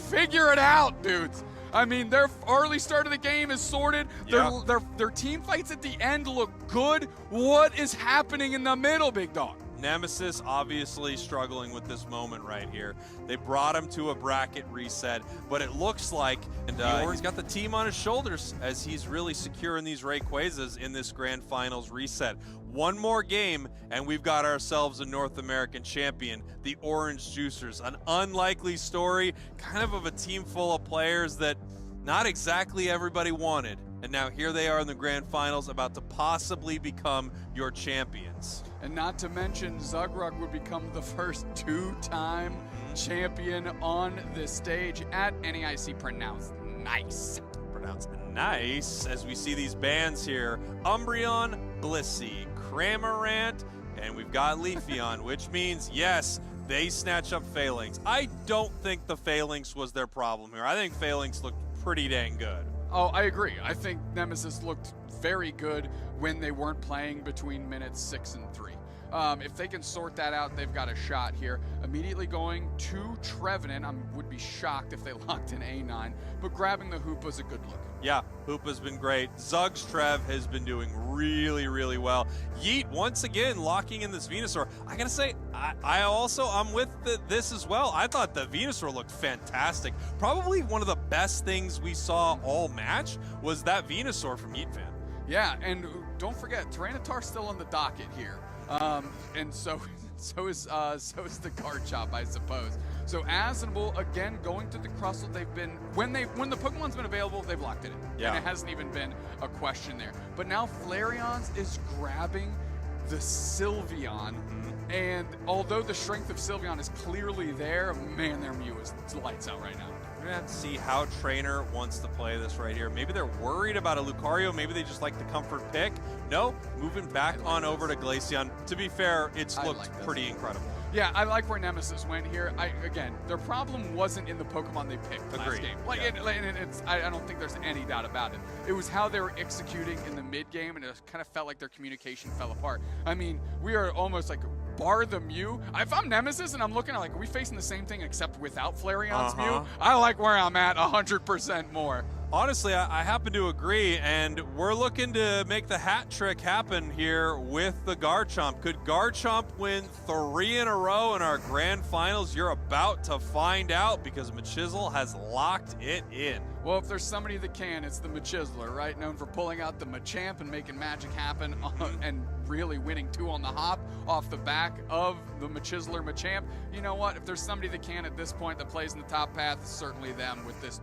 Figure it out, dudes. I mean, their early start of the game is sorted. Their team fights at the end look good. What is happening in the middle, big dog? Nemesis obviously struggling with this moment right here. They brought him to a bracket reset, but it looks like he's got the team on his shoulders as he's really securing these Rayquazas in this Grand Finals reset. One more game, and we've got ourselves a North American champion, the Orange Juicers. An unlikely story, kind of a team full of players that not exactly everybody wanted. And now here they are in the Grand Finals, about to possibly become your champions. And not to mention, Zugrug would become the first 2-time champion on this stage at NAIC, pronounced nice. Pronounced nice, as we see these bands here. Umbreon, Blissey, Cramorant, and we've got Leafeon, which means, yes, they snatch up Phalanx. I don't think the Phalanx was their problem here. I think Phalanx looked pretty dang good. Oh, I agree. I think Nemesis looked very good when they weren't playing between minutes 6 and 3. If they can sort that out, they've got a shot here. Immediately going to Trevenant. I would be shocked if they locked in A9, but grabbing the Hoopa's a good look. Yeah, Hoopa's been great. Zug's Trev has been doing really, really well. Yeet, once again, locking in this Venusaur. I gotta say, I'm with this as well. I thought the Venusaur looked fantastic. Probably one of the best things we saw all match was that Venusaur from Yeet Fan. Yeah, and don't forget, Tyranitar's still on the docket here. And so is the Garchomp, I suppose. So Asinable, again, going through the Crustle, they've been, when the Pokemon's been available, they've locked it in. Yeah. And it hasn't even been a question there. But now Flareons is grabbing the Sylveon, and although the strength of Sylveon is clearly there, man, their Mew is lights out right now. We're gonna have to see how Trainer wants to play this right here. Maybe they're worried about a Lucario. Maybe they just like the comfort pick. No, moving back on over to Glaceon. To be fair, it's looked pretty incredible. Yeah, I like where Nemesis went here. Again, their problem wasn't in the Pokemon they picked last game. I don't think there's any doubt about it. It was how they were executing in the mid game, and it kind of felt like their communication fell apart. I mean, we are almost like bar the Mew. If I'm Nemesis and I'm looking at like, are we facing the same thing except without Flareon's Mew? I like where I'm at 100% more. Honestly, I happen to agree, and we're looking to make the hat trick happen here with the Garchomp. Could Garchomp win 3 in a row in our grand finals? You're about to find out, because Machisel has locked it in. Well, if there's somebody that can, it's the Machiseler, right? Known for pulling out the Machamp and making magic happen and really winning 2 on the hop off the back of the Machiseler Machamp. You know what? If there's somebody that can at this point that plays in the top path, it's certainly them with this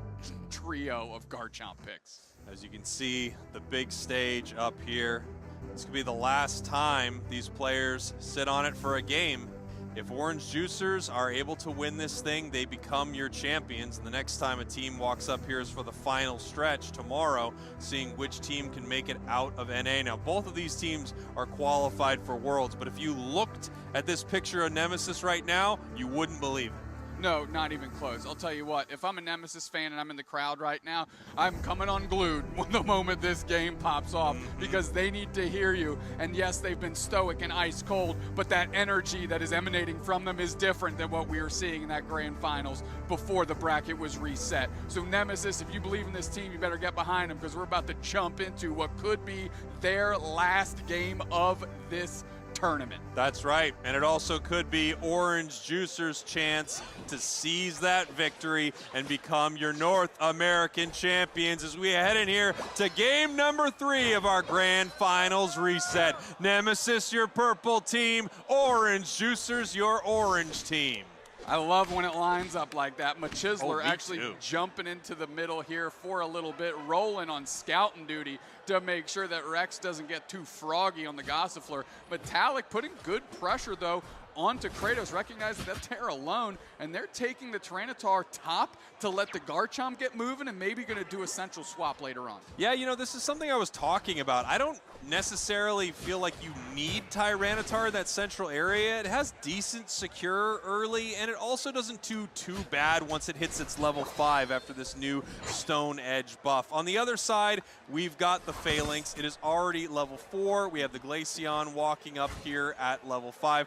trio of Garchomp picks. As you can see, the big stage up here. This could be the last time these players sit on it for a game. If Orange Juicers are able to win this thing, they become your champions. And the next time a team walks up here is for the final stretch tomorrow, seeing which team can make it out of NA. Now, both of these teams are qualified for Worlds, but if you looked at this picture of Nemesis right now, you wouldn't believe it. No, not even close. I'll tell you what, if I'm a Nemesis fan and I'm in the crowd right now, I'm coming unglued the moment this game pops off, because they need to hear you. And yes, they've been stoic and ice cold, but that energy that is emanating from them is different than what we were seeing in that grand finals before the bracket was reset. So Nemesis, if you believe in this team, you better get behind them, because we're about to jump into what could be their last game of this tournament. That's right, and it also could be Orange Juicers' chance to seize that victory and become your North American champions as we head in here to game number 3 of our grand finals reset. Nemesis, your purple team. Orange Juicers, your orange team. I love when it lines up like that. Machiseler actually jumping into the middle here for a little bit, rolling on scouting duty to make sure that Rex doesn't get too froggy on the Gossifleur. Metallic putting good pressure, though, onto Kratos, recognizing that they're alone, and they're taking the Tyranitar top to let the Garchomp get moving, and maybe going to do a central swap later on. Yeah, you know, this is something I was talking about. I don't necessarily feel like you need Tyranitar in that central area. It has decent secure early, and it also doesn't do too bad once it hits its level 5 after this new Stone Edge buff. On the other side, we've got the Phalanx. It is already level 4. We have the Glaceon walking up here at level 5.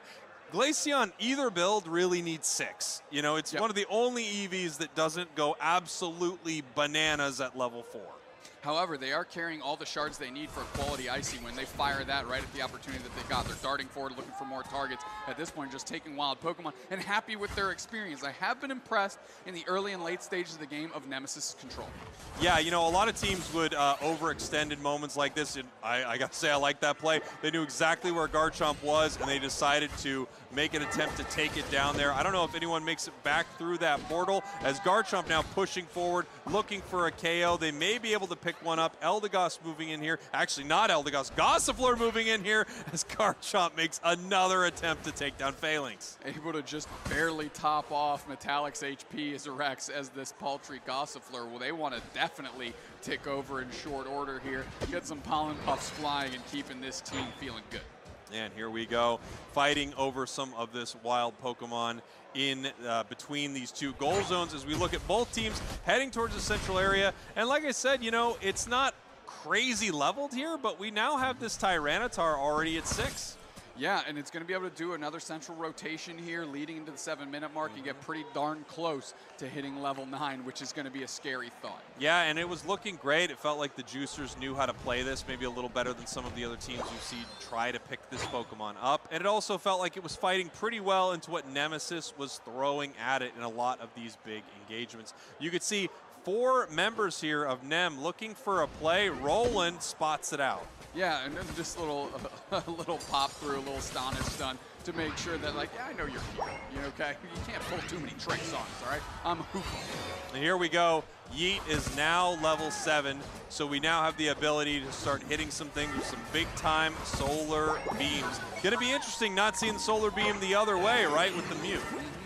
Glaceon, either build really needs 6. You know, it's one of the only EVs that doesn't go absolutely bananas at level 4. However, they are carrying all the shards they need for a quality Icy when they fire that right at the opportunity that they got. They're darting forward, looking for more targets. At this point, just taking wild Pokemon and happy with their experience. I have been impressed in the early and late stages of the game of Nemesis control. Yeah, you know, a lot of teams would overextend in moments like this. And I got to say, I like that play. They knew exactly where Garchomp was, and they decided to make an attempt to take it down there. I don't know if anyone makes it back through that portal, as Garchomp now pushing forward, looking for a KO. They may be able to pick one up. Eldegoss moving in here. Actually, not Eldegoss. Gossifleur moving in here as Garchomp makes another attempt to take down Phalanx. Able to just barely top off Metallic's HP as Rex as this paltry Gossifleur. Well, they want to definitely tick over in short order here. Get some pollen puffs flying and keeping this team feeling good. And here we go, fighting over some of this wild Pokemon in between these two goal zones as we look at both teams heading towards the central area. And like I said, you know, it's not crazy leveled here, but we now have this Tyranitar already at 6. Yeah, and it's going to be able to do another central rotation here leading into the 7-minute mark and get pretty darn close to hitting level 9, which is going to be a scary thought. Yeah, and it was looking great. It felt like the Juicers knew how to play this, maybe a little better than some of the other teams you see try to pick this Pokemon up. And it also felt like it was fighting pretty well into what Nemesis was throwing at it in a lot of these big engagements. You could see 4 members here of Nem looking for a play. Roland spots it out. Yeah, and then just a little pop through, a little astonish stun to make sure that, like, yeah, I know you're here. You know, okay? You can't pull too many tricks on us, all right? I'm hooping. And here we go. Yeet is now level 7, so we now have the ability to start hitting some things with some big-time solar beams. Gonna be interesting not seeing solar beam the other way, right, with the Mew.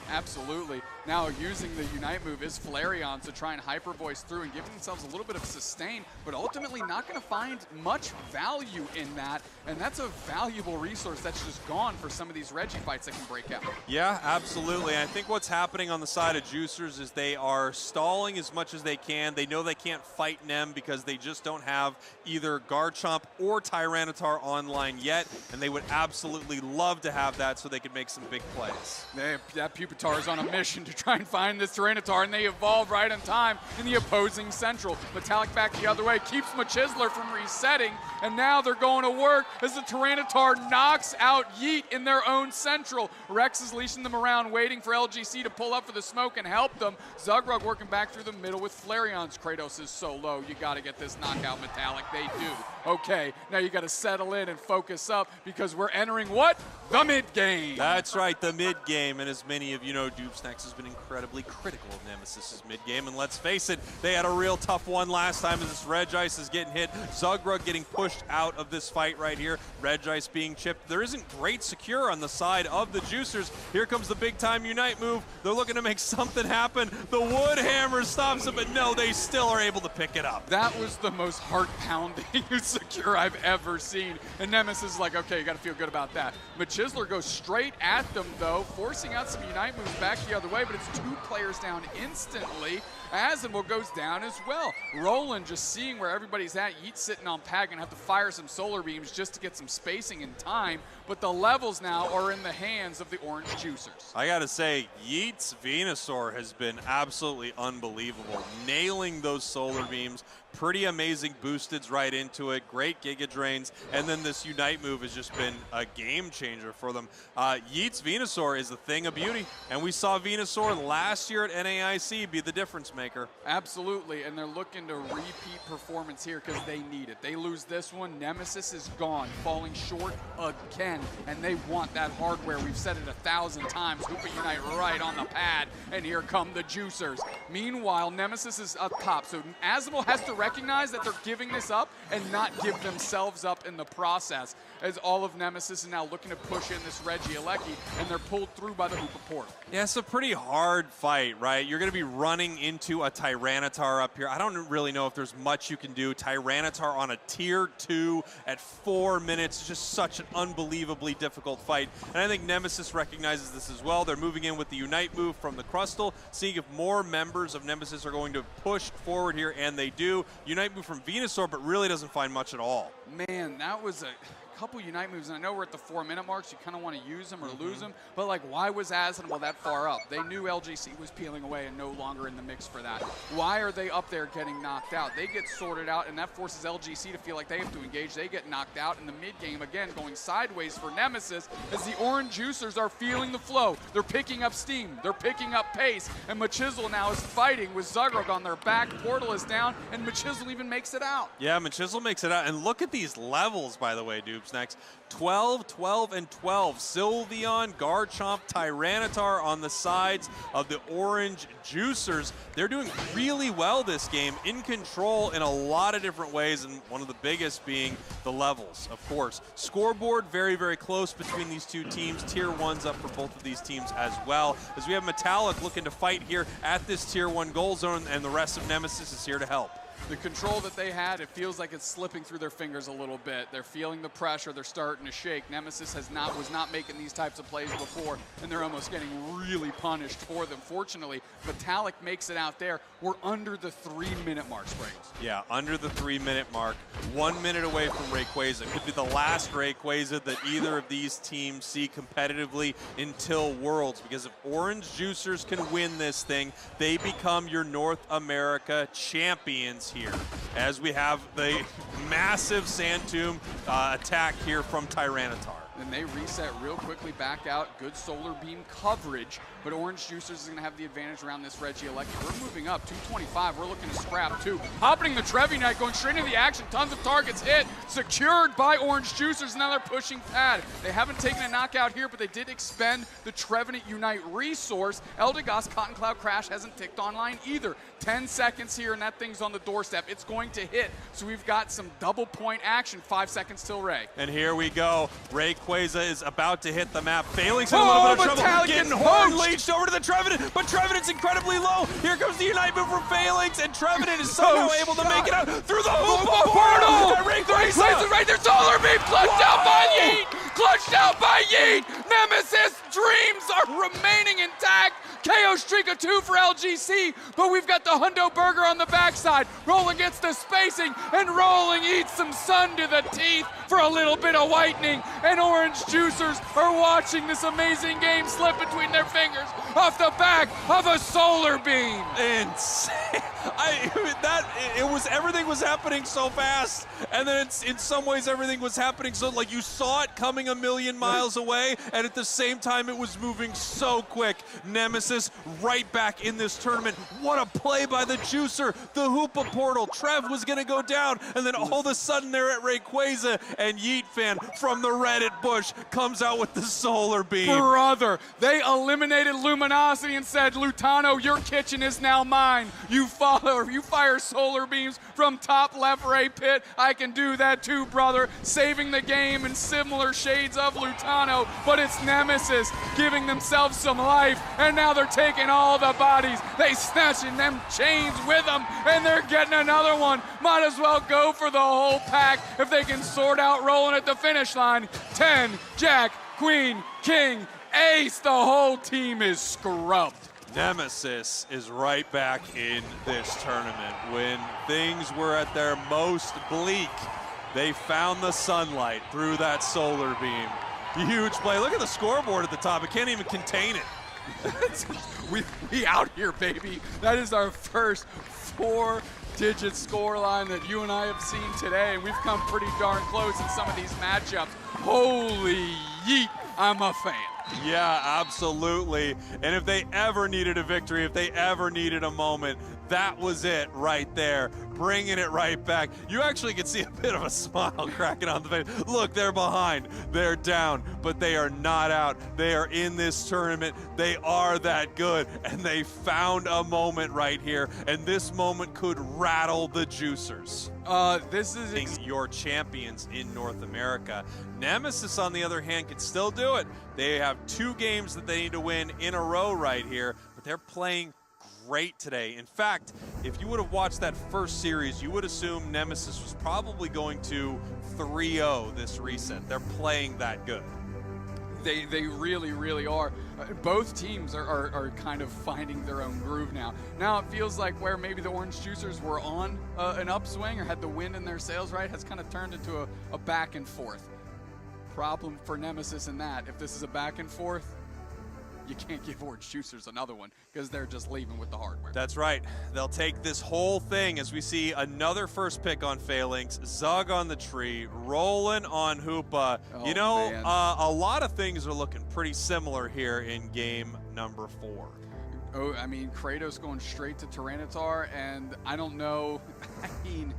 Absolutely. Now using the Unite move is Flareon to try and hyper voice through and giving themselves a little bit of sustain, but ultimately not going to find much value in that, and that's a valuable resource that's just gone for some of these Reggie fights that can break out. Yeah, absolutely. I think what's happening on the side of Juicers is they are stalling as much as they can. They know they can't fight Nem because they just don't have either Garchomp or Tyranitar online yet, and they would absolutely love to have that so they could make some big plays. That Pupitar is on a mission to try and find this Tyranitar, and they evolve right in time in the opposing central. Metallic back the other way, keeps Machisler from resetting, and now they're going to work as the Tyranitar knocks out Yeet in their own central. Rex is leashing them around, waiting for LGC to pull up for the smoke and help them. Zugrug working back through the middle with Flareon's. Kratos is so low, you got to get this knockout, Metallic. They do. Okay, now you got to settle in and focus up because we're entering what? The mid-game. That's right, the mid-game, and as many of you know, Doobsnacks has been incredibly critical of Nemesis' mid-game, and let's face it, they had a real tough one last time as this Regice is getting hit. Zugrug getting pushed out of this fight right here. Regice being chipped. There isn't great secure on the side of the Juicers. Here comes the big-time Unite move. They're looking to make something happen. The Wood Hammer stops it, but no, they still are able to pick it up. That was the most heart-pounding secure I've ever seen, and Nemesis is like, okay, you got to feel good about that. Machisler goes straight at them, though, forcing out some Unite moves back the other way, but it's 2 players down instantly. Asimov goes down as well. Roland just seeing where everybody's at. Yeet's sitting on Pag and have to fire some solar beams just to get some spacing and time, but the levels now are in the hands of the Orange Juicers. I gotta say, Yeet's Venusaur has been absolutely unbelievable. Nailing those solar beams, pretty amazing boosteds right into it, great Giga Drains, and then this Unite move has just been a game changer for them. Yeet's Venusaur is a thing of beauty, and we saw Venusaur last year at NAIC be the difference maker. Absolutely, and they're looking to repeat performance here because they need it. They lose this one, Nemesis is gone, falling short again, and they want that hardware. We've said it 1,000 times. Hoopa Unite right on the pad, and here come the Juicers. Meanwhile, Nemesis is up top, so Asimov has to recognize that they're giving this up and not give themselves up in the process, as all of Nemesis is now looking to push in this Regieleki, and they're pulled through by the Hoopa portal. Yeah, it's a pretty hard fight, right? You're going to be running into a Tyranitar up here. I don't really know if there's much you can do. Tyranitar on a tier 2 at 4 minutes, just such an unbelievably difficult fight. And I think Nemesis recognizes this as well. They're moving in with the Unite move from the Crustal, seeing if more members of Nemesis are going to push forward here, and they do. Unite move from Venusaur, but really doesn't find much at all. Man, that was a couple Unite moves, and I know we're at the 4-minute mark, so you kind of want to use them or lose them, but like, why was Asimov that far up? They knew LGC was peeling away and no longer in the mix for that. Why are they up there getting knocked out? They get sorted out, and that forces LGC to feel like they have to engage. They get knocked out in the mid-game, again, going sideways for Nemesis, as the Orange Juicers are feeling the flow. They're picking up steam, they're picking up pace, and Machisel now is fighting with Zugrug on their back. Portal is down, and Machisel even makes it out. Yeah, Machisel makes it out, and look at these levels, by the way, Doobsnacks. 12, 12, and 12. Sylveon, Garchomp, Tyranitar on the sides of the Orange Juicers. They're doing really well this game, in control in a lot of different ways, and one of the biggest being the levels, of course. Scoreboard, very, very close between these two teams. Tier 1's up for both of these teams as well, as we have Metallic looking to fight here at this Tier 1 goal zone, and the rest of Nemesis is here to help. The control that they had, it feels like it's slipping through their fingers a little bit. They're feeling the pressure. They're starting to shake. Nemesis was not making these types of plays before, and they're almost getting really punished for them. Fortunately, Metallic makes it out there. We're under the 3-minute mark, Springs. Yeah, under the 3-minute mark. 1 minute away from Rayquaza. Could be the last Rayquaza that either of these teams see competitively until Worlds, because if Orange Juicers can win this thing, they become your North America champions here, as we have the massive Sand Tomb attack here from Tyranitar. Then they reset real quickly back out. Good solar beam coverage, but Orange Juicers is going to have the advantage around this Regieleki. We're moving up, 225. We're looking to scrap too. Happening the Trevi Knight, going straight into the action. Tons of targets hit, secured by Orange Juicers. Now they're pushing pad. They haven't taken a knockout here, but they did expend the Trevenant Unite resource. Eldegoss Cotton Cloud Crash hasn't ticked online either. 10 seconds here, and that thing's on the doorstep. It's going to hit, so we've got some double point action. 5 seconds till Ray. And here we go. Rayquaza Rayquaza is about to hit the map. Phalanx in a little bit of trouble. Metallic Getting gets horn poached. leached over to the Trevenant, but Trevenant's incredibly low. Here comes the Unite move from Phalanx, and Trevenant is somehow able to make it out through the Hoopa portal. And Rayquaza right there, Solar Beam clutched out by Yeet! Clutched out by Yeet! Nemesis dreams are remaining intact. KO streak of 2 for LGC, but we've got the Hundo Burger on the backside. Rolling gets the spacing, and Rolling eats some sun to the teeth for a little bit of whitening. And Orange Juicers are watching this amazing game slip between their fingers off the back of a Solar Beam. Insane. Everything was happening so fast, and then in some ways everything was happening so like you saw it coming a million miles away, and at the same time it was moving so quick. Nemesis right back in this tournament. What a play by the Juicer. The Hoopa portal. Trev was gonna go down, and then all of a sudden they're at Rayquaza, and Yeet fan from the Reddit bush comes out with the Solar Beam. Brother, they eliminated Luminosity and said, Lutano, your kitchen is now mine. You fire Solar Beams from top left Ray pit. I can do that too, brother. Saving the game in similar shades of Lutano, but it's Nemesis giving themselves some life, and now they're taking all the bodies. They snatching them chains with them, and they're getting another one. Might as well go for the whole pack if they can sort out Rolling at the finish line. 10, Jack, Queen, King, Ace. The whole team is scrubbed. Nemesis is right back in this tournament. When things were at their most bleak, they found the sunlight through that Solar Beam. Huge play. Look at the scoreboard at the top. It can't even contain it. we out here, baby. That is our first 4-digit score line that you and I have seen today, and we've come pretty darn close in some of these matchups. Holy yeet, I'm a fan. Yeah, absolutely. And if they ever needed a victory, if they ever needed a moment, that was it right there. Bringing it right back. You actually can see a bit of a smile cracking on the face. Look, they're behind. They're down, but they are not out. They are in this tournament. They are that good, and they found a moment right here, and this moment could rattle the Juicers. This is your champions in North America. Nemesis, on the other hand, can still do it. They have 2 games that they need to win in a row right here, but they're playing great today. In fact, if you would have watched that first series, you would assume Nemesis was probably going to 3-0 this reset. They're playing that good. They really, really are. Both teams are kind of finding their own groove now. Now it feels like where maybe the Orange Juicers were on an upswing or had the wind in their sails, right, has kind of turned into a back and forth. Problem for Nemesis in that, if this is a back and forth, you can't give Orange Juicers another one because they're just leaving with the hardware. That's right. They'll take this whole thing as we see another first pick on Phalanx, Zug on the tree, Rolling on Hoopa. Oh, you know, man. a lot of things are looking pretty similar here in game number 4. Oh, I mean, Kratos going straight to Tyranitar, and I don't know. I mean,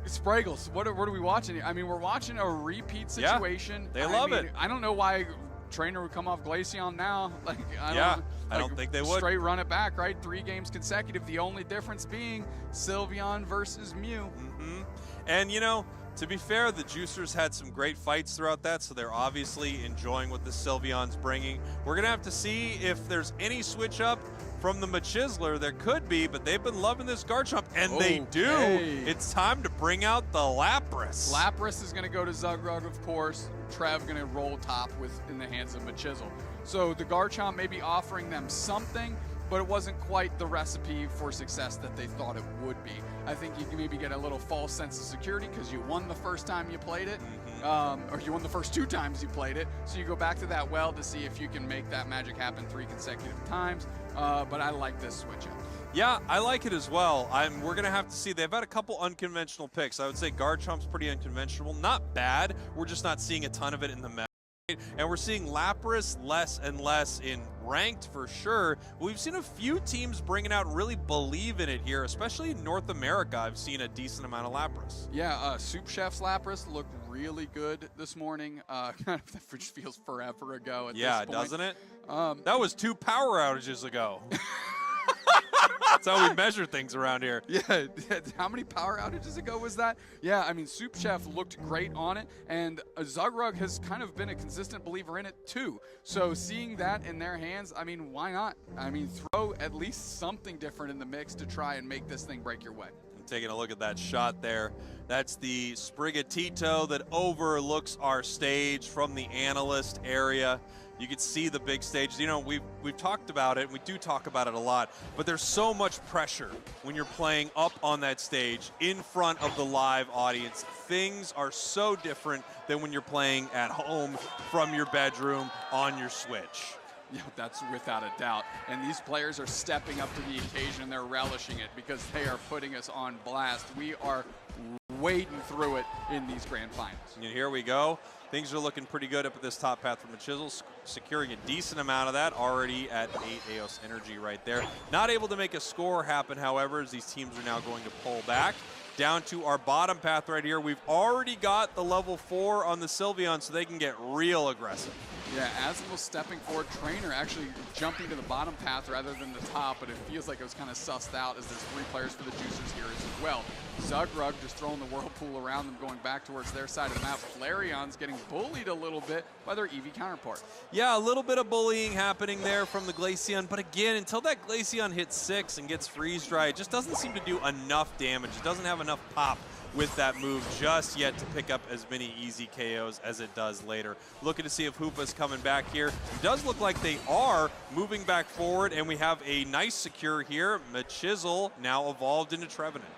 Spraggles, what are we watching? I mean, we're watching a repeat situation. Yeah, they love it. I don't know why Trainer would come off Glaceon now. I don't think they would. Straight run it back, right? 3 games consecutive. The only difference being Sylveon versus Mew. Mm-hmm. And, you know, to be fair, the Juicers had some great fights throughout that, so they're obviously enjoying what the Sylveon's bringing. We're going to have to see if there's any switch up from the Machisler. There could be, but they've been loving this Garchomp, and they do. It's time to bring out the Lapras. Lapras is going to go to Zugrug, of course. Trev going to roll top in the hands of Machisel. So the Garchomp may be offering them something, but it wasn't quite the recipe for success that they thought it would be. I think you can maybe get a little false sense of security because you won the first time you played it, or you won the first 2 times you played it. So you go back to that well to see if you can make that magic happen 3 consecutive times. But I like this switch up. Yeah, I like it as well. We're going to have to see. They've had a couple unconventional picks. I would say Garchomp's pretty unconventional. Not bad. We're just not seeing a ton of it in the meta. And we're seeing Lapras less and less in ranked for sure. We've seen a few teams bringing out really believe in it here, especially in North America. I've seen a decent amount of Lapras. Yeah, Soup Chef's Lapras looked really good this morning. That just feels forever ago at this point. Yeah, doesn't it? That was 2 power outages ago. That's how we measure things around here. Yeah, how many power outages ago was that? Yeah, I mean, Soup Chef looked great on it, and Zugrug has kind of been a consistent believer in it too. So seeing that in their hands, I mean, why not? I mean, throw at least something different in the mix to try and make this thing break your way. Taking a look at that shot there. That's the Sprigatito that overlooks our stage from the analyst area. You can see the big stage. You know, we've talked about it. We do talk about it a lot, but there's so much pressure when you're playing up on that stage in front of the live audience. Things are so different than when you're playing at home from your bedroom on your Switch. Yeah, that's without a doubt. And these players are stepping up to the occasion and they're relishing it because they are putting us on blast. We are wading through it in these grand finals. And here we go. Things are looking pretty good up at this top path from the Chisel, securing a decent amount of that, already at 8 Eos energy right there. Not able to make a score happen, however, as these teams are now going to pull back. Down to our bottom path right here. We've already got the level 4 on the Sylveon, so they can get real aggressive. Yeah, Azimul stepping forward, Trainer actually jumping to the bottom path rather than the top, but it feels like it was kind of sussed out as there's 3 players for the Juicers here as well. Zugrug just throwing the whirlpool around them, going back towards their side of the map. Flareon's getting bullied a little bit by their Eevee counterpart. Yeah, a little bit of bullying happening there from the Glaceon, but again, until that Glaceon hits 6 and gets freeze dry, it just doesn't seem to do enough damage. It doesn't have enough pop with that move just yet to pick up as many easy KOs as it does later. Looking to see if Hoopa's coming back here. It does look like they are moving back forward, and we have a nice secure here. Machisel now evolved into Trevenant.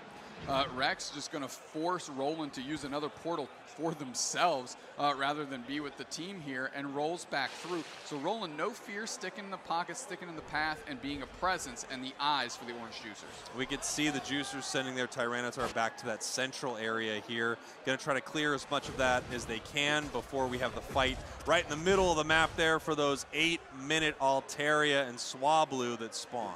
Rex just going to force Roland to use another portal for themselves rather than be with the team here, and rolls back through. So Roland, no fear, sticking in the pocket, sticking in the path, and being a presence and the eyes for the Orange Juicers. We could see the Juicers sending their Tyranitar back to that central area here. Going to try to clear as much of that as they can before we have the fight right in the middle of the map there for those 8-minute Altaria and Swablu that spawn.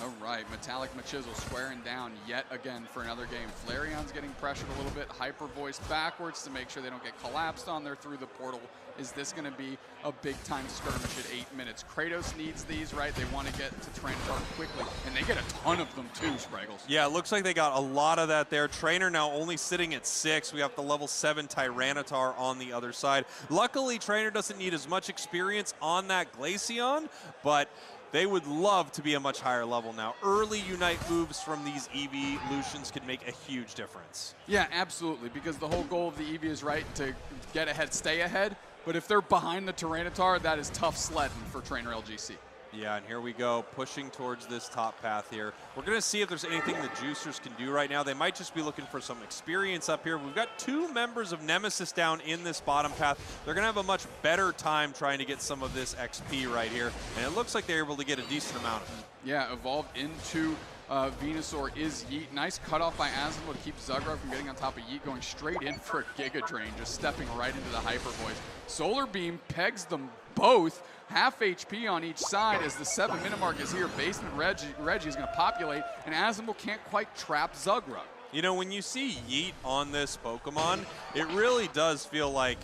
All right, Metallic Machisel squaring down yet again for another game. Flareon's getting pressured a little bit. Hyper Voice backwards to make sure they don't get collapsed on there through the portal. Is this going to be a big-time skirmish at 8 minutes? Kratos needs these, right? They want to get to Tyranitar quickly, and they get a ton of them too, Spraggles. Yeah, it looks like they got a lot of that there. Trainer now only sitting at 6. We have the level 7 Tyranitar on the other side. Luckily, Trainer doesn't need as much experience on that Glaceon, but they would love to be a much higher level now. Early Unite moves from these evolutions could make a huge difference. Yeah, absolutely, because the whole goal of the Eevee is, right, to get ahead, stay ahead. But if they're behind the Tyranitar, that is tough sledding for Trainer LGC. Yeah, and here we go, pushing towards this top path here. We're going to see if there's anything the Juicers can do right now. They might just be looking for some experience up here. We've got 2 members of Nemesis down in this bottom path. They're going to have a much better time trying to get some of this XP right here, and it looks like they're able to get a decent amount of it. Yeah, evolved into Venusaur is Yeet. Nice cutoff by Azimul to keep Zugrug from getting on top of Yeet, going straight in for a Giga Drain, just stepping right into the Hyper Voice. Solar Beam pegs them both. Half HP on each side as the 7-minute mark is here. Basement Reggie is going to populate, and Azimul can't quite trap Zugrug. You know, when you see Yeet on this Pokemon, it really does feel like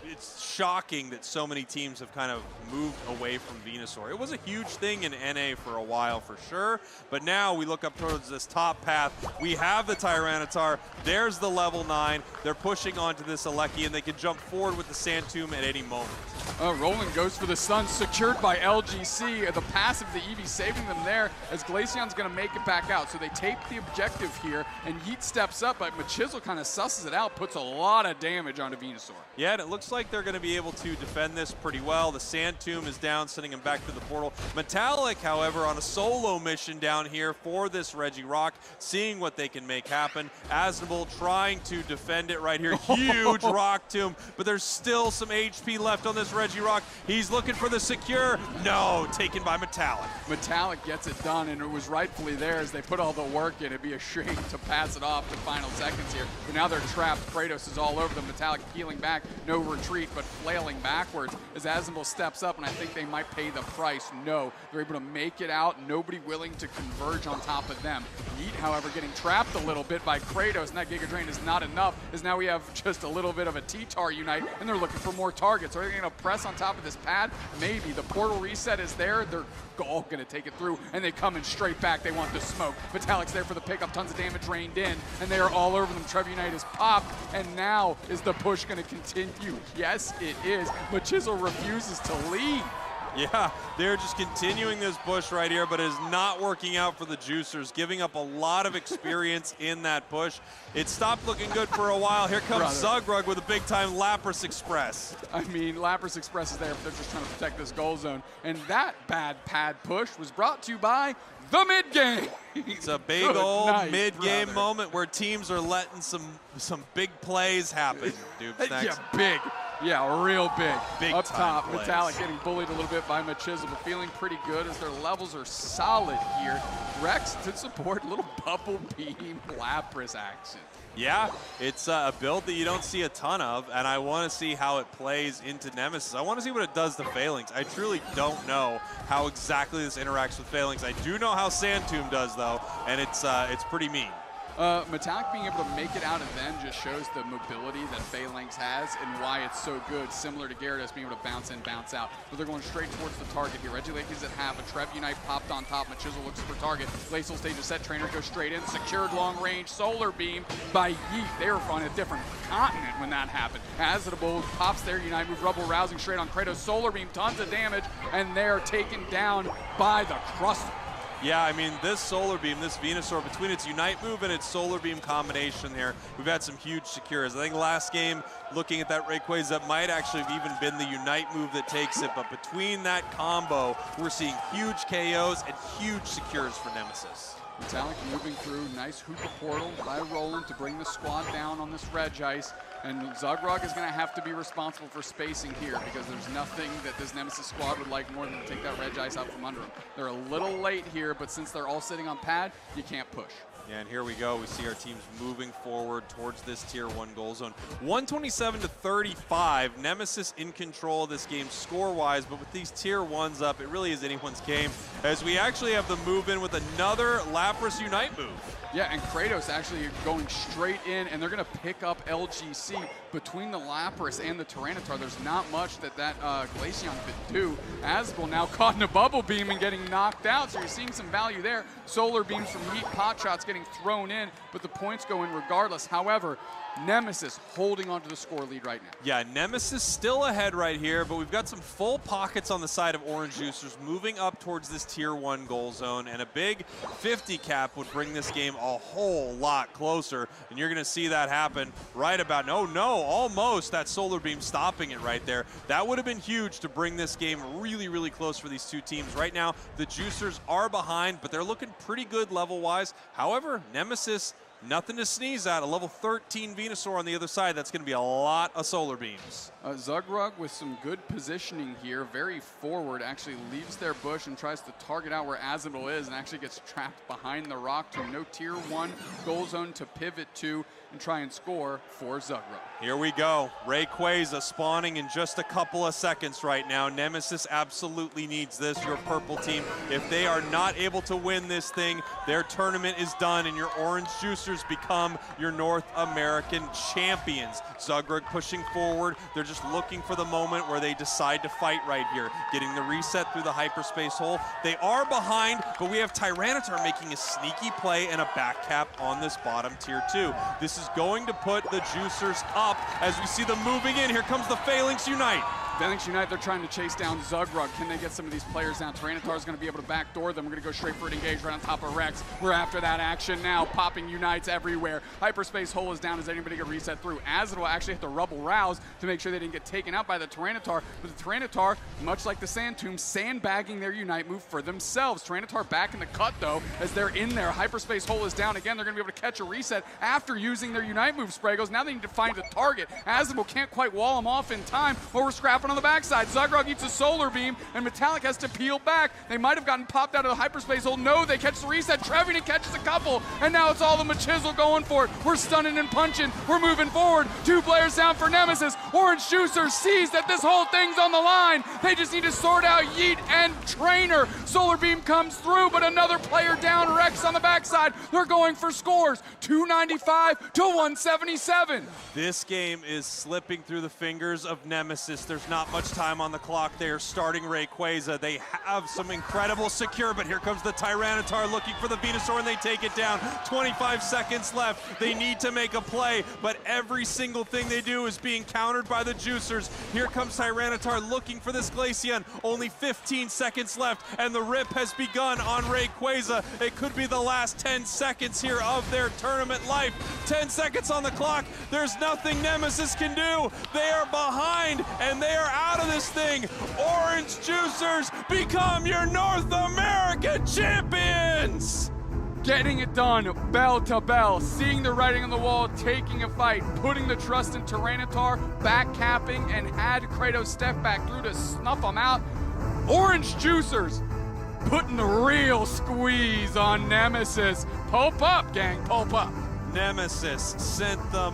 it's shocking that so many teams have kind of moved away from Venusaur. It was a huge thing in NA for a while for sure, but now we look up towards this top path. We have the Tyranitar. There's the level 9. They're pushing onto this Alecki, and they can jump forward with the Sand Tomb at any moment. Roland goes for the stun, secured by LGC. The passive, the Eevee saving them there, as Glaceon's going to make it back out. So they tape the objective here, and Yeet steps up, but Machisel kind of susses it out, puts a lot of damage onto Venusaur. Yeah, and it looks like they're going to be able to defend this pretty well. The Sand Tomb is down, sending him back to the portal. Metallic, however, on a solo mission down here for this Regirock, seeing what they can make happen. Azimul trying to defend it right here. Huge Rock Tomb, but there's still some HP left on this Regirock. He's looking for the secure. No, taken by Metallic. Metallic gets it done, and it was rightfully theirs. They put all the work in. It'd be a shame to pass it off to final seconds here. But now they're trapped. Kratos is all over them. Metallic peeling back. No retreat, but flailing backwards as Azimble steps up, and I think they might pay the price. No, they're able to make it out. Nobody willing to converge on top of them. Yeet, however, getting trapped a little bit by Kratos, and that Giga Drain is not enough, as now we have just a little bit of a T-Tar Unite, and they're looking for more targets. Are they going to press on top of this pad? Maybe. The portal reset is there. They're all going to take it through, and they come in straight back. They want the smoke. Metallic's there for the pickup. Tons of damage rained in, and they are all over them. Trev Unite is popped, and now is the push going to continue? Yes, it is, but Chisel refuses to leave. Yeah, they're just continuing this push right here, but it is not working out for the Juicers, giving up a lot of experience in that push. It stopped looking good for a while. Here comes Zugrug with a big-time Lapras Express. I mean, Lapras Express is there, but they're just trying to protect this goal zone. And that bad pad push was brought to you by the mid-game. It's a big old mid-game moment where teams are letting some big plays happen. Yeah, big. Yeah, real big. Big up top, plays. Metallic getting bullied a little bit by Machisel, but feeling pretty good as their levels are solid here. Rex to support a little bubble beam Lapras action. Yeah, it's a build that you don't see a ton of, and I want to see how it plays into Nemesis. I want to see what it does to Phalanx. I truly don't know how exactly this interacts with Phalanx. I do know how Sand Tomb does, though, and it's pretty mean. Metallic being able to make it out and then just shows the mobility that Phalanx has and why it's so good, similar to Gyarados being able to bounce in, bounce out. But they're going straight towards the target here. Regilake's at half, a Trev Unite popped on top. Machisel looks for target. Glacial stage is set, Trainer goes straight in. Secured long range, Solar Beam by Yeet. They were on a different continent when that happened. Azitable pops their Unite move, Rubble rousing straight on Kratos. Solar Beam, tons of damage, and they're taken down by the Crustle. Yeah, I mean, this Solar Beam, this Venusaur, between its Unite move and its Solar Beam combination here, we've had some huge secures. I think last game, looking at that Rayquaza, that might actually have even been the Unite move that takes it, but between that combo, we're seeing huge KOs and huge secures for Nemesis. Metallic moving through, nice Hoopa portal by Roland to bring the squad down on this Regice. And Zugrug is going to have to be responsible for spacing here because there's nothing that this Nemesis squad would like more than to take that Regice out from under them. They're a little late here, but since they're all sitting on pad, you can't push. Yeah, and here we go. We see our teams moving forward towards this Tier 1 goal zone. 127 to 35. Nemesis in control of this game score-wise, but with these Tier 1s up, it really is anyone's game as we actually have the move in with another Lapras Unite move. Yeah, and Kratos actually going straight in, and they're going to pick up LGC. Between the Lapras and the Tyranitar, there's not much that Glaceon could do. Azbel now caught in a Bubble Beam and getting knocked out, so you're seeing some value there. Solar Beams from Yeet, pot shots getting thrown in, but the points go in regardless. However, Nemesis holding onto the score lead right now. Yeah, Nemesis still ahead right here, but we've got some full pockets on the side of Orange Juicers moving up towards this Tier 1 goal zone, and a big 50 cap would bring this game a whole lot closer, and you're going to see that happen right about, almost that Solar Beam stopping it right there. That would have been huge to bring this game really, really close for these two teams. Right now, the Juicers are behind, but they're looking pretty good level-wise. However, Nemesis, nothing to sneeze at. A level 13 Venusaur on the other side. That's going to be a lot of Solar Beams. Zugrug with some good positioning here, very forward, actually leaves their bush and tries to target out where Azimble is and actually gets trapped behind the rock tomb. No Tier 1 goal zone to pivot to and try and score for Zugrug. Here we go. Rayquaza spawning in just a couple of seconds right now. Nemesis absolutely needs this, your purple team. If they are not able to win this thing, their tournament is done and your Orange Juicers become your North American champions. Zugrug pushing forward. They're just looking for the moment where they decide to fight right here. Getting the reset through the hyperspace hole. They are behind, but we have Tyranitar making a sneaky play and a back cap on this bottom Tier 2. This is going to put the Juicers up as we see them moving in. Here comes the Phalanx Unite. Phalanx Unite, they're trying to chase down Zugrug. Can they get some of these players down? Tyranitar is going to be able to backdoor them. We're going to go straight for it, engage right on top of Rex. We're after that action now, popping Unites everywhere. Hyperspace hole is down as anybody get reset through. Azidal actually hit the Rubble Rouse to make sure they didn't get taken out by the Tyranitar. But the Tyranitar, much like the Sand Tomb, sandbagging their Unite move for themselves. Tyranitar back in the cut though, as they're in there. Hyperspace hole is down again. They're going to be able to catch a reset after using their Unite move. Spraygos. Now they need to find a target. Azidal can't quite wall them off in time, but we're scrapping happen on the backside. Zagrog eats a solar beam, and Metallic has to peel back. They might have gotten popped out of the hyperspace hole. No, they catch the reset. Trevenant catches a couple, and now it's all the Machisel going for it. We're stunning and punching. We're moving forward. 2 players down for Nemesis. Orange Juicer sees that this whole thing's on the line. They just need to sort out Yeet and Trainer. Solar beam comes through, but another player down. Rex on the backside. They're going for scores. 295 to 177. This game is slipping through the fingers of Nemesis. There's not much time on the clock. They are starting Rayquaza. They have some incredible secure, but here comes the Tyranitar looking for the Venusaur, and they take it down. 25 seconds left. They need to make a play, but every single thing they do is being countered by the Juicers. Here comes Tyranitar looking for this Glaceon. Only 15 seconds left, and the rip has begun on Rayquaza. It could be the last 10 seconds here of their tournament life. 10 seconds on the clock. There's nothing Nemesis can do. They are behind, and they are out of this thing. Orange Juicers become your North American champions! Getting it done, bell to bell, seeing the writing on the wall, taking a fight, putting the trust in Tyranitar, back capping, and had Kratos step back through to snuff them out. Orange Juicers putting the real squeeze on Nemesis. Pulp up, gang, pulp up. Nemesis sent them